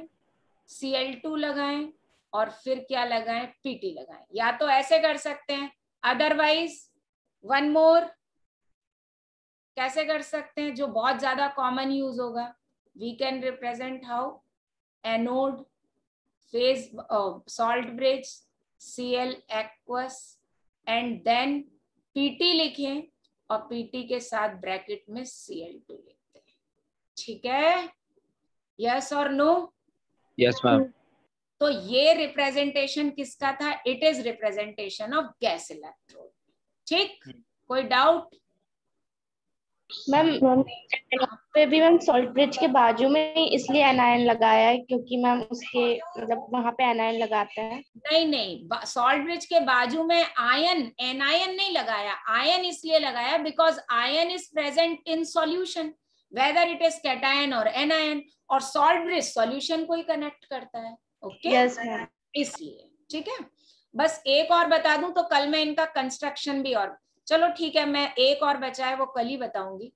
Cl2 लगाएं, और फिर क्या लगाएं, Pt लगाएं। या तो ऐसे कर सकते हैं, अदरवाइज वन मोर, कैसे कर सकते हैं, जो बहुत ज्यादा कॉमन यूज होगा, we can represent how, anode, phase salt bridge, Cl aqueous, and then Pt लिखें, और Pt के साथ ब्रैकेट में Cl2 लिखते हैं, ठीक है। यस और नो? Yes, ma'am. तो ये रिप्रेजेंटेशन किसका था, it is representation of gas electrode, ठीक। कोई डाउट? मैम पे भी मैम सॉल्ट ब्रिज के बाजू में इसलिए एनायन लगाया है क्योंकि मैम उसके मतलब वहां पे एनायन लगाते हैं। नहीं नहीं, सॉल्ट ब्रिज के बाजू में आयन, एनायन नहीं लगाया, आयन इसलिए लगाया because ion is present in solution, whether it is cation और एनायन, और सॉल्ट ब्रिज सॉल्यूशन को ही कनेक्ट करता है, ओके। Yes ma'am. इसलिए, ठीक है। बस एक और बता दूं तो कल मैं इनका कंस्ट्रक्शन भी, और चलो ठीक है, मैं एक और बचा है वो कल ही बताऊंगी,